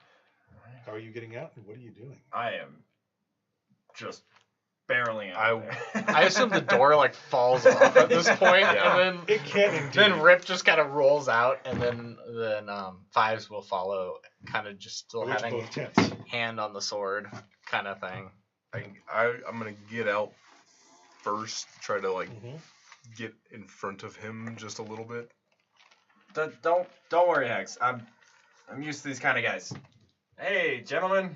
How are you getting out, and what are you doing? I am just barreling out. I assume the door falls off at this point, Yeah. and It can indeed. then Rip just kind of rolls out, and then Fives will follow, kind of just still Which having both tents. hand on the sword kind of thing. I'm gonna get out first. Try to like Mhm. get in front of him just a little bit. Don't worry, Hex. I'm used to these kind of guys. Hey, gentlemen,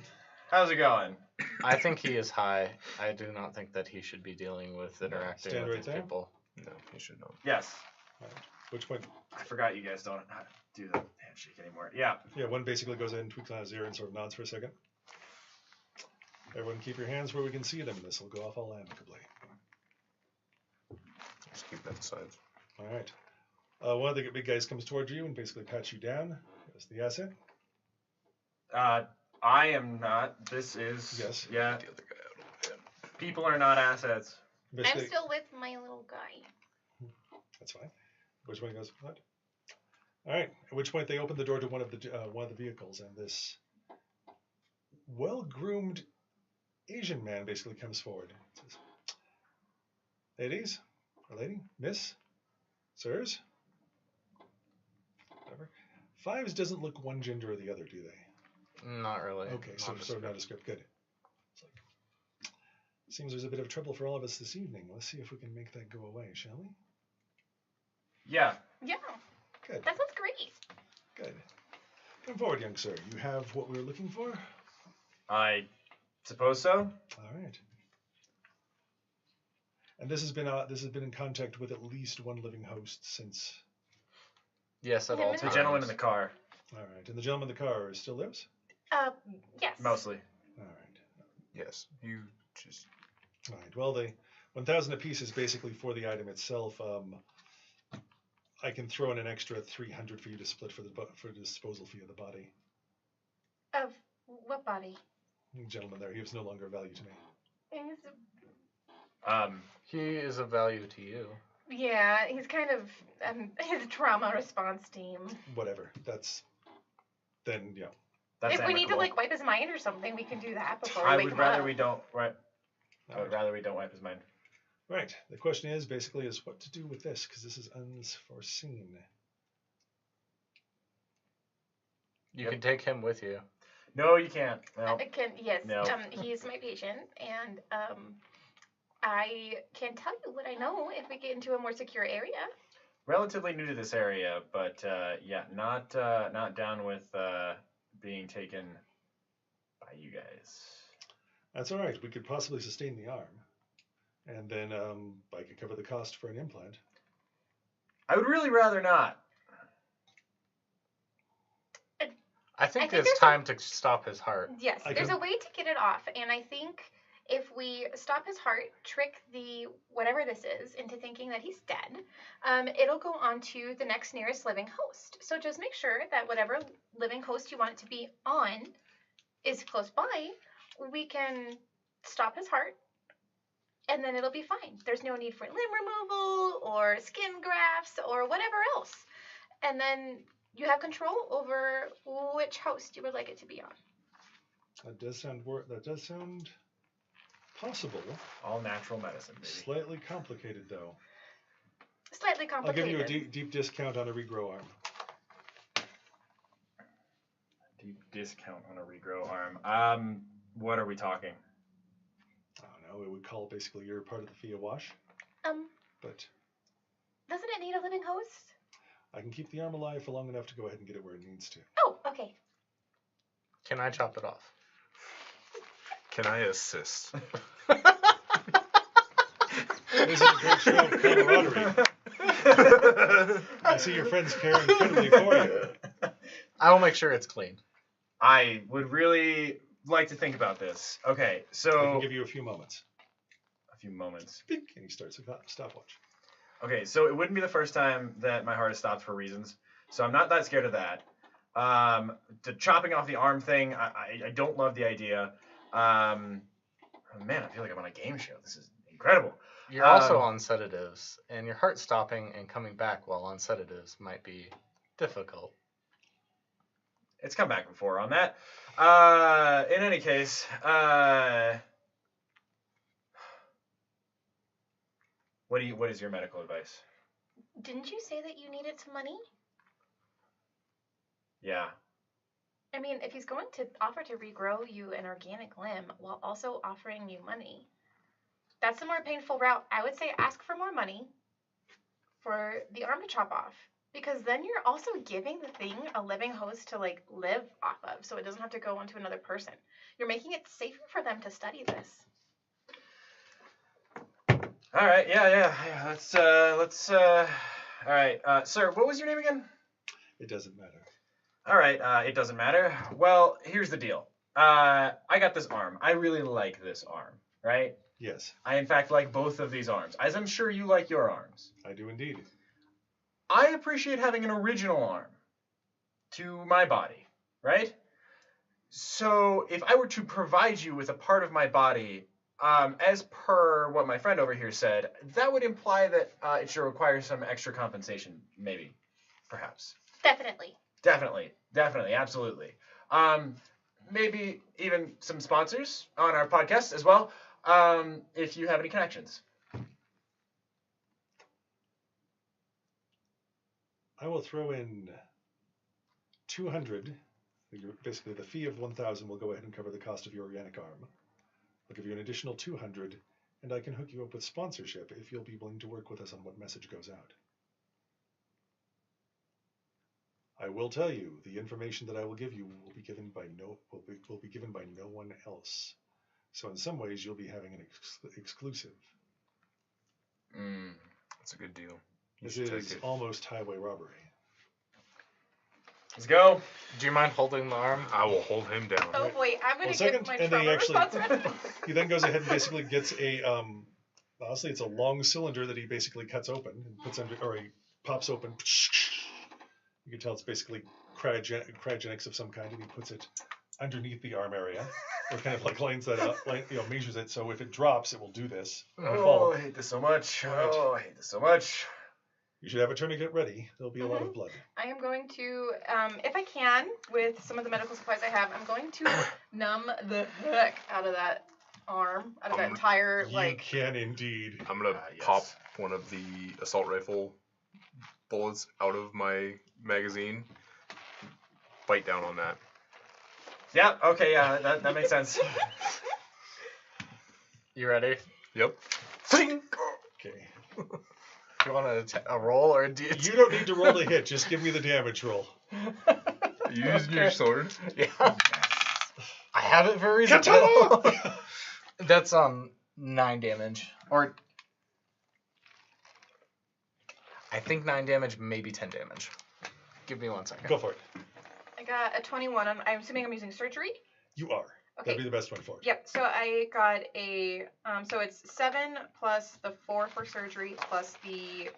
how's it going? I think he is high. I do not think that he should be dealing with interacting stand with right these there. people. No, he should not. Yes. Which one? I forgot you guys don't do the handshake anymore. Yeah. Yeah, one basically goes in, tweaks on his ear, and sort of nods for a second. Everyone keep your hands where we can see them. This will go off all amicably. Just keep that aside. All right. One of the big guys comes towards you and basically pats you down. That's the asset. I am not. This is. Yes. Yeah. Get the other guy out of the way. People are not assets. Basically, I'm still with my little guy. That's fine. Which one goes? What? All right. At which point they open the door to one of the vehicles, and this well-groomed Asian man basically comes forward. Says, "Ladies, or lady, miss, sirs, whatever. Fives doesn't look one gender or the other, do they? Not really. Okay, so sort of nondescript. Good. It's like, seems there's a bit of trouble for all of us this evening. Let's see if we can make that go away, shall we? Yeah. Yeah, Good. that sounds great. Good. Come forward, young sir. You have what we were looking for? I suppose so. All right. And this has been in contact with at least one living host since. Yes, at Yeah, all but- The times. gentleman in the car, All right. And the gentleman in the car still lives? Yes. mostly. All right. Yes, you just. All right. Well, the 1,000 apiece is basically for the item itself. I can throw in an extra 300 for you to split for the disposal fee of the body. Of what body? The gentleman there, he was no longer of value to me. He is of value to you. Yeah, he's kind of his trauma response team. Whatever. That's then yeah. That's If we need to amicable. wipe his mind or something, we can do that before we I wake would him rather up. we don't. Right. I All would right. rather we don't wipe his mind. Right. The question is basically is what to do with this because this is unforeseen. You Yep. can take him with you. No, you can't. No. Yes. No. He's my patient, and I can tell you what I know if we get into a more secure area. Relatively new to this area, but yeah, not down with being taken by you guys. That's all right. We could possibly sustain the arm, and then I could cover the cost for an implant. I would really rather not. I think think it's there's time to stop his heart. Yes, I there's can- a way to get it off, and I think if we stop his heart, trick the whatever this is into thinking that he's dead, it'll go on to the next nearest living host. So just make sure that whatever living host you want it to be on is close by. We can stop his heart, and then it'll be fine. There's no need for limb removal or skin grafts or whatever else. And then you have control over which host you would like it to be on. That does sound possible. All natural medicine, baby. Slightly complicated though. Slightly I'll give complicated. you a deep discount on a regrow arm. Deep discount on a regrow arm. What are we talking? I don't know. It would call basically your part of the fee a wash, but Doesn't it need a living host? I can keep the arm alive for long enough to go ahead and get it where it needs to. Oh, okay. Can I chop it off? Can I assist? Isn't it a great show of camaraderie? I see your friends care incredibly for you. I will make sure it's clean. I would really like to think about this. Okay, I can so give you a few moments. a few moments. Bink, and he starts a stopwatch. Okay, so it wouldn't be the first time that my heart has stopped for reasons, so I'm not that scared of that. The chopping off the arm thing, I don't love the idea. Oh man, I feel like I'm on a game show. This is incredible. You're also on sedatives, and your heart stopping and coming back while on sedatives might be difficult. It's come back before on that. In any case, what is your medical advice? Didn't you say that you needed some money? Yeah. I mean, if he's going to offer to regrow you an organic limb while also offering you money, that's the more painful route. I would say ask for more money for the arm to chop off. Because then you're also giving the thing a living host to like live off of, so it doesn't have to go onto another person. You're making it safer for them to study this. All right, yeah. Let's. All right, sir. What was your name again? It doesn't matter. All right, it doesn't matter. Well, here's the deal. I got this arm. I really like this arm, right? Yes, I, in fact, like both of these arms, as I'm sure you like your arms. I do indeed. I appreciate having an original arm to my body, right? So if I were to provide you with a part of my body, as per what my friend over here said, that would imply that it should require some extra compensation, maybe, perhaps. Definitely. Definitely, absolutely. Maybe even some sponsors on our podcast as well, if you have any connections. I will throw in 200. Basically, the fee of 1,000 will go ahead and cover the cost of your organic arm. I'll give you an additional 200, and I can hook you up with sponsorship if you'll be willing to work with us on what message goes out. I will tell you, the information that I will give you will be given by no one else. So in some ways, you'll be having an exclusive. That's a good deal. This is almost highway robbery. Let's go. Do you mind holding the arm? I will hold him down. Oh boy, I'm gonna second, give my and then trauma response. he then goes ahead and basically gets a honestly, it's a long cylinder that he basically cuts open and puts under, or he pops open. You can tell it's basically cryogenics of some kind, and he puts it underneath the arm area, or kind of like lines that up, measures it. So if it drops, it will do this. Oh, I hate this so much. Right. Oh, I hate this so much. You should have a tourniquet ready. There'll be a lot of blood. I am going to, if I can, with some of the medical supplies I have, I'm going to numb the heck out of that arm, out of that entire, You can indeed. I'm gonna yes. pop one of the assault rifle bullets out of my magazine. Bite down on that. Yeah, okay, yeah, that makes sense. You ready? Yep. Zing! Okay. Do you want a roll or a D? You don't need to roll the hit. Just give me the damage roll. You using your sword? Yeah. I have it for a reason. Katana! That's 9 damage. Or I think 9 damage, maybe 10 damage. Give me 1 second. Go for it. I got a 21. I'm assuming I'm using surgery. You are. Okay. That'd be the best one for it. Yep. So I got a so it's 7 plus the 4 for surgery plus the,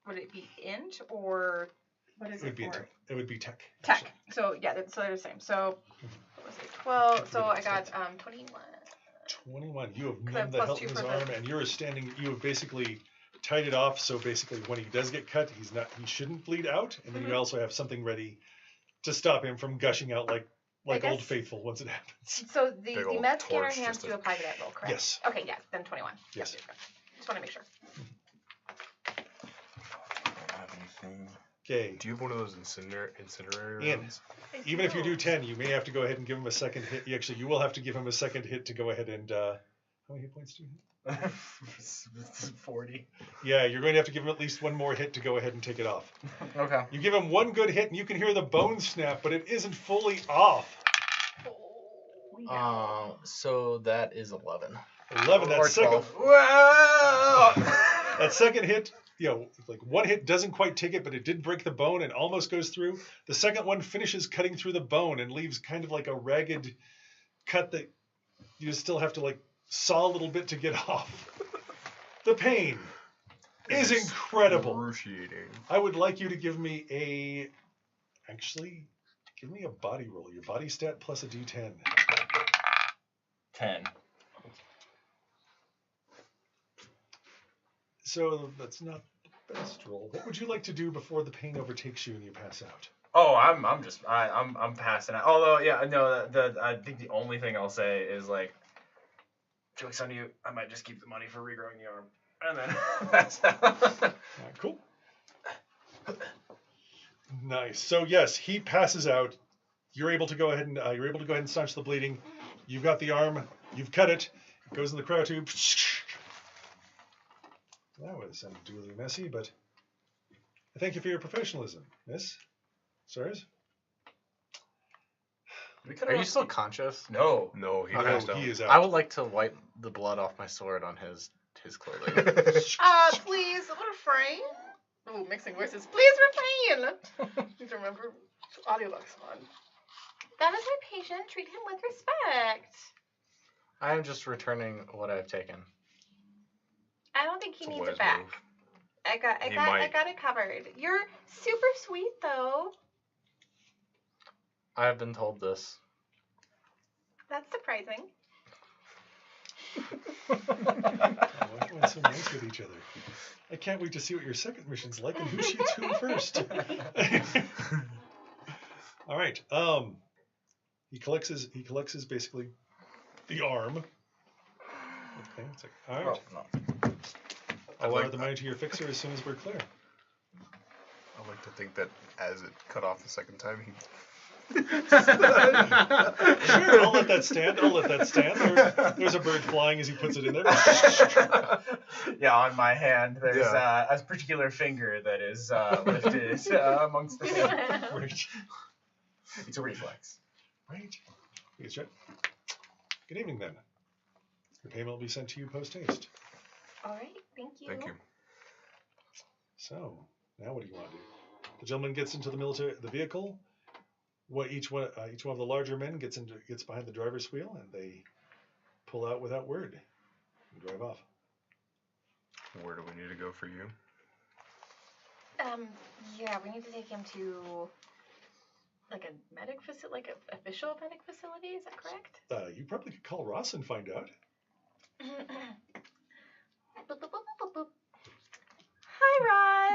would it be int or what is It would be for? it would be tech. Tech. actually. So yeah, so they're the same. So what was it? 12. So I got 21. 21. You have 'Cause I have numbed the plus hell 2 in his for the- arm, and you're standing. You have basically tied it off. So basically, when he does get cut, he shouldn't bleed out, and then you also have something ready to stop him from gushing out like Old guess- Faithful once it happens. So Big the old med scanner torch hands just do to- apply to that roll, correct? Yes. Okay, yeah, then 21. Yes. Yep. Just want to make sure. Okay. Do you have one of those incendiary Ian. rounds? Even if you do 10, you may have to go ahead and give him a second hit. You will have to give him a second hit to go ahead and. How many hit points do you have? 40. Yeah, you're going to have to give him at least one more hit to go ahead and take it off. Okay. You give him one good hit, and you can hear the bone snap, but it isn't fully off. So that is 11. 11. That Or second. 12. Whoa! That second hit, like one hit doesn't quite take it, but it did break the bone and almost goes through. The second one finishes cutting through the bone and leaves kind of like a ragged cut that you still have to like saw a little bit to get off. The pain is It's incredible. Excruciating. I would like you to give me give me a body roll. Your body stat plus a d10. 10. So that's not the best roll. What would you like to do before the pain overtakes you and you pass out? Oh, I'm passing out. Although, yeah, no, I think the only thing I'll say is like, joke's on you. I might just keep the money for regrowing the arm, and then pass out. All right, cool. Nice. So yes, he passes out. you're able to go ahead and staunch the bleeding. You've got the arm. You've cut it. It goes in the cryo tube. That was unduly messy, but I thank you for your professionalism, Miss Stars. Are you still conscious? No. No, he No, passed out. he is I out. would like to wipe the blood off my sword on his clothing. Please refrain. Oh, mixing voices. Please refrain. Please remember, audiolog's on. That is my patient. Treat him with respect. I am just returning what I've taken. I don't think he It's a needs wise it back. move. I got it covered. You're super sweet though. I have been told this. That's surprising. Oh, everyone's so nice with each other. I can't wait to see what your second mission's like and who shoots who first. All right. He collects his basically the arm. Okay. It's like, all right. Well, no. I'll wire the money to your fixer as soon as we're clear. I like to think that as it cut off the second time, he. Sure, I'll let that stand. There's a bird flying as he puts it in there. Yeah, on my hand, there's Yeah. a particular finger that is lifted amongst the hand. Right. It's a reflex. Right. Good job. Good evening, then. Your payment will be sent to you post haste. All right. Thank you. Thank you. So now, what do you want to do? The gentleman gets into the vehicle. Each one of the larger men gets behind the driver's wheel, and they pull out without word and drive off. Where do we need to go for you? Yeah, we need to take him to like a medic facility, like an official medic facility. Is that correct? You probably could call Ross and find out. Boop, boop, boop, boop, boop, boop. Hi,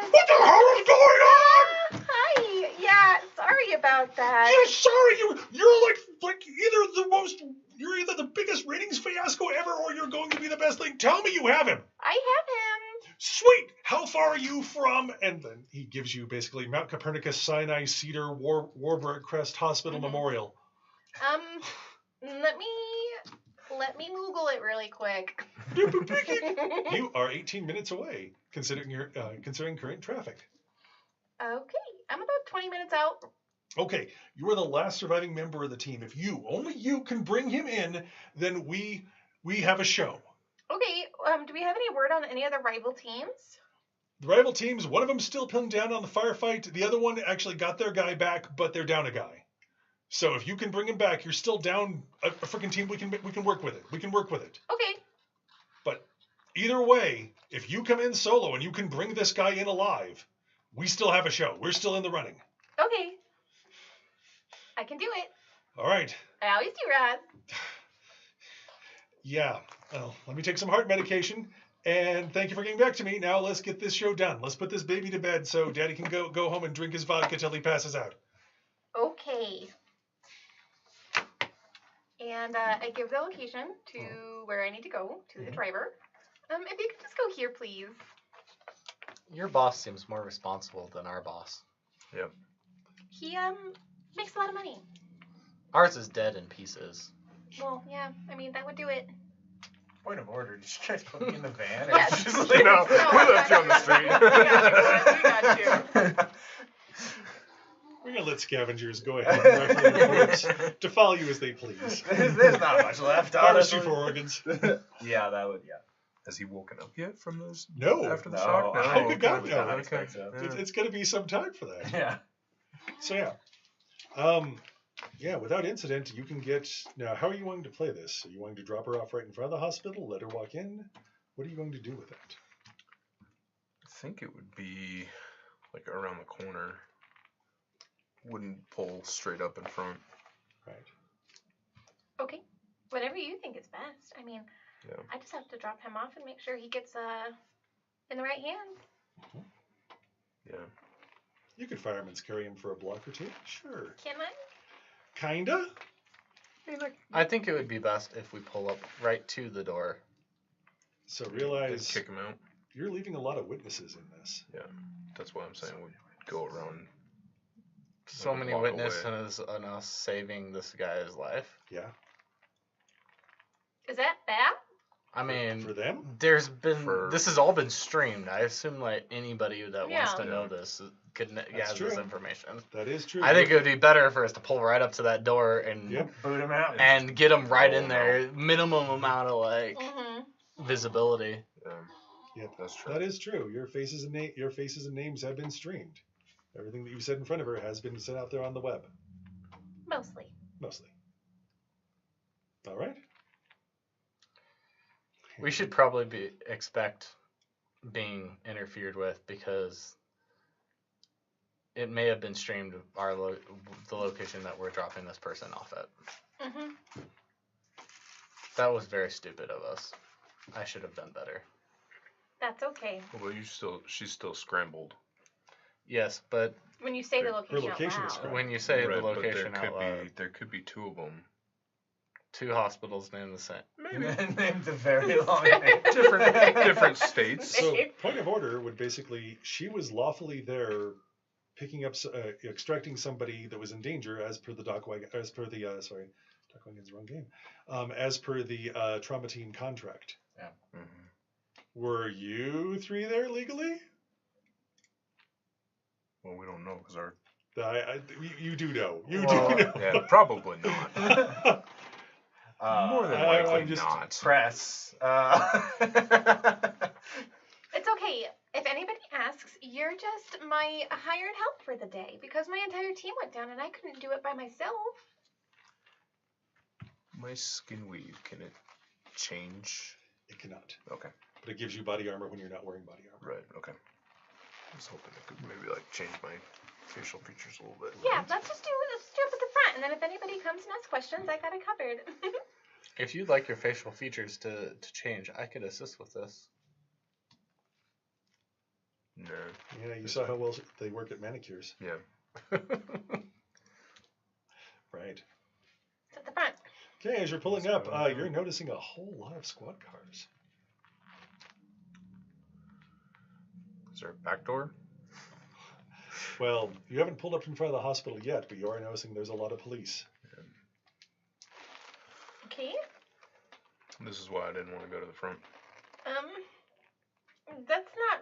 Ross. What the hell is going on? Hi. Yeah, sorry about that. You're sorry. You're like you're either the biggest ratings fiasco ever, or you're going to be the best thing. Tell me you have him. I have him. Sweet. How far are you from? And then he gives you basically Mount Copernicus, Sinai, Cedar, Warburg Crest Hospital Memorial. Let me Google it really quick. You are 18 minutes away, considering current traffic. Okay, I'm about 20 minutes out. Okay, you are the last surviving member of the team. If only you can bring him in, then we have a show. Okay, do we have any word on any other rival teams? The rival teams, one of them still pinned down on the firefight. The other one actually got their guy back, but they're down a guy. So if you can bring him back, you're still down a freaking team. We can work with it. Okay. But either way, if you come in solo and you can bring this guy in alive, we still have a show. We're still in the running. Okay. I can do it. All right. I always do, Rod. Yeah. Well, let me take some heart medication. And thank you for getting back to me. Now let's get this show done. Let's put this baby to bed so Daddy can go home and drink his vodka till he passes out. Okay. And I give the location to where I need to go, to the driver. If you could just go here, please. Your boss seems more responsible than our boss. Yep. He makes a lot of money. Ours is dead in pieces. Well, yeah, I mean, that would do it. Point of order. Did you guys put me in the van? Yes. Just You know, No, we left you on the street. We got you. We're going to let scavengers go ahead and rifle your corpse to follow you as they please. There's not much left, Pharmacy honestly. for organs. Yeah, that would, yeah. Has he woken up yet from those? No. After the No, shock? No. I would God, no. don't expect so. It's going to be some time for that. Yeah. So, yeah. Yeah, without incident, you can get... Now, how are you going to play this? Are you going to drop her off right in front of the hospital, let her walk in? What are you going to do with that? I think it would be like around the corner. Wouldn't pull straight up in front. Right. Okay. Whatever you think is best. I mean, Yeah. I just have to drop him off and make sure he gets in the right hands. Yeah. You could fireman's carry him for a block or two. Sure. Can I? Kinda? I think it would be best if we pull up right to the door. So And realize kick him out. you're leaving a lot of witnesses in this. Yeah. That's why I'm saying we'd go around so Like, many walk witnesses on us saving this guy's life. Yeah. Is that bad? I mean, For them? there's been For- this has all been streamed. I assume like anybody that wants to Yeah. know this could That's has this true. information. That is true. I think it would be better for us to pull right up to that door and Yep. Boot him out. and get him right Oh, in there. Minimum amount of like Mm-hmm. visibility. Yep. That's true. That is true. Your faces and names have been streamed. Everything that you said in front of her has been sent out there on the web, Mostly. mostly. All right. We should probably expect being interfered with because it may have been streamed the location that we're dropping this person off at. Mm-hmm. That was very stupid of us. I should have done better. That's okay. Well, she's still scrambled. Yes, but When you say the Her location, location out is loud. correct. when you say Right, the but location out loud, there could be two of them. 2 hospitals named the same. Named a very long name. Different states. So, point of order would basically, she was lawfully there, picking up, extracting somebody that was in danger, as per the Docwagon's wrong game, as per the trauma team contract. Yeah. Mm-hmm. Were you 3 there legally? Well, we don't know because our. You do know. You Well, do know. Yeah, probably not. More than I- likely I'm just- not. Press. It's okay. If anybody asks, you're just my hired help for the day because my entire team went down and I couldn't do it by myself. My skin weave, can it change? It cannot. Okay. But it gives you body armor when you're not wearing body armor. Right, okay. I was hoping it could maybe like change my facial features a little bit. Yeah, let's just do it at the front, and then if anybody comes and asks questions, I got it covered. If you'd like your facial features to change, I could assist with this. No. Yeah, you saw how well they work at manicures. Yeah. Right. It's at the front. Okay, as you're pulling up, you're noticing a whole lot of squad cars. Is there a back door? Well, you haven't pulled up in front of the hospital yet, but you are noticing there's a lot of police. Okay. This is why I didn't want to go to the front. That's not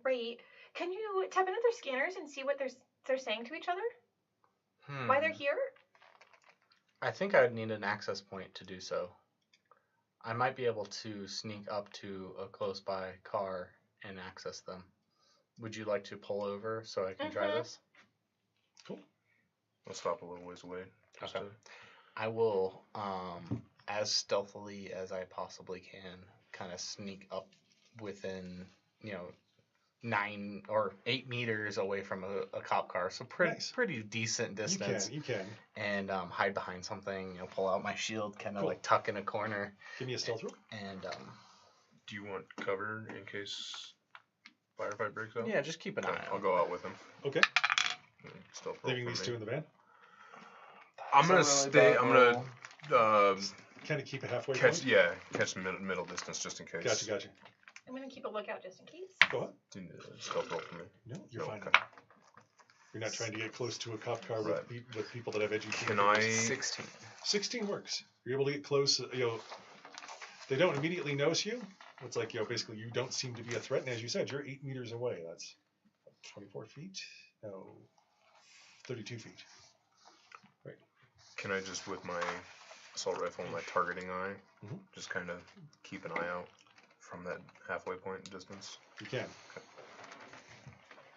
great. Can you tap into their scanners and see what they're saying to each other? Why they're here? I think I'd need an access point to do so. I might be able to sneak up to a close by car and access them. Would you like to pull over so I can try Mhm. this? Cool. I'll stop a little ways away. Just Okay. to, I will, as stealthily as I possibly can, kind of sneak up within, 9 or 8 meters away from a cop car. So Nice. pretty decent distance. You can. And hide behind something, pull out my shield, kind of Cool. like tuck in a corner. Give me a stealth roll. And, do you want cover in case firefight breaks out? yeah, just keep an Okay, eye I'll out. go out with him. Okay. Stealth roll Leaving for these me. 2 in the van. I'm gonna stay. I'm gonna Kind of keep a halfway catch. point. Yeah, catch middle distance just in case. Gotcha. I'm gonna keep a lookout just in case. Go ahead. Do you need a stealth roll for me? No, you're No, fine. okay. You're not trying to get close to a cop car Right. with people that have edgy Can feelings. I? 16. 16 works. You're able to get close. They don't immediately notice you. It's like, basically you don't seem to be a threat. And as you said, you're 8 meters away. That's 24 feet? No, 32 feet. Right. Can I just with my assault rifle and my targeting eye, just kind of keep an eye out from that halfway point distance? You can.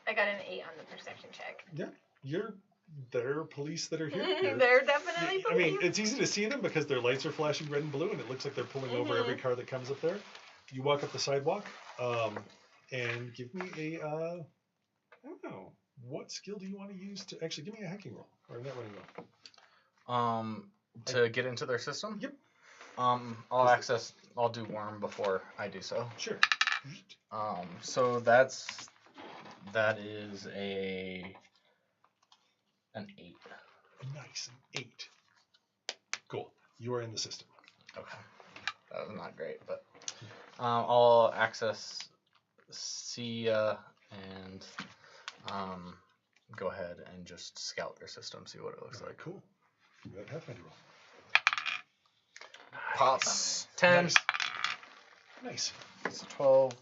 I got an 8 on the perception check. Yeah. There are police that are here. You're- They're definitely I mean, police. it's easy to see them because their lights are flashing red and blue, and it looks like they're pulling over every car that comes up there. You walk up the sidewalk, and give me a, I don't know, what skill do you want to use to actually give me a hacking roll or a net running roll? To get into their system? Yep. I'll do worm before I do so. Sure. So that is an 8. Nice, an 8. Cool. You are in the system. Okay. That was not great, but I'll access Sia and go ahead and just scout their system, see what it looks like. Cool. You got Pathfinder roll. Pops. 10. Nice. So 12,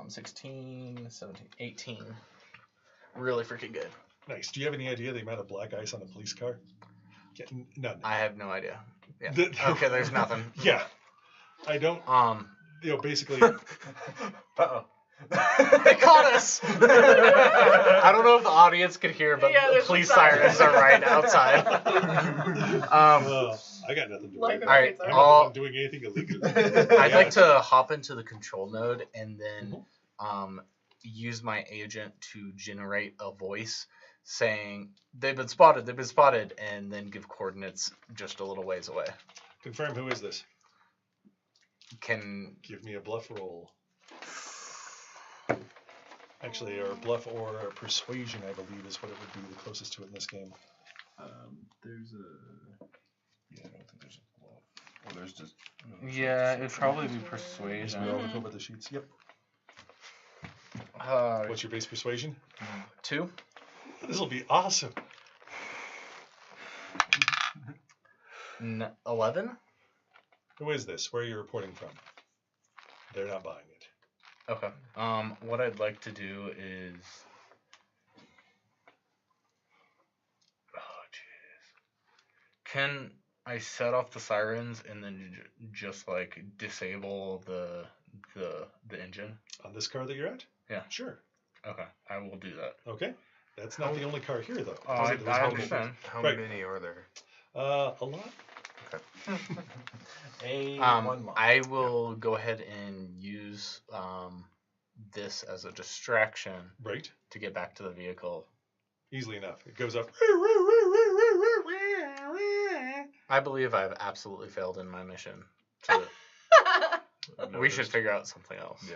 16, 17, 18. Really freaking good. Nice. Do you have any idea the amount of black ice on a police car? None. I have no idea. Yeah. The- Okay, there's nothing. Yeah. I don't. Basically. Uh-oh. They caught us! I don't know if the audience could hear, but Yeah, the there's police some sirens. sirens are right outside. I got nothing to Like worry a about. Alright, I'm All- not the one doing anything illegal. I'd like to hop into the control node and then use my agent to generate a voice saying, they've been spotted, and then give coordinates just a little ways away. Confirm who is this. Can Give me a bluff roll. Actually, or a bluff or a persuasion, I believe, is what it would be the closest to it in this game. There's a. Yeah, I don't think there's a bluff. Well, there's just. Yeah, it'd probably be Yes, persuasion. we all look over the sheets. Yep. What's your base persuasion? 2. This will be awesome. 11. Who is this? Where are you reporting from? They're not buying it. Okay. What I'd like to do is. Oh, jeez. Can I set off the sirens and then just like disable the engine? On this car that you're at? Yeah. Sure. Okay, I will do that. Okay. That's not the only car here, though. Oh, I There's multiple. understand. How Right. many are there? A lot. One month. I will go ahead and use this as a distraction Right. to get back to the vehicle. Easily enough. It goes up. I believe I've absolutely failed in my mission. So we should figure out something else. Yeah.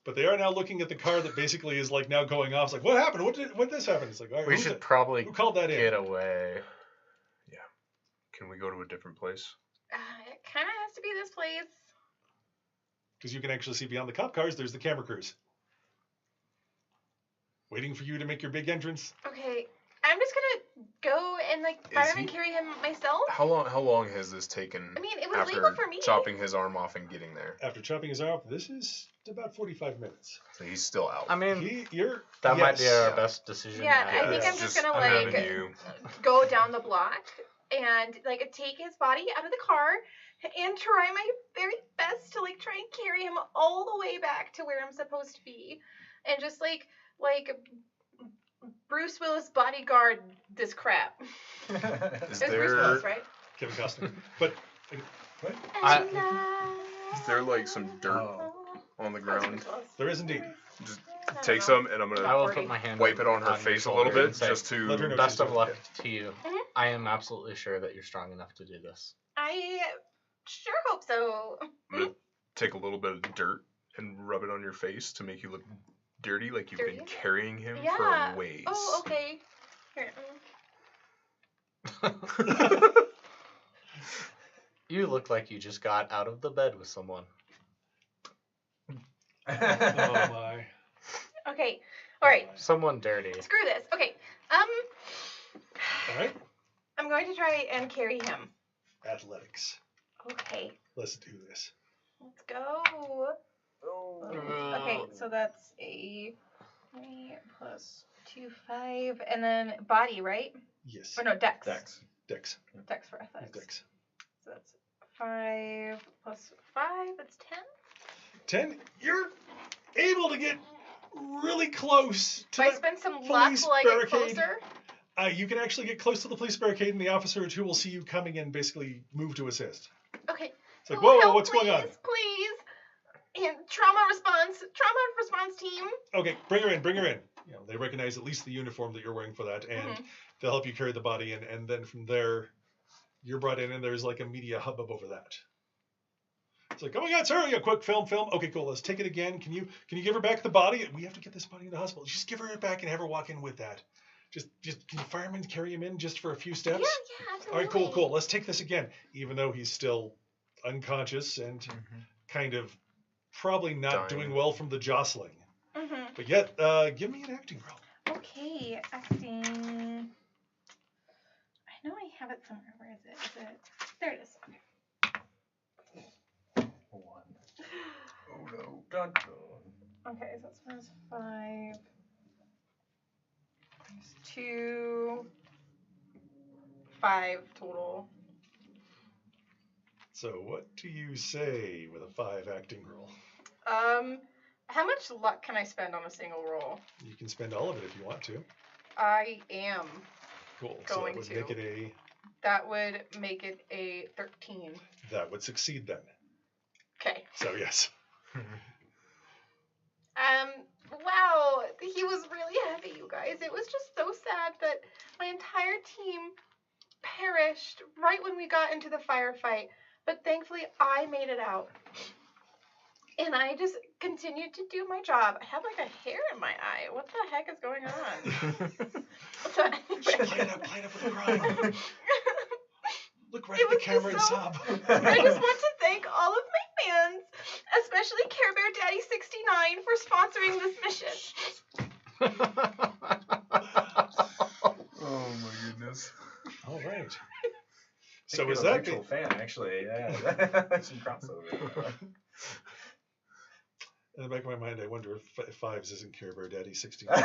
But they are now looking at the car that basically is like now going off. It's like, what happened? What this happened? It's like, all right, We who's should it? probably Who called that in? get away. Can we go to a different place? It kind of has to be this place. Because you can actually see beyond the cop cars. There's the camera crews waiting for you to make your big entrance. Okay, I'm just gonna go and like fire Is him and he- carry him myself. How long has this taken? I mean, it was after legal for me. chopping his arm off and getting there? After chopping his arm off, this is about 45 minutes. So he's still out. I mean, That might be our Yeah. best decision. Yeah, to I have. think Yeah, I'm just just gonna having like you. go down the block and like take his body out of the car and try my very best to like try and carry him all the way back to where I'm supposed to be, and just like Bruce Willis bodyguard this crap. Is It's Bruce there Willis, right? Kevin Costner. But is there like some dirt Oh. on the That's ground? Bruce Willis. there is indeed. Just I don't take know. some, and I'm I gonna will put my hand wipe it on her your face a shoulder little bit, and say, just Let her to. know. best of Yeah. luck to you. Mhm. I am absolutely sure that you're strong enough to do this. I sure hope so. I'm gonna take a little bit of dirt and rub it on your face to make you look dirty, like you've been Dirty? carrying him Yeah. for ways. Oh, okay. Here. You look like you just got out of the bed with someone. Oh my. Okay. All right. Someone dirty. Screw this. Okay. All right. I'm going to try and carry him. Athletics. Okay. Let's do this. Let's go. Okay, so that's a 3 plus 2, 5, and then body, right? Yes. Or no, dex. Dex. Dex. Dex for athletics. Dex. So that's 5 plus 5, that's 10. 10. You're able to get really close to If I the spend some luck, police will I get barricade. closer? You can actually get close to the police barricade, and the officer or two will see you coming and basically move to assist. Okay. It's like, Who will whoa, help, what's going on? Please. And trauma response team. Okay, bring her in, bring her in. You know, they recognize at least the uniform that you're wearing for that, and they'll help you carry the body in, and then from there, you're brought in, and there's like a media hubbub over that. It's like, oh my God, sir, yeah, quick, film. Okay, cool, let's take it again. Can you give her back the body? We have to get this body in the hospital. Just give her it back and have her walk in with that. Just can firemen carry him in just for a few steps? Yeah, absolutely. All right, cool. Let's take this again, even though he's still unconscious and kind of probably not Dying. doing well from the jostling. Mm-hmm. But yet, give me an acting roll. Okay. Okay, acting. I know I have it somewhere. Where is it? Is it? There it is. Okay. 1. Oh no. Dun, dun. Okay, so that's 1 is 5. There's 2. 5 total. So what do you say with a 5 acting roll? How much luck can I spend on a single roll? You can spend all of it if you want to. I am. Cool. So that Going would to. make it a. That would make it a 13. That would succeed then. Okay. So yes. Wow, he was really heavy, you guys. It was just so sad that my entire team perished right when we got into the firefight. But thankfully, I made it out. And I just continued to do my job. I have like a hair in my eye. What the heck is going on? So Line up with the crime. Look right It at the was camera and just so- sob. I just want to thank all of my fans, especially Care Bear Daddy 69 for sponsoring this mission. Oh my goodness. All right. So So is a that mutual fan, actually? Yeah, some crossover. in the back of my mind? I wonder if Fives isn't Care Bear Daddy 69.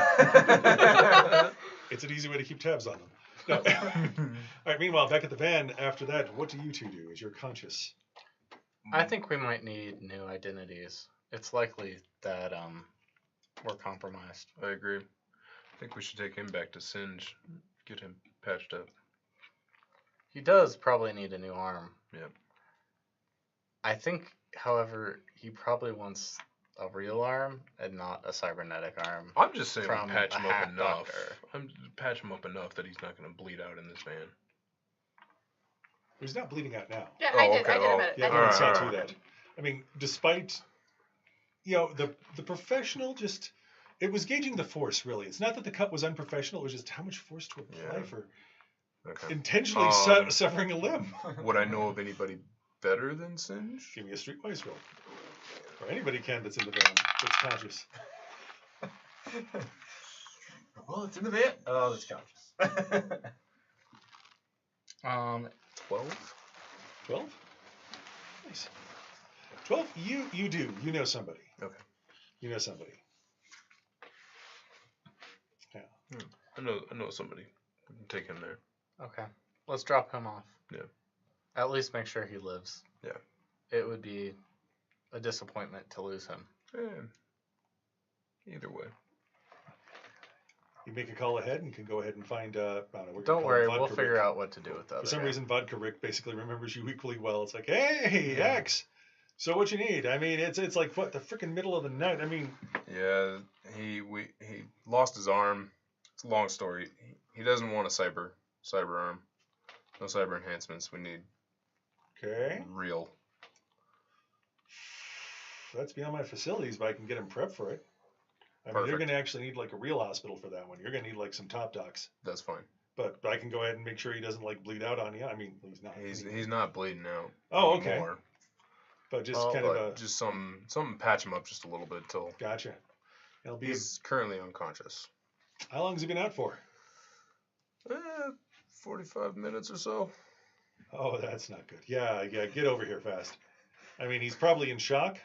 It's an easy way to keep tabs on them. No. All right. Meanwhile, back at the van. After that, what do you two do? As you're conscious. I think we might need new identities. It's likely that we're compromised. I agree. I think we should take him back to Singe, get him patched up. He does probably need a new arm. Yep. I think, however, he probably wants a real arm and not a cybernetic arm. I'm just saying From we patch a him up hack enough. doctor. I'm patch him up enough that he's not going to bleed out in this van. He's not bleeding out now. Yeah, Oh, I did. okay. I did Oh, a minute. Yeah, I I did wouldn't a say Alright, to alright. that. I mean, despite, the professional just, it was gauging the force, really. It's not that the cut was unprofessional, it was just how much force to apply Yeah. for Okay. intentionally severing a limb. Would I know of anybody better than Singe? Give me a streetwise roll. Or anybody can that's in the van, that's conscious. Well, it's in the van. Oh, that's conscious. 12? 12? Nice. 12, you do. You know somebody. Okay. You know somebody. I know somebody. We can take him there. Okay. Let's drop him off. Yeah. At least make sure he lives. Yeah. It would be a disappointment to lose him. Either way. You make a call ahead and can go ahead and find, I don't know, we're gonna Don't call worry, him we'll Vodka figure Rick. out what to do with the other For some guy. reason, Vodka Rick basically remembers you equally well. It's like, hey, Yeah. X, so what you need? I mean, it's like, what, the freaking middle of the night? I mean, Yeah, he lost his arm. It's a long story. He doesn't want a cyber arm. No cyber enhancements. We need okay, real. that's beyond my facilities, but I can get him prepped for it. I mean, you're Perfect. going to actually need like a real hospital for that one. You're going to need like some top docs. That's fine. But I can go ahead and make sure he doesn't like bleed out on you. I mean, he's not. He's not bleeding out. Oh, okay. anymore, But just Oh, kind but of a. just something patch him up just a little bit till Gotcha. It'll be. he's currently unconscious. How long has he been out for? 45 minutes or so. Oh, that's not good. Yeah. Get over here fast. I mean, he's probably in shock,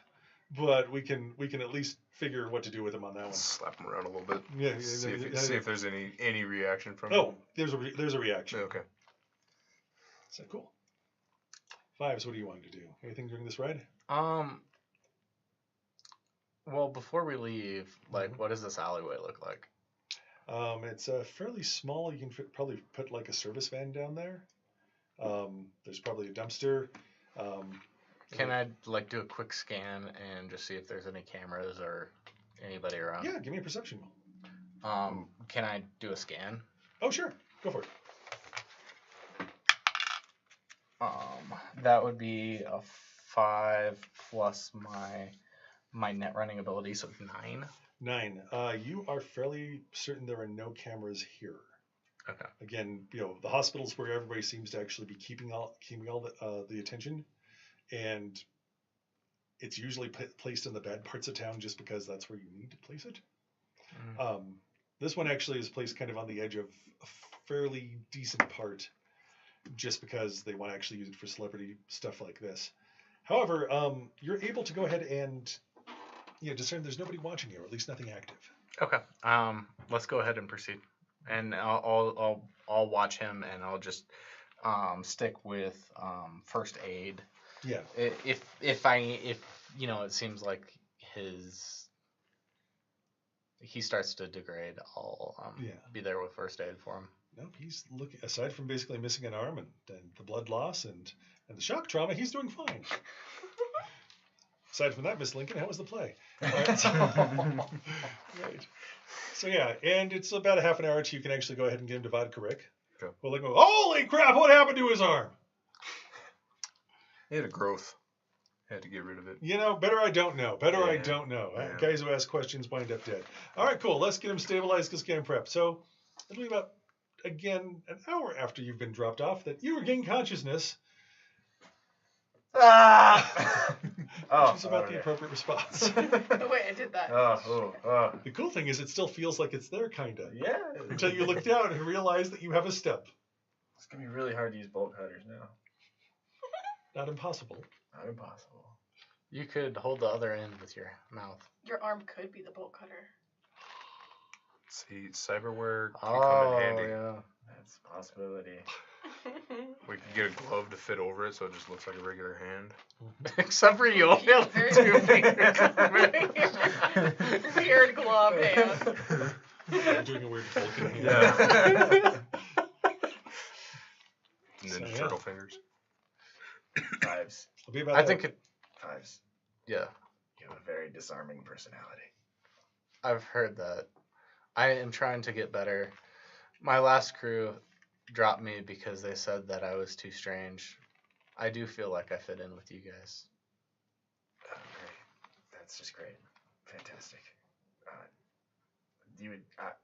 but we can at least figure what to do with him on that one. Slap him around a little bit. Yeah. See if there's any reaction from Oh, him. there's a reaction. Okay. So cool. Fives, what do you want to do? Anything during this ride? Well, before we leave, like, what does this alleyway look like? It's fairly small. You can probably put like a service van down there. There's probably a dumpster. Can I, like, do a quick scan and just see if there's any cameras or anybody around? Yeah, give me a perception roll. Can I do a scan? Oh, sure. Go for it. That would be a 5 plus my net running ability, so 9. 9. You are fairly certain there are no cameras here. Okay. Again, the hospital's where everybody seems to actually be keeping all the attention, and it's usually placed in the bad parts of town just because that's where you need to place it. This one actually is placed kind of on the edge of a fairly decent part, just because they want to actually use it for celebrity stuff like this. However, you're able to go ahead and discern there's nobody watching you, or at least nothing active. Okay. Let's go ahead and proceed, and I'll watch him, and I'll just stick with first aid. Yeah. If it seems like he starts to degrade, I'll be there with first aid for him. No, he's looking. Aside from basically missing an arm and the blood loss and the shock trauma, he's doing fine. Aside from that, Miss Lincoln, how was the play? All right. Right. So yeah, and it's about a half an hour till you can actually go ahead and get him to vodka Rick. Okay. Well, they go, holy crap! What happened to his arm? He had a growth. Had to get rid of it. Better I don't know. I Yeah. don't know. Yeah. Guys who ask questions wind up dead. All right, cool. Let's get him stabilized. Let's get him prepped. So it'll be about, again, an hour after you've been dropped off that you regain consciousness. Ah! Which is about the appropriate response. The way I did that. The cool thing is it still feels like it's there, kind of. Yeah. Until you look down and realize that you have a step. It's going to be really hard to use bolt cutters now. Not impossible. Not impossible. You could hold the other end with your mouth. Your arm could be the bolt cutter. See, cyberware can come in handy. Yeah. That's a possibility. We could get a glove to fit over it so it just looks like a regular hand. Except for you only have Very 2 fingers. Weird glove hand. I'm doing a weird Vulcan hand. Yeah. And then So, yeah. turtle fingers. Fives. It'll be about I that. think it. Fives. Yeah, You have a very disarming personality. I've heard that. I am trying to get better. My last crew dropped me because they said that I was too strange. I do feel like I fit in with you guys. Oh, great. That's just great. Fantastic.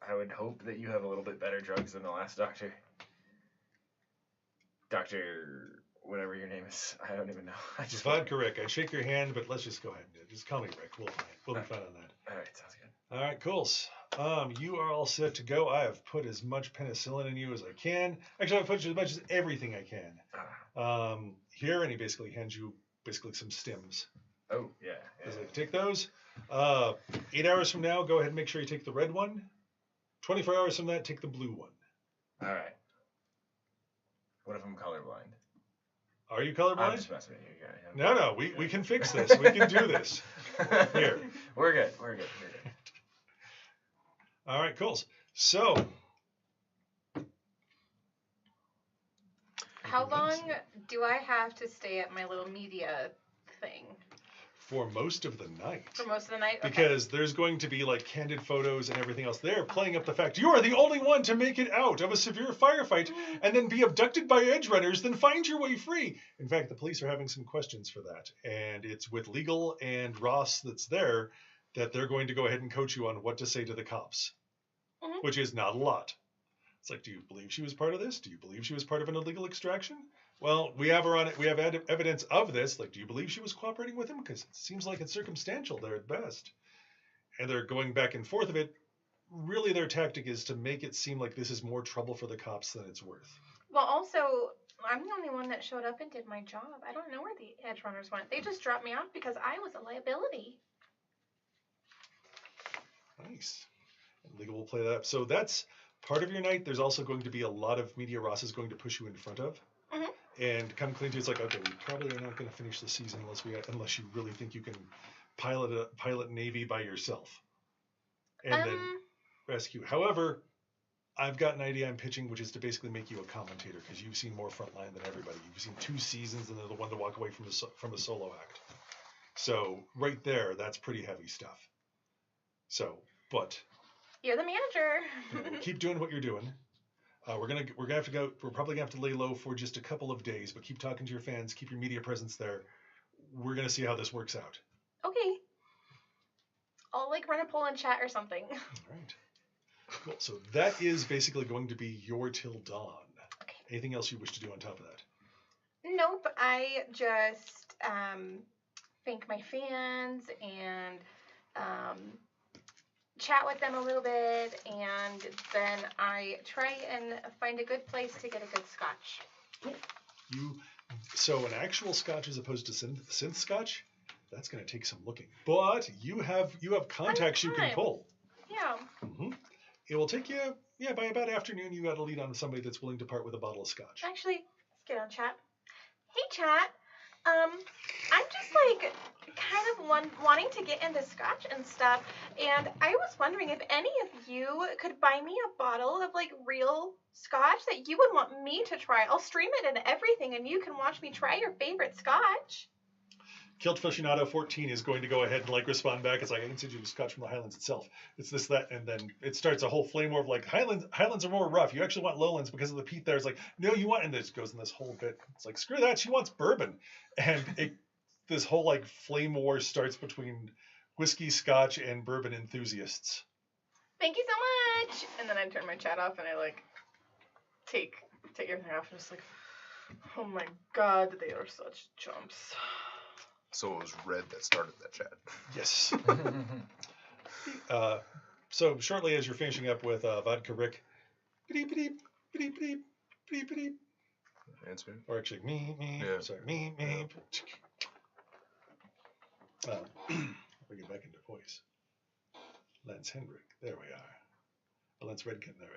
I would hope that you have a little bit better drugs than the last doctor. Dr. whatever your name is. I don't even know. I just Vodka Rick. I shake your hand, but let's just go ahead and just call me Rick. We'll be fine on that. All right, sounds good. All right, cool. You are all set to go. I have put as much penicillin in you as I can. Actually, I've put as much as everything I can. Here, and he basically hands you some stims. Oh, yeah. He's like, take those. 8 hours from now, go ahead and make sure you take the red one. 24 hours from that, take the blue one. All right. What if I'm colorblind? Are you I'm colorblind? just messing with you guys. No, we can fix this. We can do this. Here. We're good. All right, cool. So, How long do I have to stay at my little media thing? for most of the night. For most of the night? Okay. Because there's going to be like candid photos and everything else. They're playing up the fact you are the only one to make it out of a severe firefight and then be abducted by edge runners, then find your way free. In fact, the police are having some questions for that. And it's with Legal and Ross that's there that they're going to go ahead and coach you on what to say to the cops, which is not a lot. It's like, do you believe she was part of this? Do you believe she was part of an illegal extraction? Well, we have her on it. We have evidence of this. Like, do you believe she was cooperating with him? Because it seems like it's circumstantial there at best. And they're going back and forth of it. Really, their tactic is to make it seem like this is more trouble for the cops than it's worth. Well, also, I'm the only one that showed up and did my job. I don't know where the edge runners went. They just dropped me off because I was a liability. Nice. And Legal will play that up. So that's part of your night. There's also going to be a lot of media Ross is going to push you in front of. And come clean to it's like, okay, we probably are not going to finish the season unless you really think you can pilot Navy by yourself. And then rescue. However, I've got an idea I'm pitching, which is to basically make you a commentator because you've seen more Frontline than everybody. You've seen 2 seasons and they're the one to walk away from a solo act. So right there, that's pretty heavy stuff. So, but You're the manager. keep doing what you're doing. We're gonna have to go. We're probably gonna have to lay low for just a couple of days, but keep talking to your fans. Keep your media presence there. We're gonna see how this works out. Okay. I'll run a poll in chat or something. All right. Cool. So that is basically going to be your till dawn. Okay. Anything else you wish to do on top of that? Nope. I just thank my fans and chat with them a little bit, and then I try and find a good place to get a good scotch. So an actual scotch as opposed to synth scotch, that's going to take some looking. But you have contacts you can pull. Yeah. Mm-hmm. It will take you, by about afternoon, you got to lead on somebody that's willing to part with a bottle of scotch. Actually, let's get on chat. Hey, chat. I'm just like kind of wanting to get into scotch and stuff, and I was wondering if any of you could buy me a bottle of like real scotch that you would want me to try. I'll stream it and everything, and you can watch me try your favorite scotch. Kilt Aficionado 14 is going to go ahead and like respond back. It's like, I can send you the scotch from the Highlands itself. It's this, that, and then it starts a whole flame war of like, Highlands are more rough. You actually want lowlands because of the peat there. It's like, no, you want, and this goes in this whole bit. It's like, screw that, she wants bourbon. And this whole like flame war starts between whiskey, scotch, and bourbon enthusiasts. Thank you so much. And then I turn my chat off and I like take everything off and just like, oh my god, they are such chumps. So it was Red that started that chat. Yes. So shortly as you're finishing up with Vodka Rick, Answer. or actually me, Yeah. sorry, me. We get back into voice. Lance Hendrick, there we are. Lance Redkin, there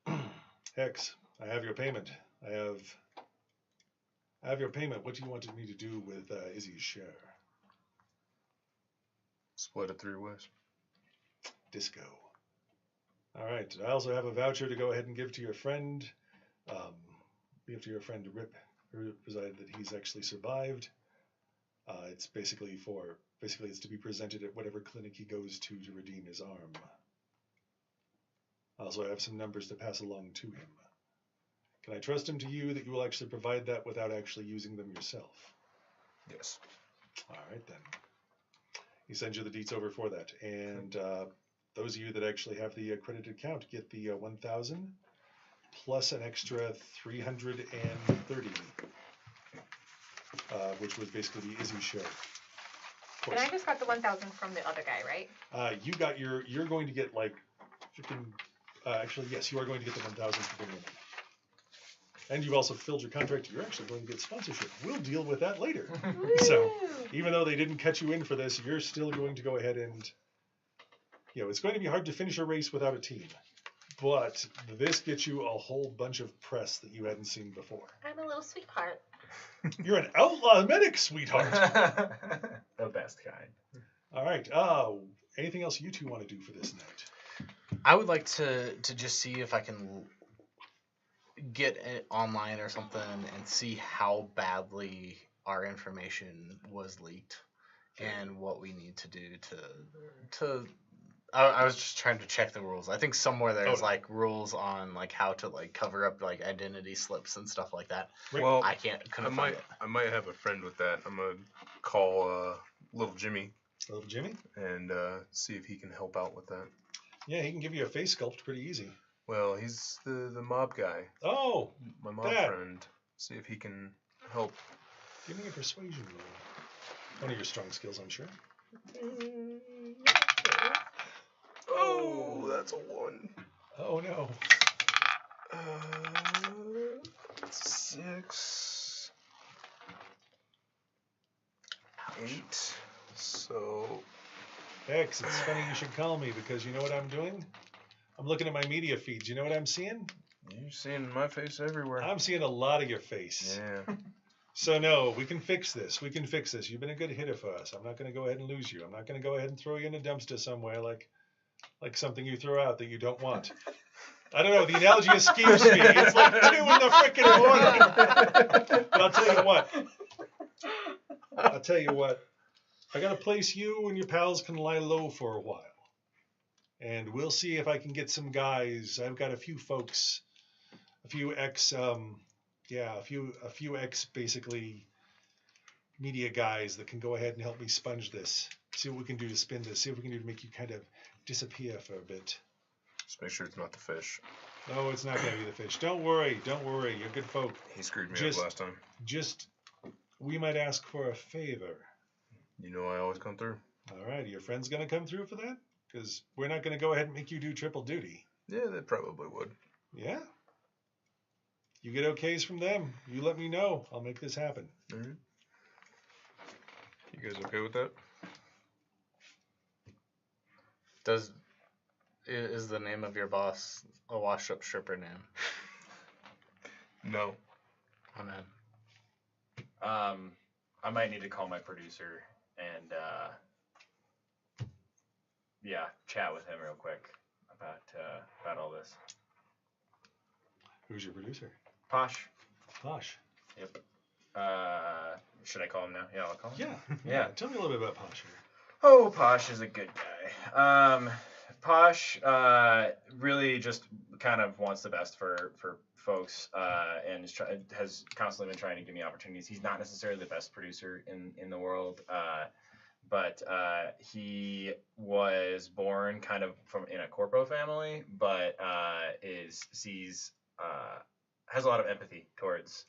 we are. Hex, I have your payment. I have your payment. What do you want me to do with Izzy's share? Split it 3 ways. Disco. All right. I also have a voucher to go ahead and give to your friend. Give to your friend Rip, who decided that he's actually survived. It's basically it's to be presented at whatever clinic he goes to redeem his arm. Also, I have some numbers to pass along to him. Can I trust him to you that you will actually provide that without actually using them yourself? Yes. All right, then. He sends you the deets over for that. And those of you that actually have the accredited account get the 1,000 plus an extra 330, which was basically the Izzy share. And I just got the 1,000 from the other guy, right? You're going to get like freaking, actually, yes, you are going to get the 1,000 for bringing it. And you've also filled your contract. You're actually going to get sponsorship. We'll deal with that later. So even though they didn't cut you in for this, you're still going to go ahead and, it's going to be hard to finish a race without a team. But this gets you a whole bunch of press that you hadn't seen before. I'm a little sweetheart. You're an outlaw medic, sweetheart. The best kind. All right. Anything else you two want to do for this night? I would like to just see if I can get it online or something and see how badly our information was leaked and what we need to do to I was just trying to check the rules. I think somewhere there's like rules on like how to like cover up like identity slips and stuff like that. Well, I couldn't find it. I might have a friend with that. I'm gonna call Little Jimmy. Little Jimmy? And see if he can help out with that. Yeah, he can give you a face sculpt pretty easy. Well, he's the mob guy. Oh, my mob friend. See if he can help. Give me a persuasion roll. One of your strong skills, I'm sure. Oh, that's a 1. Oh no. 6. 8. So. X, it's funny you should call me because you know what I'm doing? I'm looking at my media feeds. You know what I'm seeing? You're seeing my face everywhere. I'm seeing a lot of your face. Yeah. So no, we can fix this. You've been a good hitter for us. I'm not going to go ahead and lose you. I'm not going to go ahead and throw you in a dumpster somewhere like something you throw out that you don't want. I don't know. The analogy escapes me. It's like 2 in the frickin' morning. But I'll tell you what. I got to place you and your pals can lie low for a while. And we'll see if I can get some guys. I've got a few folks, a few ex basically media guys that can go ahead and help me sponge this. See what we can do to spin this. See what we can do to make you kind of disappear for a bit. Just make sure it's not the fish. No, it's not going to be the fish. Don't worry. You're good folk. He screwed me up last time. We might ask for a favor. You know I always come through. All right, are your friends going to come through for that? Because we're not going to go ahead and make you do triple duty. Yeah, they probably would. Yeah? You get okays from them. You let me know. I'll make this happen. All right. You guys okay with that? Is the name of your boss a washed-up stripper name? No. I'm in. I might need to call my producer and chat with him real quick about all this. Who's your producer? Posh. Posh. Yep. Should I call him now? Yeah, I'll call him. Yeah. Yeah. Tell me a little bit about Posh here. Oh, Posh is a good guy. Posh really just kind of wants the best for folks and has constantly been trying to give me opportunities. He's not necessarily the best producer in the world, but he was born kind of in a corpo family, but has a lot of empathy towards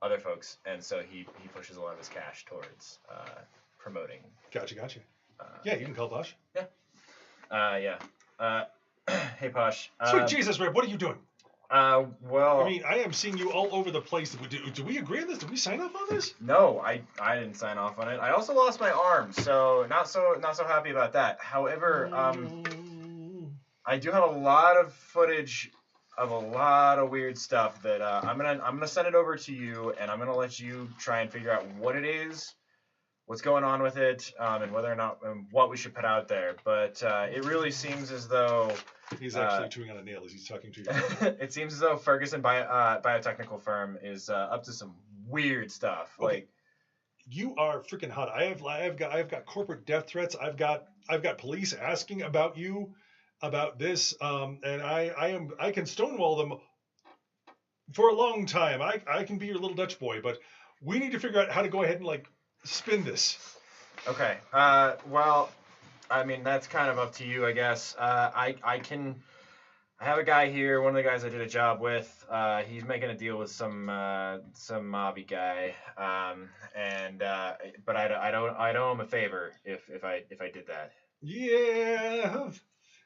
other folks, and so he pushes a lot of his cash towards promoting. Gotcha. Yeah, you can call Posh. Hey, Posh. Sweet Jesus, Rip, what are you doing? Well, I mean, I am seeing you all over the place. Do we agree on this? Did we sign off on this? no, I didn't sign off on it. I also lost my arm, so not so happy about that. However, I do have a lot of footage of a lot of weird stuff that I'm gonna send it over to you, and I'm gonna let you try and figure out what it is, what's going on with it, and whether or not and what we should put out there. But it really seems as though He's actually chewing on a nail as he's talking to you. it seems as though Ferguson biotechnical firm is up to some weird stuff. Okay. Like, you are freaking hot. I've got corporate death threats. I've got police asking about you, about this, and I can stonewall them for a long time. I can be your little Dutch boy, but we need to figure out how to go ahead and like spin this. okay, well, I mean that's kind of up to you, I guess. I have a guy here, one of the guys I did a job with. He's making a deal with some mobby guy, but I owe him a favor if I did that. Yeah.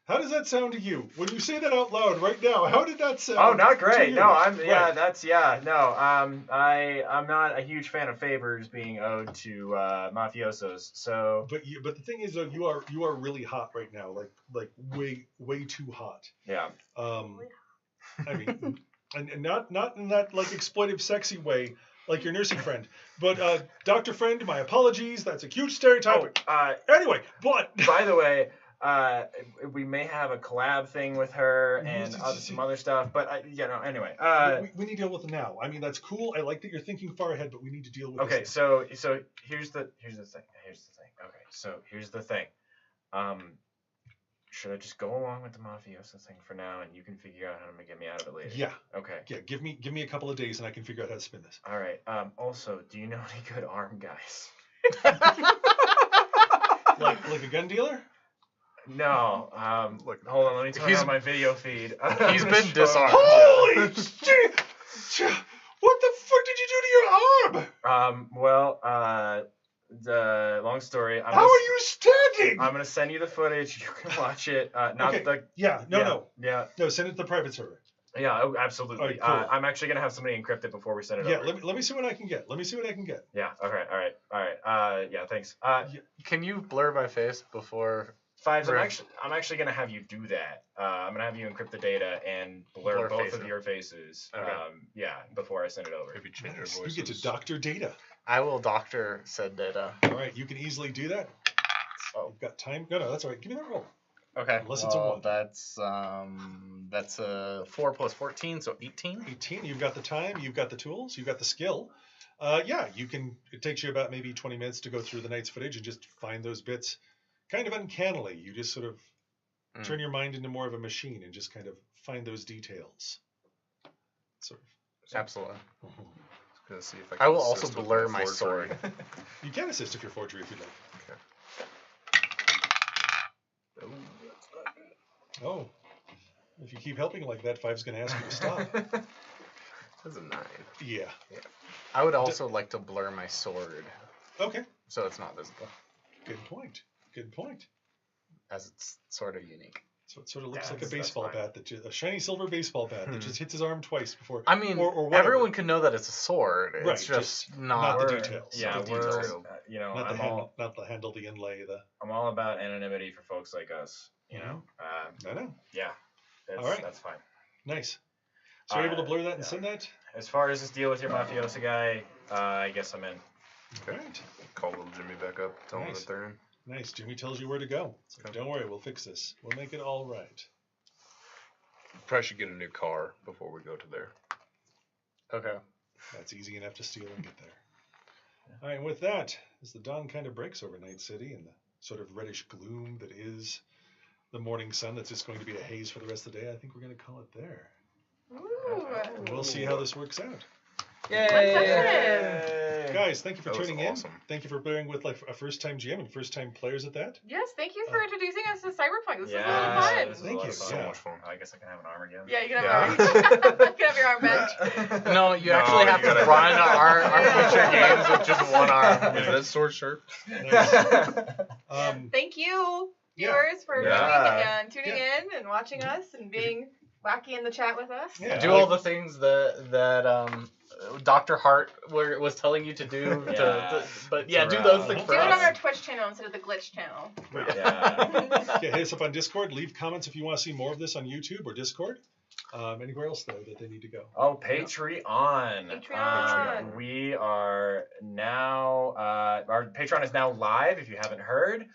How does that sound to you? When you say that out loud right now, how did that sound? Oh, not to great. you? No, I'm Right. I'm not a huge fan of favors being owed to mafiosos. So, But the thing is though, you are really hot right now, like way too hot. yeah. I mean, and not in that like exploitive sexy way like your nursing friend, but Dr. Friend, my apologies. That's a huge stereotype. Anyway, but By the way, we may have a collab thing with her and some other stuff, but anyway. we need to deal with it now. I mean, that's cool. I like that you're thinking far ahead, but we need to deal with Okay, this. so here's the thing. Okay, so here's the thing. Should I just go along with the mafioso thing for now, and you can figure out how to get me out of it later? Yeah. Okay. Yeah, give me a couple of days and I can figure out how to spin this. All right. Also, do you know any good arm guys? Like a gun dealer? No. Hold on. Let me turn on my video feed. He's been disarmed. Holy shit! What the fuck did you do to your arm? The long story. How are you standing? I'm gonna send you the footage. You can watch it. Yeah, no. Yeah. No, send it to the private server. Yeah. Oh, absolutely. All right, cool. I'm actually gonna have somebody encrypt it before we send it Yeah, over. let me see what I can get. Yeah. Okay. All right. Yeah. Thanks. Can you blur my face before? Fives. Right. I'm actually gonna have you do that. I'm gonna have you encrypt the data and blur both faces. of your faces. Okay. Before I send it over. Maybe change your You voices. get to doctor data. I will doctor said data. All right, you can easily do that. Oh, you've got time. No, that's all right. Give me that roll. Okay. Unless it's a one. That's a 4 plus 14, so 18. 18. You've got the time. You've got the tools. You've got the skill. Yeah, you can. It takes you about maybe 20 minutes to go through the night's footage and just find those bits. Kind of uncannily, you just sort of turn your mind into more of a machine and just kind of find those details. Sort of. Absolutely. Gonna see if I will assist also with blur my forgery. sword. You can assist if you're forgery if you'd like. Oh, that's not good. Oh, if you keep helping like that, Five's going to ask you to stop. That's a 9. Yeah. I would also like to blur my sword, Okay. so it's not visible. Good point. Good point. as it's sort of unique. So it sort of looks Yeah, like a that's baseball fine. bat, a shiny silver baseball bat that just hits his arm twice before. I mean, or whatever. everyone can know that it's a sword. It's Right, just not the not. details. Yeah, Not the we're details. Not the handle, not the handle, the inlay, the. I'm all about anonymity for folks like us. You know. I know. Yeah. All right. That's fine. Nice. So you're able to blur that and yeah. send that. As far as this deal with your mafiosa guy, I guess I'm in. All right. Call little Jimmy back up. Tell him Nice. that they're in. Nice. Jimmy tells you where to go. It's like, don't worry, we'll fix this. We'll make it all right. Probably should get a new car before we go to there. Okay. That's easy enough to steal and get there. All right, and with that, as the dawn kind of breaks over Night City and the sort of reddish gloom that is the morning sun that's just going to be a haze for the rest of the day, I think we're going to call it there. Ooh. And we'll see how this works out. Yay! Guys, thank you for That was tuning awesome. in. Thank you for bearing with like a first-time GM and first-time players at that. Yes, thank you for introducing us to Cyberpunk. This was a Yeah, lot of fun. this is Thank a lot you. of fun. So Yeah. much fun. I guess I can have an arm again. Yeah, you can Yeah. have your you can have your arm bent. No, you No, actually have you to gotta- run our future games with just one arm. Is that sword sharp? Thank Thank you, Yeah. viewers, for Yeah. tuning in and watching us and being wacky in the chat with us. Yeah. Do all the things that Dr. Hart was telling you to do. But yeah, do those things Do for it on our us. Twitch channel instead of the Glitch channel. Yeah. Yeah, hit us up on Discord. Leave comments if you want to see more of this on YouTube or Discord. Anywhere else though that they need to go. Oh, Patreon. Patreon. We are now, our Patreon is now live if you haven't heard.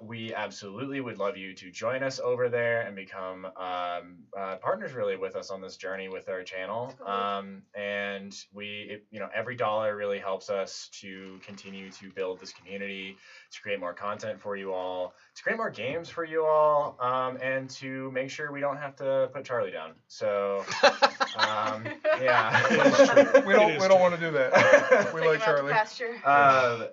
We absolutely would love you to join us over there and become partners really with us on this journey with our channel. And every dollar really helps us to continue to build this community, to create more content for you all, to create more games for you all, and to make sure we don't have to put Charlie down. So, yeah. We don't want to do that. We Take like him out to Charlie. pasture.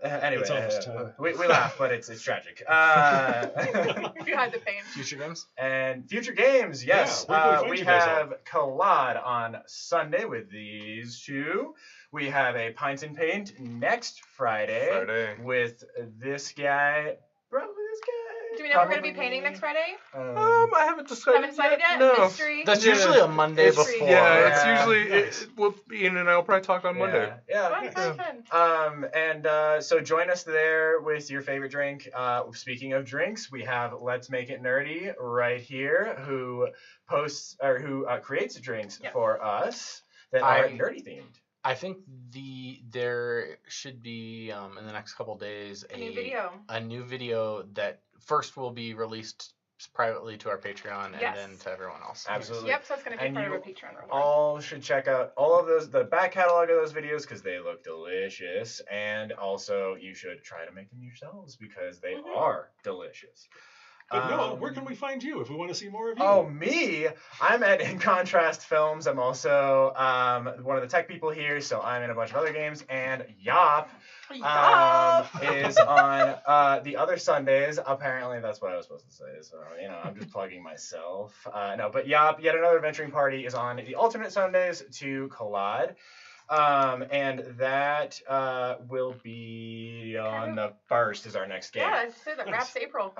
Anyway, It's almost time. we laugh, but it's tragic. Behind the pain. Future games? And future games, yes. Yeah, where can we find We you guys have Collide on Sunday with these two. We have a Pints and Paint next Friday. With this guy. Probably this guy. Do we know we're going to be painting next Friday? I haven't decided. Haven't decided yet? No. Mystery? That's Yeah. usually a Monday It's, before. yeah, it's Yeah. usually Nice. Ian and I will probably talk on Monday. Yeah. Fun. So join us there with your favorite drink. Speaking of drinks, we have Let's Make It Nerdy right here, who creates drinks Yes. for us that are nerdy themed. I think there should be in the next couple days A new video. a new video that first will be released privately to our Patreon Yes. and then to everyone else. Absolutely. Yep, so it's going to be And part of you our Patreon reward. All should check out all of those, the back catalog of those videos, because they look delicious. And also, you should try to make them yourselves because they are delicious. But Noah, where can we find you if we want to see more of you? Oh, me? I'm at In Contrast Films. I'm also one of the tech people here, so I'm in a bunch of other games. And Yop is on the other Sundays. Apparently, that's what I was supposed to say. So, I'm just plugging myself. No, but Yop, Yet Another Adventuring Party, is on the alternate Sundays to Collide. And that will be on the 1st is our next game. Yeah, I'd say that wraps April.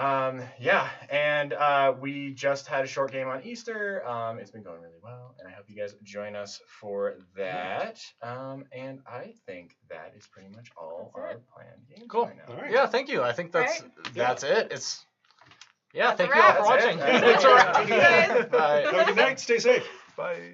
Yeah, and we just had a short game on Easter. It's been going really well, and I hope you guys join us for that. And I think that is pretty much all That's our it. planned games Cool. right now. All right. Yeah, thank you. I think that's it. That's Thank a you all wrap. for watching. That's it. It's a wrap. Thank you guys. Bye. Have a good night. Stay safe. Bye.